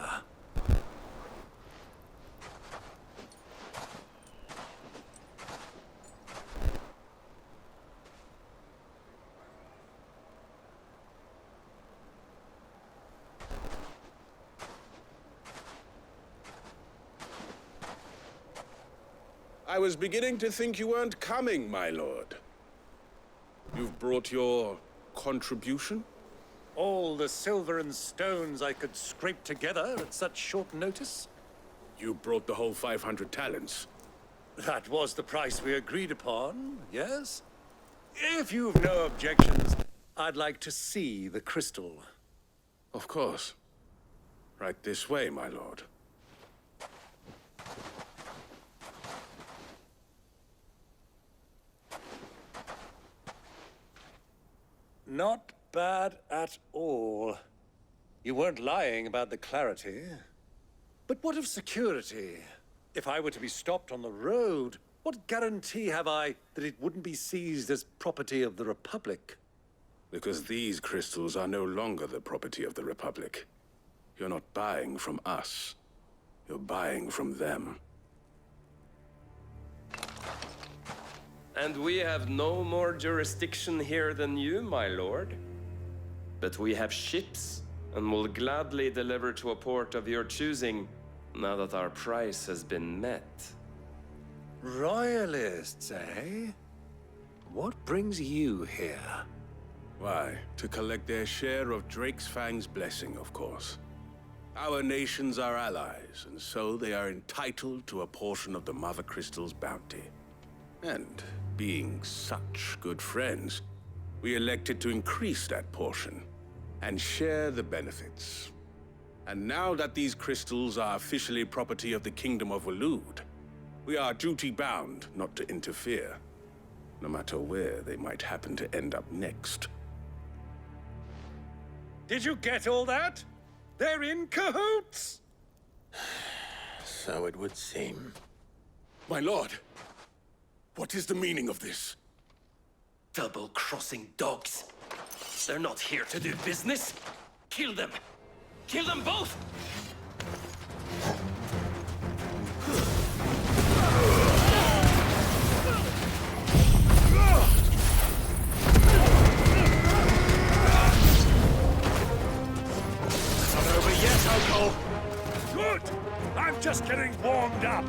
[SPEAKER 8] I was beginning to think you weren't coming, my lord. You've brought your contribution?
[SPEAKER 21] All the silver and stones I could scrape together at such short notice?
[SPEAKER 8] You brought the whole 500 talents.
[SPEAKER 21] That was the price we agreed upon, yes? If you've no objections, I'd like to see the crystal.
[SPEAKER 8] Of course. Right this way, my lord.
[SPEAKER 21] not bad at all. You weren't lying about the clarity. But what of security? If I were to be stopped on the road, what guarantee have I that it wouldn't be seized as property of the Republic?
[SPEAKER 8] Because these crystals are no longer the property of the Republic. You're not buying from us. You're buying from them.
[SPEAKER 22] And we have no more jurisdiction here than you, my lord. But we have ships, and will gladly deliver to a port of your choosing, now that our price has been met.
[SPEAKER 21] Royalists, eh? What brings you here?
[SPEAKER 8] Why, to collect their share of Drake's Fang's blessing, of course. Our nations are allies, and so they are entitled to a portion of the Mother Crystal's bounty. And being such good friends, we elected to increase that portion and share the benefits. And now that these crystals are officially property of the Kingdom of Waloed, we are duty-bound not to interfere, no matter where they might happen to end up next.
[SPEAKER 21] Did you get all that? They're in cahoots!
[SPEAKER 9] So it would seem.
[SPEAKER 8] My lord, what is the meaning of this?
[SPEAKER 22] Double-crossing dogs. They're not here to do business. Kill them! Kill them both!
[SPEAKER 21] Not over yet, Uncle. Good! I'm just getting warmed up.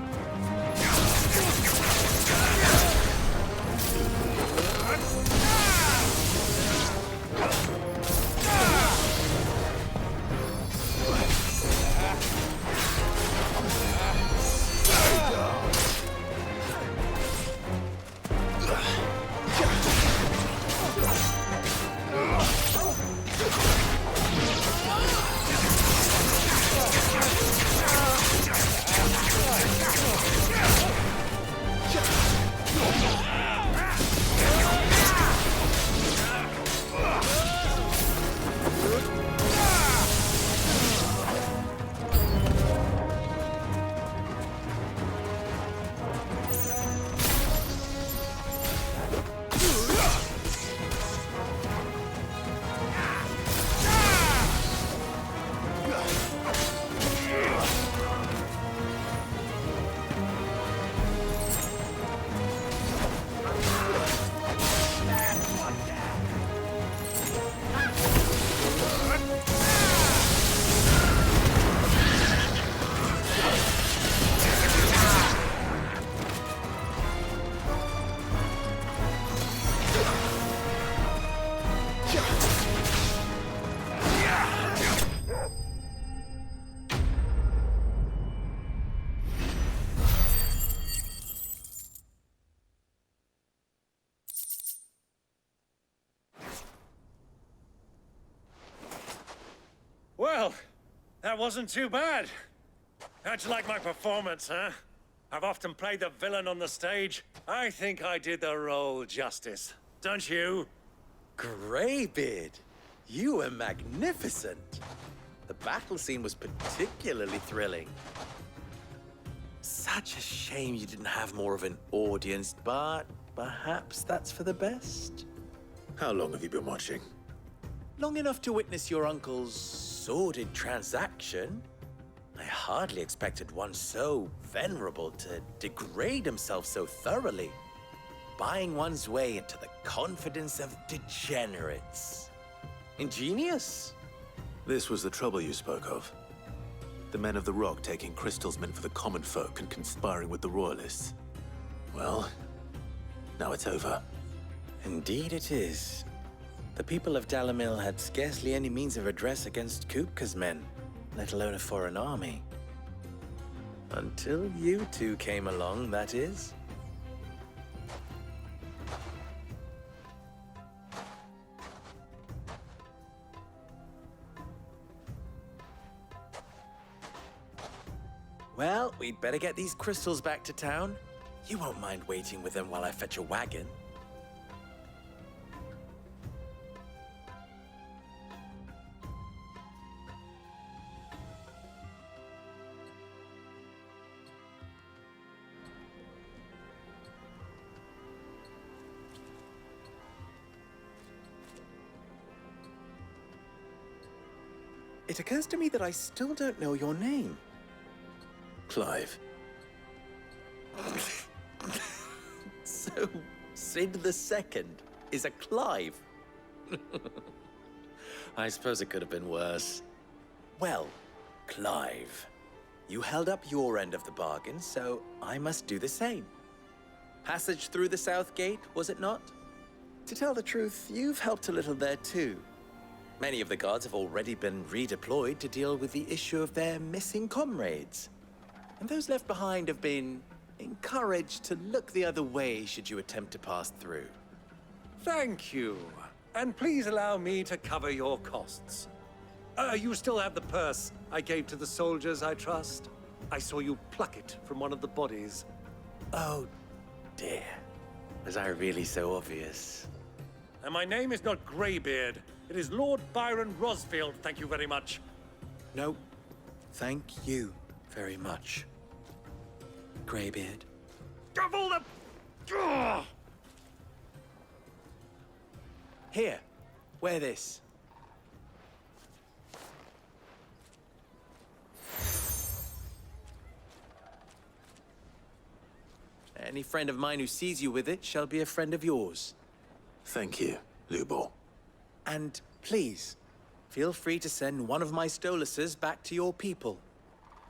[SPEAKER 21] Well, that wasn't too bad. How'd you like my performance, huh? I've often played the villain on the stage. I think I did the role justice. Don't you?
[SPEAKER 14] Greybeard, you were magnificent. The battle scene was particularly thrilling. Such a shame you didn't have more of an audience, but perhaps that's for the best.
[SPEAKER 9] How long have you been watching?
[SPEAKER 14] Long enough to witness your uncle's sordid transaction. I hardly expected one so venerable to degrade himself so thoroughly, buying one's way into the confidence of degenerates. Ingenious.
[SPEAKER 9] This was the trouble you spoke of. The men of the Rock taking crystals meant for the common folk and conspiring with the Royalists. Well, now it's over.
[SPEAKER 14] Indeed it is. The people of Dalamil had scarcely any means of redress against Kupka's men, let alone a foreign army. Until you two came along, that is. Well, we'd better get these crystals back to town. You won't mind waiting with them while I fetch a wagon. It occurs to me that I still don't know your name.
[SPEAKER 9] Clive.
[SPEAKER 14] So, Sid the Second is a Clive? I suppose it could have been worse. Well, Clive, you held up your end of the bargain, so I must do the same. Passage through the South Gate, was it not? To tell the truth, you've helped a little there too. Many of the guards have already been redeployed to deal with the issue of their missing comrades. And those left behind have been encouraged to look the other way should you attempt to pass through.
[SPEAKER 21] Thank you. And please allow me to cover your costs. You still have the purse I gave to the soldiers, I trust? I saw you pluck it from one of the bodies.
[SPEAKER 14] Oh, dear. Was I really so obvious?
[SPEAKER 21] And my name is not Greybeard. It is Lord Byron Rosfield, thank you very much.
[SPEAKER 14] No, thank you very much, Greybeard.
[SPEAKER 21] Double the... Ugh!
[SPEAKER 14] Here, wear this. Any friend of mine who sees you with it shall be a friend of yours.
[SPEAKER 9] Thank you, Lubor.
[SPEAKER 14] And please, feel free to send one of my Stoluses back to your people.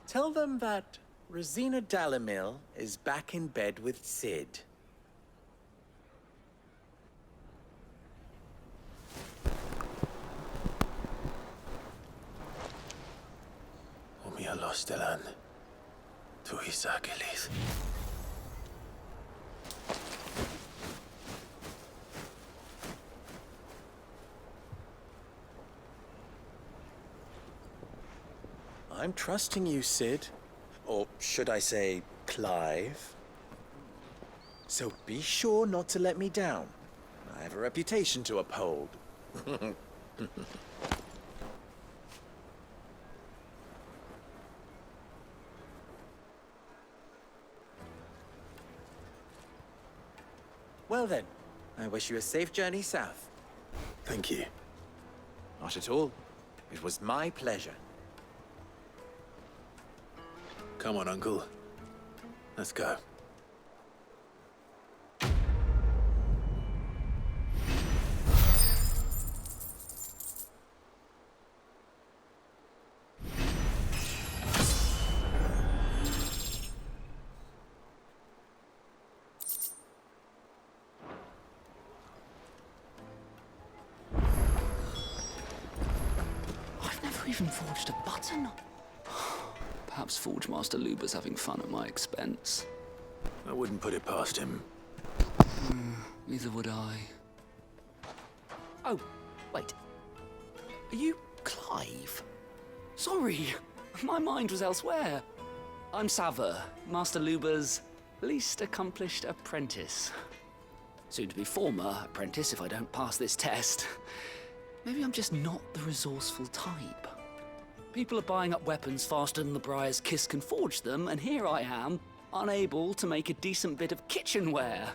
[SPEAKER 14] Tell them that Rosina Dalamil is back in bed with Sid.
[SPEAKER 9] Umia Lostelan. Tu Isaac Elith.
[SPEAKER 14] I'm trusting you, Sid. Or should I say, Clive? So be sure not to let me down. I have a reputation to uphold. Well then, I wish you a safe journey south.
[SPEAKER 9] Thank you.
[SPEAKER 14] Not at all. It was my pleasure.
[SPEAKER 9] Come on, Uncle. Let's go.
[SPEAKER 2] I've never even forged a button. Perhaps Forge Master Luber's having fun at my expense.
[SPEAKER 9] I wouldn't put it past him.
[SPEAKER 2] Neither would I.
[SPEAKER 16] Oh, wait. Are you Clive?
[SPEAKER 2] Sorry, my mind was elsewhere. I'm Saver, Master Luber's least accomplished apprentice. Soon to be former apprentice if I don't pass this test. Maybe I'm just not the resourceful type. People are buying up weapons faster than the Briar's Kiss can forge them, and here I am, unable to make a decent bit of kitchenware.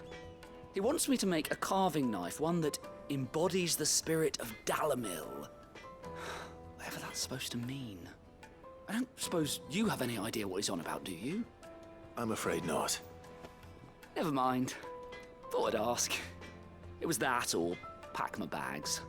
[SPEAKER 2] He wants me to make a carving knife, one that embodies the spirit of Dalamil. Whatever that's supposed to mean. I don't suppose you have any idea what he's on about, do you?
[SPEAKER 9] I'm afraid not.
[SPEAKER 2] Never mind. Thought I'd ask. It was that or pack my bags.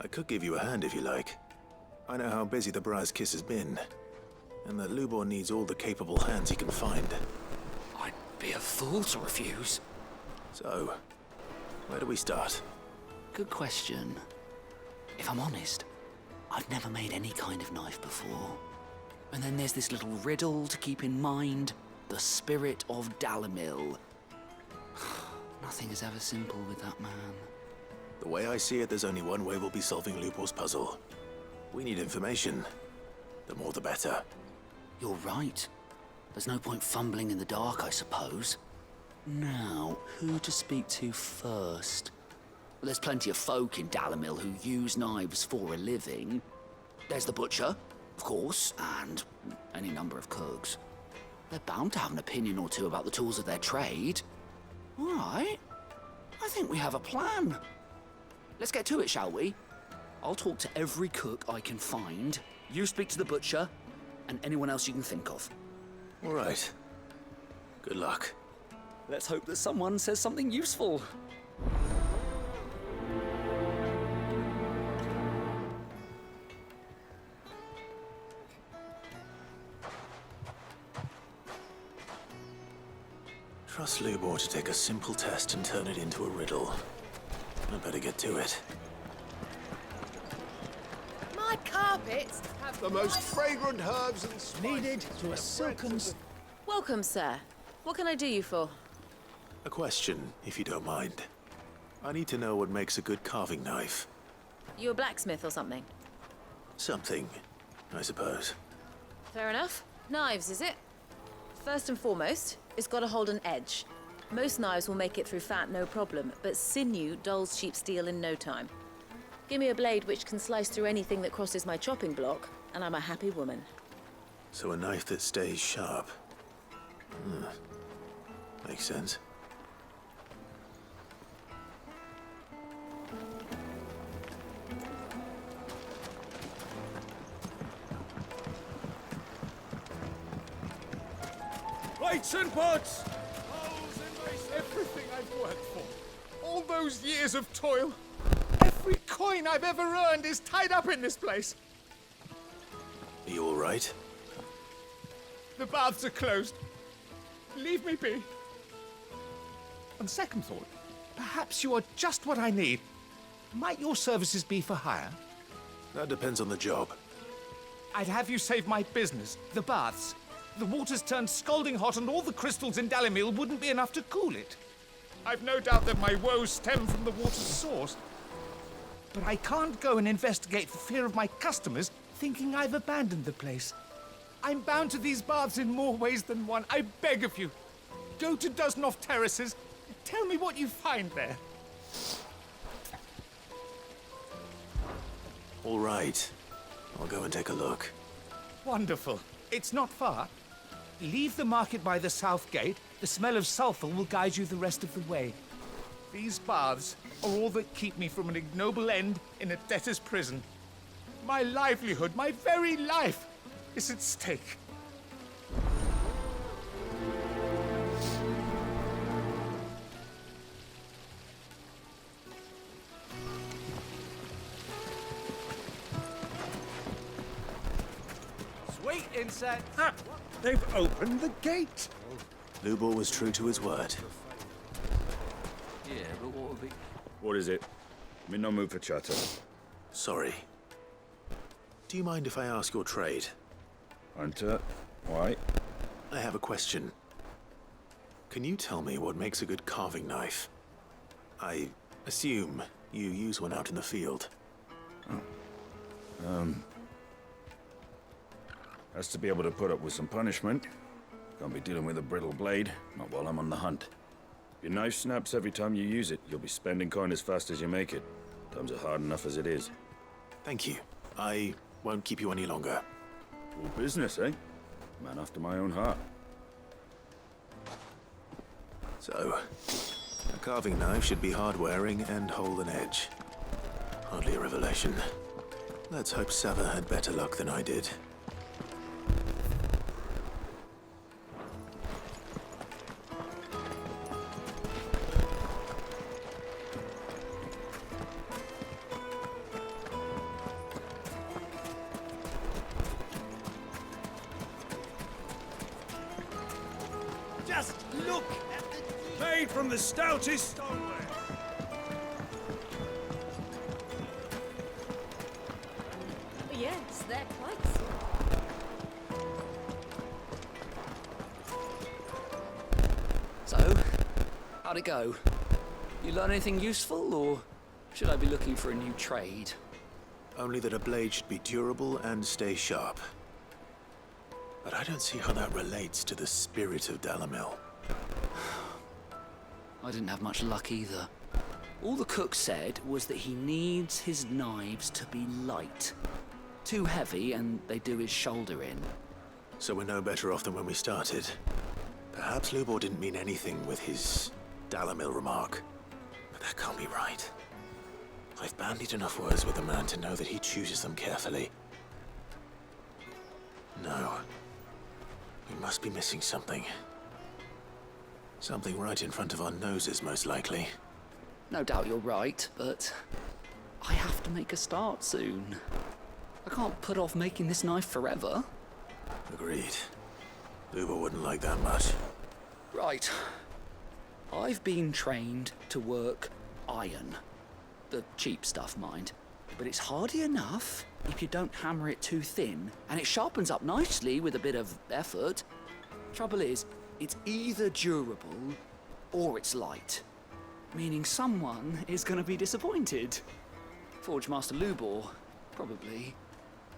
[SPEAKER 9] I could give you a hand if you like. I know how busy the Briar's Kiss has been, and that Lubor needs all the capable hands he can find.
[SPEAKER 16] I'd be a fool to refuse.
[SPEAKER 9] So, where do we start?
[SPEAKER 16] Good question. If I'm honest, I've never made any kind of knife before. And then there's this little riddle to keep in mind. The spirit of Dalimil. Nothing is ever simple with that man.
[SPEAKER 9] The way I see it, there's only one way we'll be solving Lubor's puzzle. We need information. The more the better.
[SPEAKER 16] You're right. There's no point fumbling in the dark, I suppose. Now, who to speak to first? Well, there's plenty of folk in Dalimil who use knives for a living. There's the butcher, of course, and any number of cooks. They're bound to have an opinion or two about the tools of their trade. All right. I think we have a plan. Let's get to it, shall we? I'll talk to every cook I can find. You speak to the butcher, and anyone else you can think of.
[SPEAKER 9] All right. Good luck.
[SPEAKER 16] Let's hope that someone says something useful.
[SPEAKER 9] Trust Lubor to take a simple test and turn it into a riddle. I better get to it.
[SPEAKER 11] My carpets have
[SPEAKER 5] The most fragrant herbs and spices
[SPEAKER 21] Needed to a silken...
[SPEAKER 17] Welcome, sir. What can I do you for?
[SPEAKER 9] A question, if you don't mind. I need to know what makes a good carving knife.
[SPEAKER 17] You a blacksmith or something?
[SPEAKER 9] Something, I suppose.
[SPEAKER 17] Fair enough. Knives, is it? First and foremost, it's got to hold an edge. Most knives will make it through fat, no problem, but sinew dulls cheap steel in no time. Give me a blade which can slice through anything that crosses my chopping block, and I'm a happy woman.
[SPEAKER 9] So a knife that stays sharp. Makes sense.
[SPEAKER 5] Plates and pots! Everything I've worked for. All those years of toil. Every coin I've ever earned is tied up in this place.
[SPEAKER 9] Are you all right?
[SPEAKER 5] The baths are closed. Leave me be. On second thought, perhaps you are just what I need. Might your services be for hire?
[SPEAKER 9] That depends on the job.
[SPEAKER 5] I'd have you save my business, the baths. The water's turned scalding hot and all the crystals in Dalimil wouldn't be enough to cool it. I've no doubt that my woes stem from the water's source. But I can't go and investigate for fear of my customers thinking I've abandoned the place. I'm bound to these baths in more ways than one. I beg of you. Go to Dusnov Terraces. Tell me what you find there.
[SPEAKER 9] All right. I'll go and take a look.
[SPEAKER 5] Wonderful. It's not far. Leave the market by the south gate. The smell of sulfur will guide you the rest of the way. These baths are all that keep me from an ignoble end in a debtor's prison. My livelihood, my very life, is at stake.
[SPEAKER 21] Sweet insect! Ah, they've opened the gate!
[SPEAKER 9] Lubor was true to his word.
[SPEAKER 20] Yeah, but what would be...
[SPEAKER 10] What is it? I'm in no mood for chatter.
[SPEAKER 9] Sorry. Do you mind if I ask your trade?
[SPEAKER 10] Hunter, why?
[SPEAKER 9] I have a question. Can you tell me what makes a good carving knife? I assume you use one out in the field.
[SPEAKER 10] Has to be able to put up with some punishment. Can't be dealing with a brittle blade, not while I'm on the hunt. If your knife snaps every time you use it, you'll be spending coin as fast as you make it. Times are hard enough as it is.
[SPEAKER 9] Thank you. I won't keep you any longer.
[SPEAKER 10] All business, eh? Man after my own heart.
[SPEAKER 9] So, a carving knife should be hard-wearing and hold an edge. Hardly a revelation. Let's hope Sava had better luck than I did.
[SPEAKER 13] Just look at the... Made from the stoutest stoneware.
[SPEAKER 6] Yes, they're quite small.
[SPEAKER 16] So, how'd it go? You learn anything useful, or should I be looking for a new trade?
[SPEAKER 9] Only that a blade should be durable and stay sharp. But I don't see how that relates to the spirit of Dalimil.
[SPEAKER 16] I didn't have much luck either. All the cook said was that he needs his knives to be light. Too heavy and they do his shoulder in.
[SPEAKER 9] So we're no better off than when we started. Perhaps Lubor didn't mean anything with his Dalimil remark. But that can't be right. I've bandied enough words with the man to know that he chooses them carefully. No. We must be missing something. Something right in front of our noses, most likely.
[SPEAKER 16] No doubt you're right, but I have to make a start soon. I can't put off making this knife forever.
[SPEAKER 9] Agreed. Lubor wouldn't like that much.
[SPEAKER 16] Right. I've been trained to work iron. The cheap stuff, mind. But it's hardy enough if you don't hammer it too thin, and it sharpens up nicely with a bit of effort. Trouble is, it's either durable or it's light. Meaning someone is gonna be disappointed. Forge Master Lubor, probably.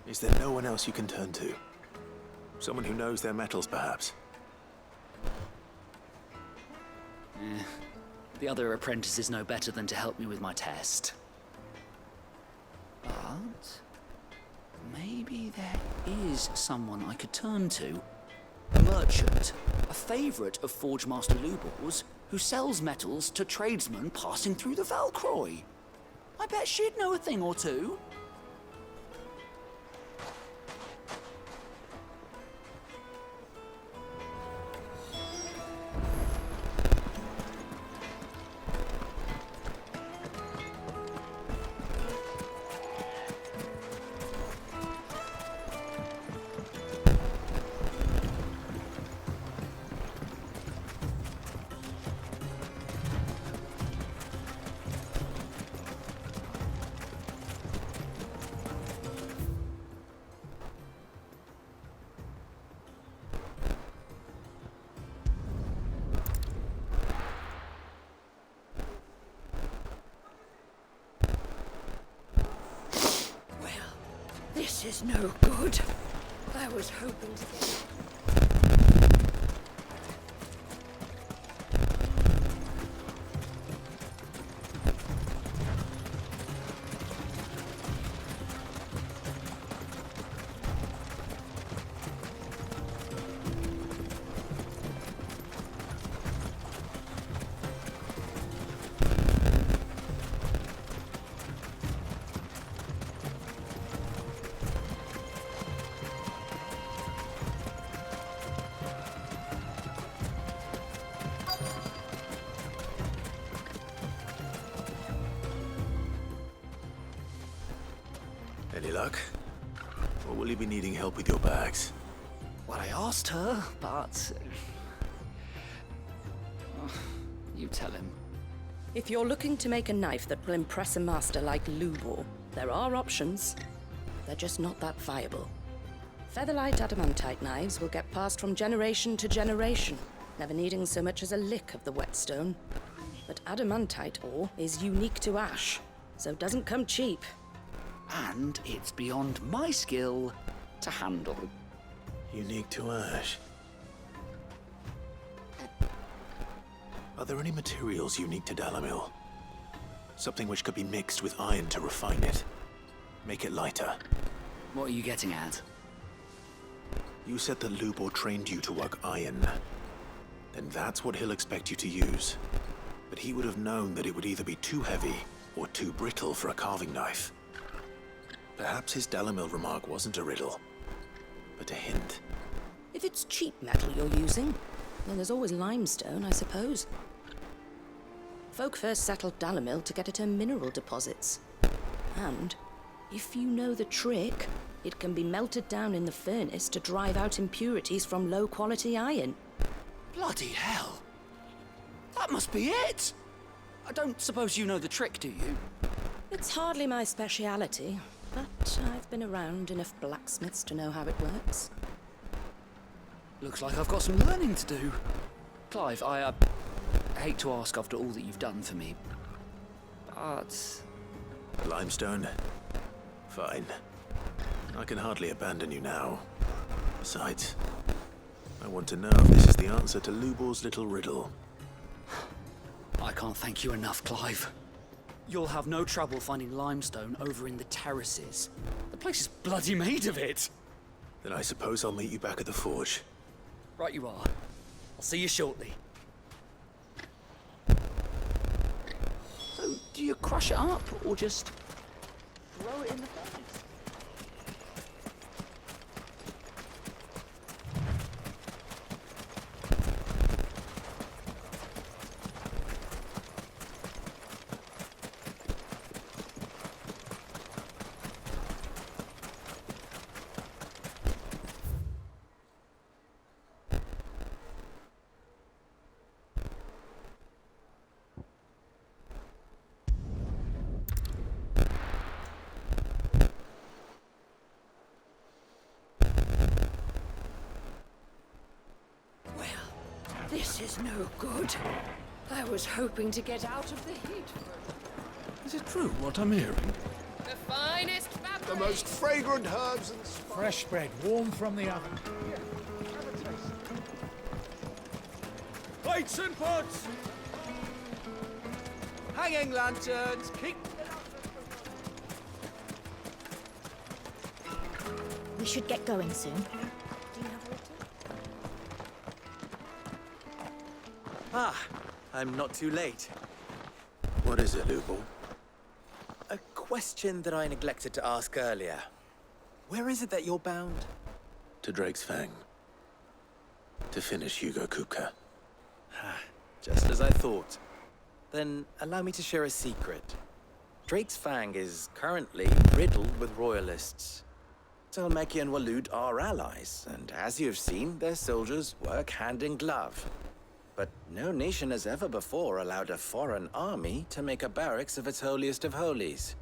[SPEAKER 9] Is there no one else you can turn to? Someone who knows their metals, perhaps?
[SPEAKER 16] The other apprentices know better than to help me with my test. But maybe there is someone I could turn to. A merchant, a favorite of Forge Master Lubor's, who sells metals to tradesmen passing through the Valcroy. I bet she'd know a thing or two.
[SPEAKER 4] This is no good. I was hoping to...
[SPEAKER 9] Any luck? Or will you be needing help with your bags?
[SPEAKER 16] Well, I asked her, but... you tell him.
[SPEAKER 4] If you're looking to make a knife that will impress a master like Lubor, there are options. They're just not that viable. Featherlight adamantite knives will get passed from generation to generation, never needing so much as a lick of the whetstone. But adamantite ore is unique to ash, so it doesn't come cheap.
[SPEAKER 16] And it's beyond my skill to handle.
[SPEAKER 9] Unique to ash. Are there any materials unique to Dalimil? Something which could be mixed with iron to refine it. Make it lighter.
[SPEAKER 16] What are you getting at?
[SPEAKER 9] You said that Lubor trained you to work iron. Then that's what he'll expect you to use. But he would have known that it would either be too heavy or too brittle for a carving knife. Perhaps his Dalimil remark wasn't a riddle, but a hint.
[SPEAKER 4] If it's cheap metal you're using, then there's always limestone, I suppose. Folk first settled Dalimil to get at her mineral deposits. And, if you know the trick, it can be melted down in the furnace to drive out impurities from low-quality iron.
[SPEAKER 16] Bloody hell! That must be it! I don't suppose you know the trick, do you?
[SPEAKER 4] It's hardly my speciality, but I've been around enough blacksmiths to know how it works.
[SPEAKER 16] Looks like I've got some learning to do. Clive, I hate to ask after all that you've done for me, but...
[SPEAKER 9] Limestone? Fine. I can hardly abandon you now. Besides, I want to know if this is the answer to Lubor's little riddle.
[SPEAKER 16] I can't thank you enough, Clive. You'll have no trouble finding limestone over in the terraces. The place is bloody made of it.
[SPEAKER 9] Then I suppose I'll meet you back at the forge.
[SPEAKER 16] Right you are. I'll see you shortly. So, do you crush it up, or just throw it in the furnace?
[SPEAKER 4] This is no good. I was hoping to get out of the heat.
[SPEAKER 3] Is it true what I'm hearing?
[SPEAKER 11] The finest fabric.
[SPEAKER 21] The most fragrant herbs and
[SPEAKER 7] fresh bread, warm from the oven.
[SPEAKER 21] Plates and pots! Hanging lanterns, keep...
[SPEAKER 18] We should get going soon.
[SPEAKER 14] Ah, I'm not too late.
[SPEAKER 9] What is it, Lubor?
[SPEAKER 14] A question that I neglected to ask earlier. Where is it that you're bound?
[SPEAKER 9] To Drake's Fang. To finish Hugo Kupka.
[SPEAKER 14] Just as I thought. Then allow me to share a secret. Drake's Fang is currently riddled with royalists. Talmeki and Waloed are allies, and as you've seen, their soldiers work hand in glove. But no nation has ever before allowed a foreign army to make a barracks of its holiest of holies.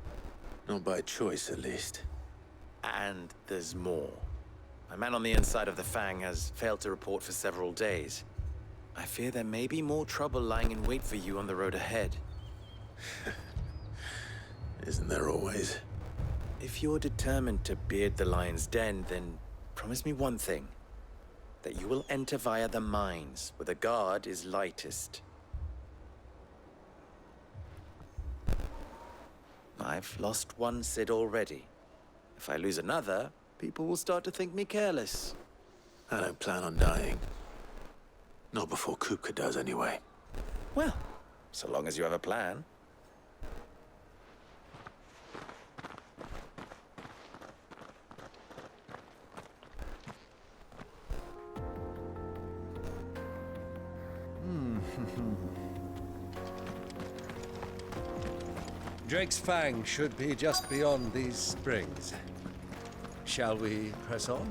[SPEAKER 9] Not by choice, at least.
[SPEAKER 14] And there's more. A man on the inside of the Fang has failed to report for several days. I fear there may be more trouble lying in wait for you on the road ahead.
[SPEAKER 9] Isn't there always?
[SPEAKER 14] If you're determined to beard the lion's den, then promise me one thing. That you will enter via the mines, where the guard is lightest. I've lost one Cid already. If I lose another, people will start to think me careless.
[SPEAKER 9] I don't plan on dying. Not before Kupka does, anyway.
[SPEAKER 14] Well, so long as you have a plan.
[SPEAKER 21] Drake's Fang should be just beyond these springs. Shall we press on?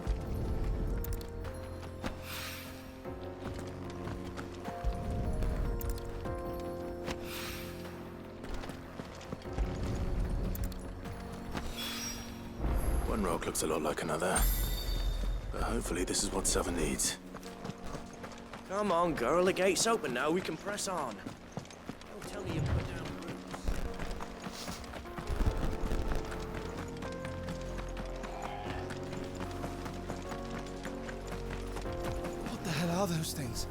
[SPEAKER 9] One rock looks a lot like another. But hopefully this is what Southern needs.
[SPEAKER 19] Come on, girl. The gate's open now. We can press on. Don't tell me you put down roots.
[SPEAKER 5] What the hell are those things?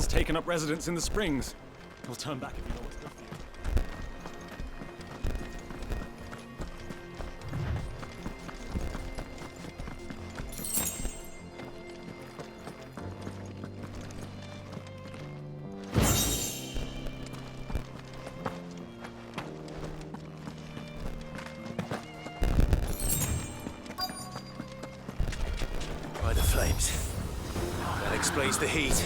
[SPEAKER 23] Taken up residence in the springs. We'll turn back if you know what's good for you.
[SPEAKER 9] Face the heat.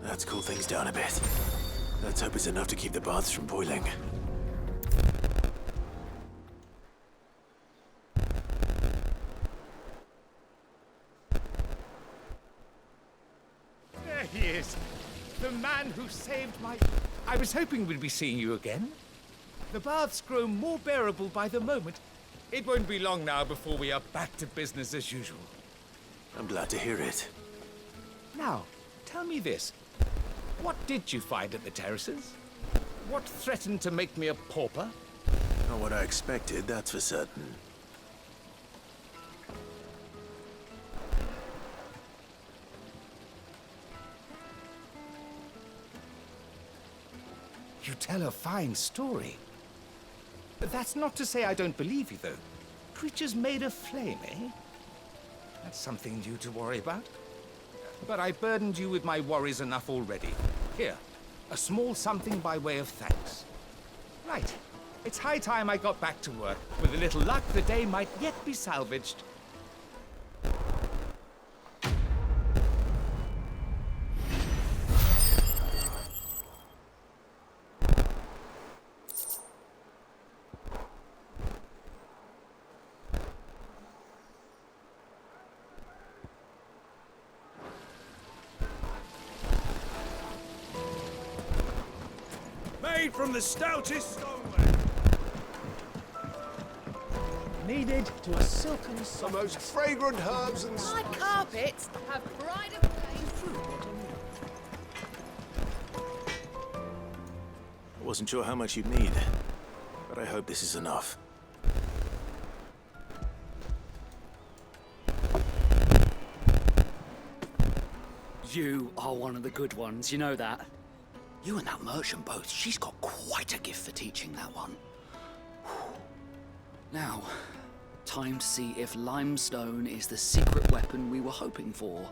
[SPEAKER 9] Let's cool things down a bit. Let's hope it's enough to keep the baths from boiling.
[SPEAKER 5] There he is. The man who saved my... I was hoping we'd be seeing you again. The baths grow more bearable by the moment. It won't be long now before we are back to business as usual.
[SPEAKER 9] I'm glad to hear it.
[SPEAKER 5] Now, tell me this. What did you find at the terraces? What threatened to make me a pauper?
[SPEAKER 9] Not what I expected, that's for certain.
[SPEAKER 5] You tell a fine story. But that's not to say I don't believe you, though. Creatures made of flame, eh? That's something new to worry about. But I burdened you with my worries enough already. Here, a small something by way of thanks. Right. It's high time I got back to work. With a little luck, the day might yet be salvaged.
[SPEAKER 8] Made from the stoutest stoneware.
[SPEAKER 7] Needed to a silken
[SPEAKER 1] the most fragrant herbs and
[SPEAKER 11] My carpets have pride of place.
[SPEAKER 9] I wasn't sure how much you'd need, but I hope this is enough.
[SPEAKER 16] You are one of the good ones, you know that? You and that merchant both, she's got quite a gift for teaching that one. Now, time to see if limestone is the secret weapon we were hoping for.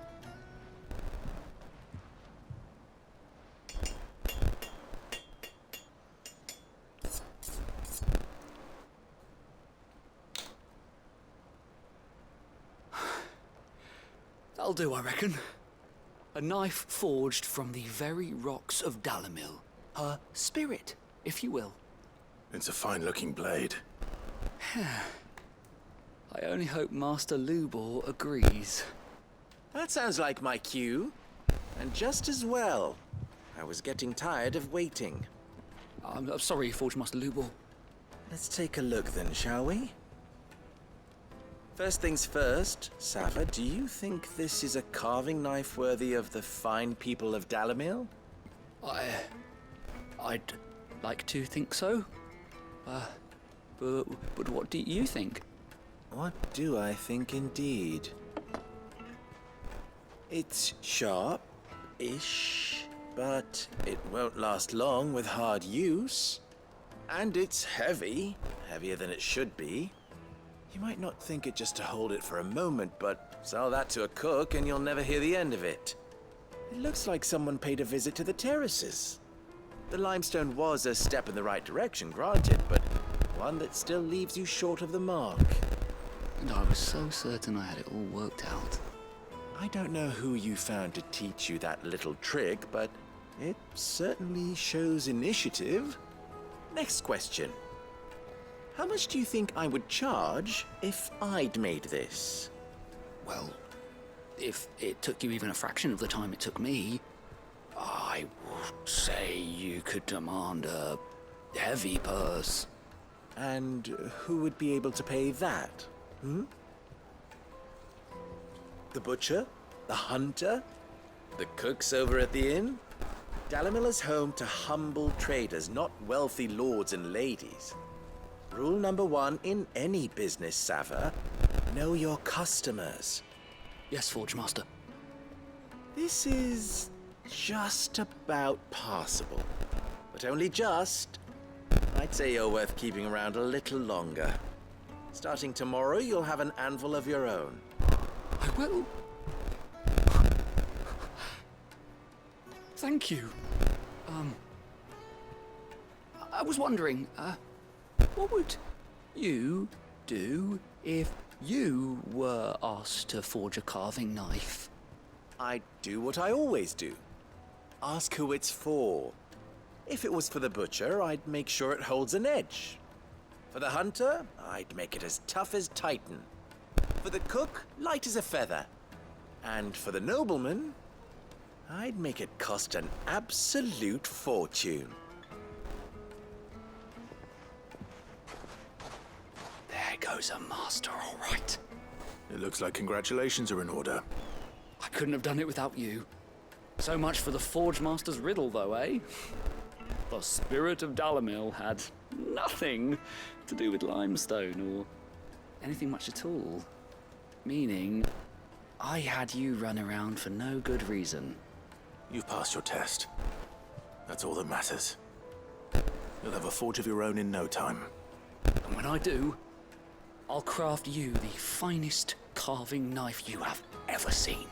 [SPEAKER 16] That'll do, I reckon. A knife forged from the very rocks of Dalimil. Her spirit, if you will.
[SPEAKER 9] It's a fine-looking blade.
[SPEAKER 16] I only hope Master Lubor agrees.
[SPEAKER 14] That sounds like my cue. And just as well. I was getting tired of waiting.
[SPEAKER 16] I'm sorry, Forge Master Lubor.
[SPEAKER 14] Let's take a look then, shall we? First things first, Sava, do you think this is a carving knife worthy of the fine people of Dalimil?
[SPEAKER 16] I'd like to think so. But what do you think?
[SPEAKER 14] What do I think indeed? It's sharp-ish, but it won't last long with hard use. And it's heavy, heavier than it should be. You might not think it just to hold it for a moment, but sell that to a cook and you'll never hear the end of it. It looks like someone paid a visit to the terraces. The limestone was a step in the right direction, granted, but one that still leaves you short of the mark.
[SPEAKER 16] And I was so certain I had it all worked out.
[SPEAKER 14] I don't know who you found to teach you that little trick, but it certainly shows initiative. Next question. How much do you think I would charge if I'd made this?
[SPEAKER 16] Well, if it took you even a fraction of the time it took me, I would say you could demand a heavy purse.
[SPEAKER 14] And who would be able to pay that? The butcher? The hunter? The cooks over at the inn? Dalimil is home to humble traders, not wealthy lords and ladies. Rule number 1 in any business, Sava, know your customers.
[SPEAKER 16] Yes, Forge Master.
[SPEAKER 14] This is just about passable, but only just. I'd say you're worth keeping around a little longer. Starting tomorrow, you'll have an anvil of your own.
[SPEAKER 16] I will. Thank you. I was wondering, what would you do if you were asked to forge a carving knife?
[SPEAKER 14] I'd do what I always do. Ask who it's for. If it was for the butcher, I'd make sure it holds an edge. For the hunter, I'd make it as tough as Titan. For the cook, light as a feather. And for the nobleman, I'd make it cost an absolute fortune.
[SPEAKER 16] There goes a master, all right.
[SPEAKER 9] It looks like congratulations are in order.
[SPEAKER 16] I couldn't have done it without you. So much for the Forge Master's riddle, though, eh? The spirit of Dalimil had nothing to do with limestone or anything much at all. Meaning, I had you run around for no good reason.
[SPEAKER 9] You've passed your test. That's all that matters. You'll have a forge of your own in no time.
[SPEAKER 16] And when I do, I'll craft you the finest carving knife you have ever seen.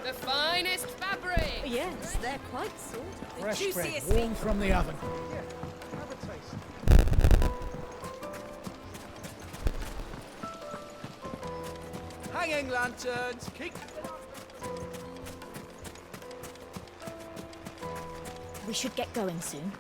[SPEAKER 11] The finest fabric!
[SPEAKER 6] Yes, they're quite sort of.
[SPEAKER 7] Fresh
[SPEAKER 11] juiciest
[SPEAKER 7] bread,
[SPEAKER 11] thing.
[SPEAKER 7] warm from the oven.
[SPEAKER 5] Hanging lanterns! Keep...
[SPEAKER 18] We should get going soon.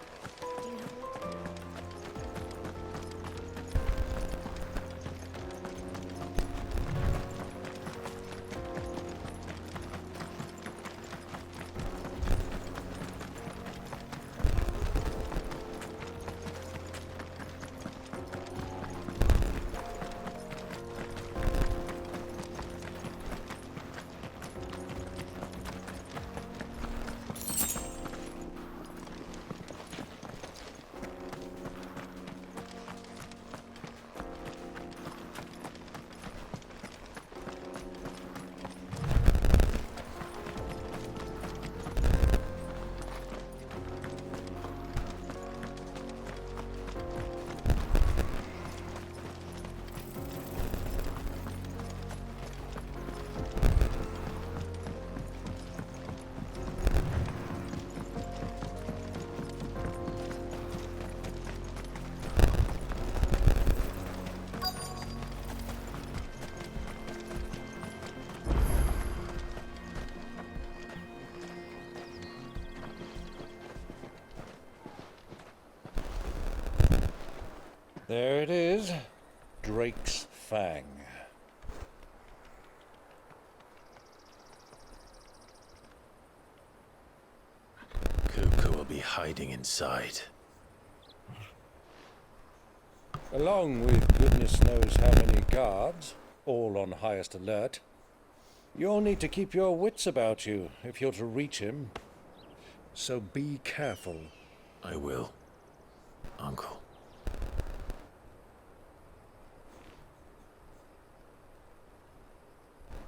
[SPEAKER 21] There it is. Drake's Fang.
[SPEAKER 9] Kupka will be hiding inside.
[SPEAKER 21] Along with goodness knows how many guards, all on highest alert. You'll need to keep your wits about you if you're to reach him. So be careful.
[SPEAKER 9] I will, Uncle.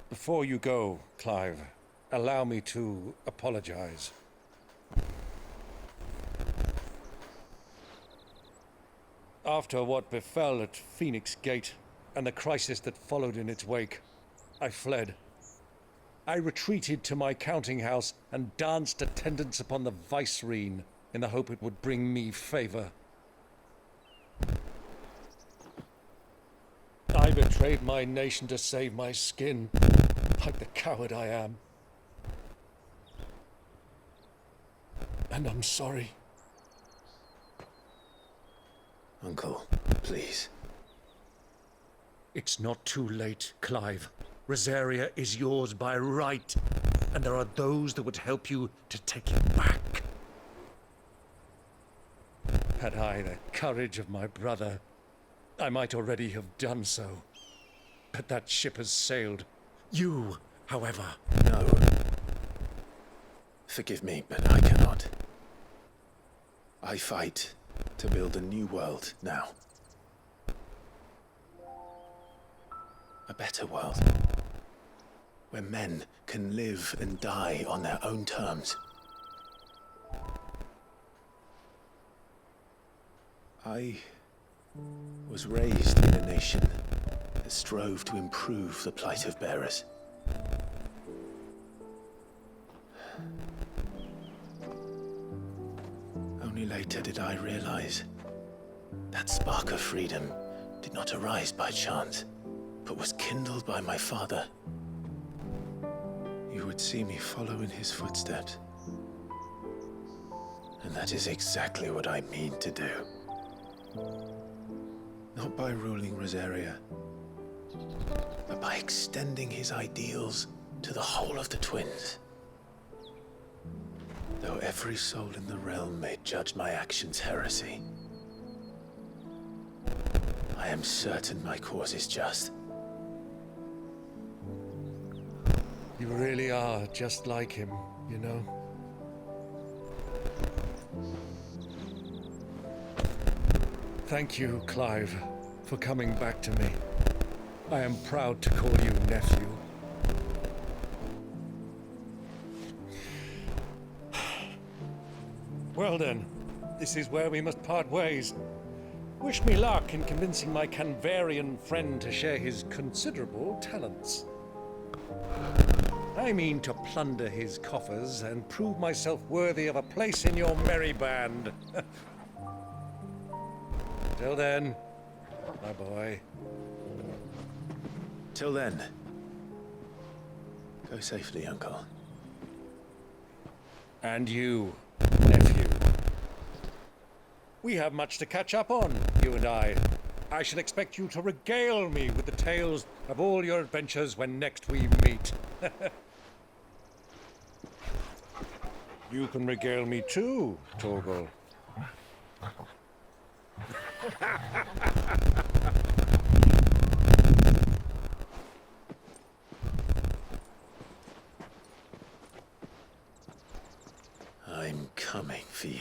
[SPEAKER 21] Before you go, Clive, allow me to apologize. After what befell at Phoenix Gate and the crisis that followed in its wake, I fled. I retreated to my counting house and danced attendance upon the Vicereine in the hope it would bring me favor. I betrayed my nation to save my skin, like the coward I am. And I'm sorry.
[SPEAKER 9] Uncle, please.
[SPEAKER 21] It's not too late, Clive. Rosaria is yours by right, and there are those that would help you to take it back. Had I the courage of my brother, I might already have done so. But that ship has sailed. You, however...
[SPEAKER 9] No. Forgive me, but I cannot. I fight to build a new world now. A better world. Where men can live and die on their own terms. I was raised in a nation that strove to improve the plight of bearers. Only later did I realize that spark of freedom did not arise by chance, but was kindled by my father. You would see me follow in his footsteps. And that is exactly what I mean to do. Not by ruling Rosaria, but by extending his ideals to the whole of the Twins. Though every soul in the realm may judge my actions heresy, I am certain my cause is just.
[SPEAKER 21] You really are just like him, you know? Thank you, Clive, for coming back to me. I am proud to call you nephew. Well then, this is where we must part ways. Wish me luck in convincing my Canvarian friend to share his considerable talents. I mean to plunder his coffers and prove myself worthy of a place in your merry band. Till then, my boy.
[SPEAKER 9] Till then, go safely, Uncle.
[SPEAKER 21] And you, nephew. We have much to catch up on, you and I. I shall expect you to regale me with the tales of all your adventures when next we meet. You can regale me too, Torgal.
[SPEAKER 9] I'm coming for you,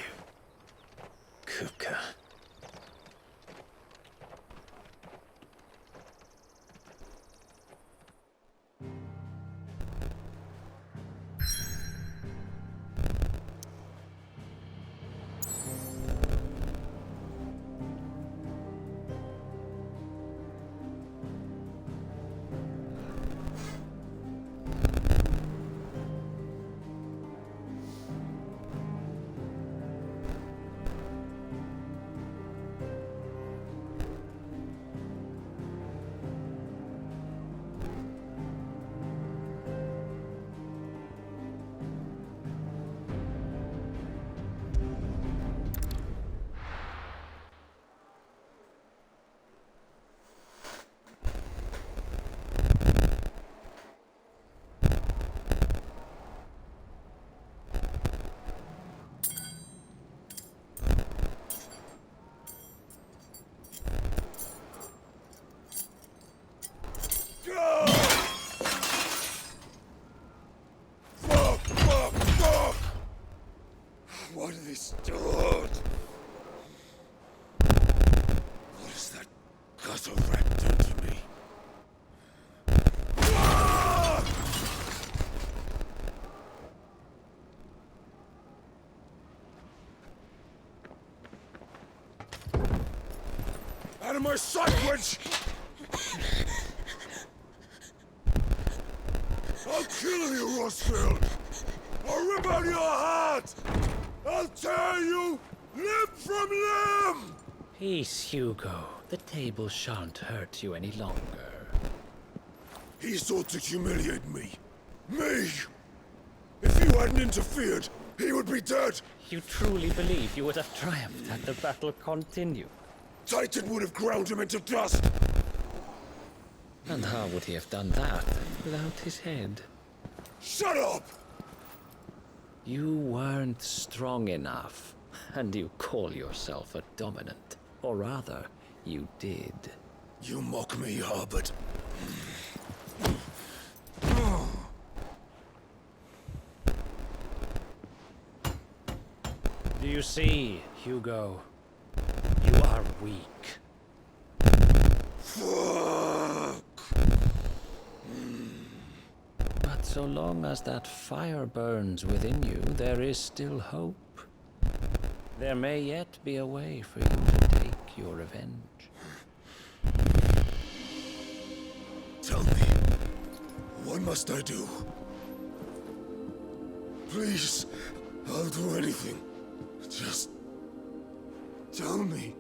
[SPEAKER 9] Kupka.
[SPEAKER 8] my sight, wench! I'll kill you, Rosfield! I'll rip out your heart! I'll tear you limb from limb!
[SPEAKER 2] Peace, Hugo. The table shan't hurt you any longer.
[SPEAKER 8] He sought to humiliate me. Me! If you hadn't interfered, he would be dead!
[SPEAKER 2] You truly believe you would have triumphed had the battle continued?
[SPEAKER 8] Titan would have ground him into dust!
[SPEAKER 2] And how would he have done that without his head?
[SPEAKER 8] Shut up!
[SPEAKER 2] You weren't strong enough, and you call yourself a dominant. Or rather, you did.
[SPEAKER 8] You mock me, Harbert.
[SPEAKER 2] Do you see, Hugo? You are weak.
[SPEAKER 8] Fuck!
[SPEAKER 2] But so long as that fire burns within you, there is still hope. There may yet be a way for you to take your revenge.
[SPEAKER 8] Tell me, what must I do? Please, I'll do anything. Just tell me.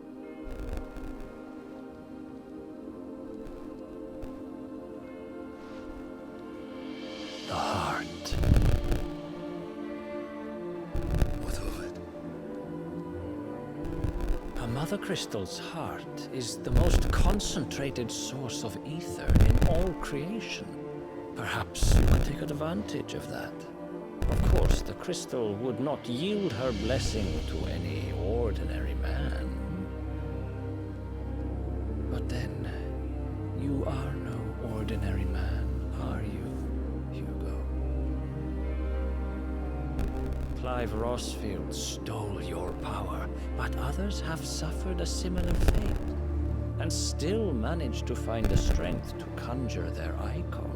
[SPEAKER 2] The heart.
[SPEAKER 8] What of it?
[SPEAKER 2] A Mother Crystal's heart is the most concentrated source of ether in all creation. Perhaps you could take advantage of that. Of course, the crystal would not yield her blessing to any ordinary man. But then, you are no ordinary man, are you, Hugo? Clive Rosfield stole your power, but others have suffered a similar fate, and still managed to find the strength to conjure their icon.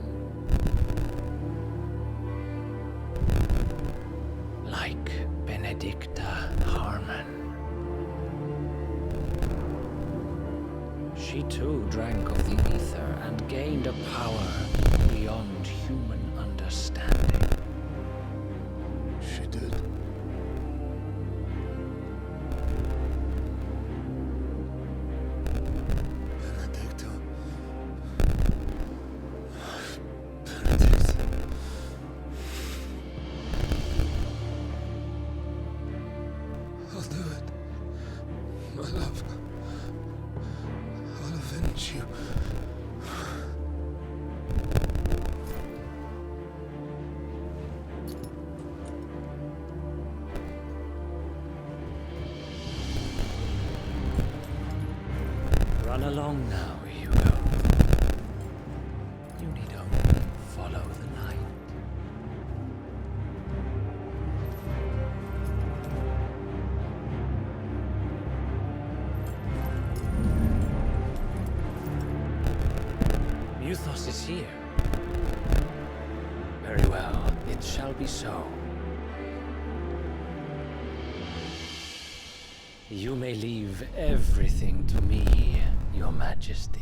[SPEAKER 2] Like Benedicta Harmon. She too drank of the ether and gained a power beyond human understanding.
[SPEAKER 8] She did. Benedicta. Benedicta. I'll do it. My love. I'll avenge you.
[SPEAKER 2] Run along now, Hugo. You need only follow the light. Muthos is here. Very well, it shall be so. You may leave everything to me, Your Majesty.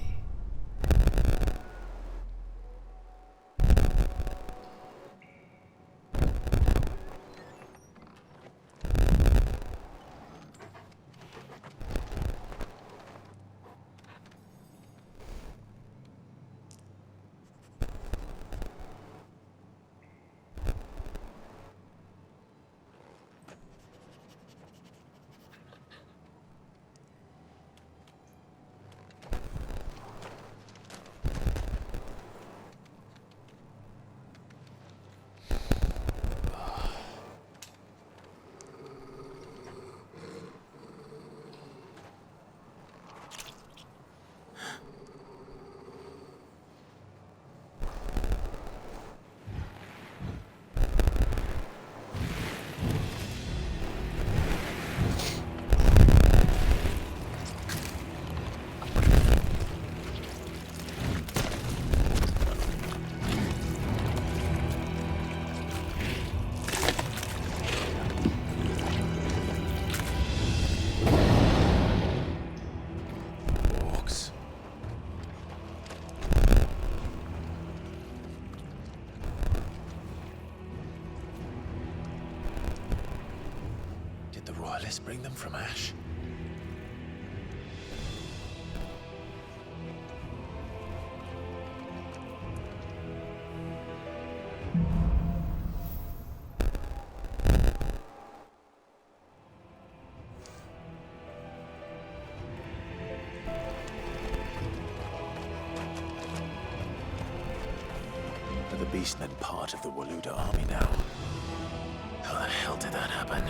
[SPEAKER 3] The Royalists bring them from Ash? Are the Beastmen part of the Waluda army now? How the hell did that happen?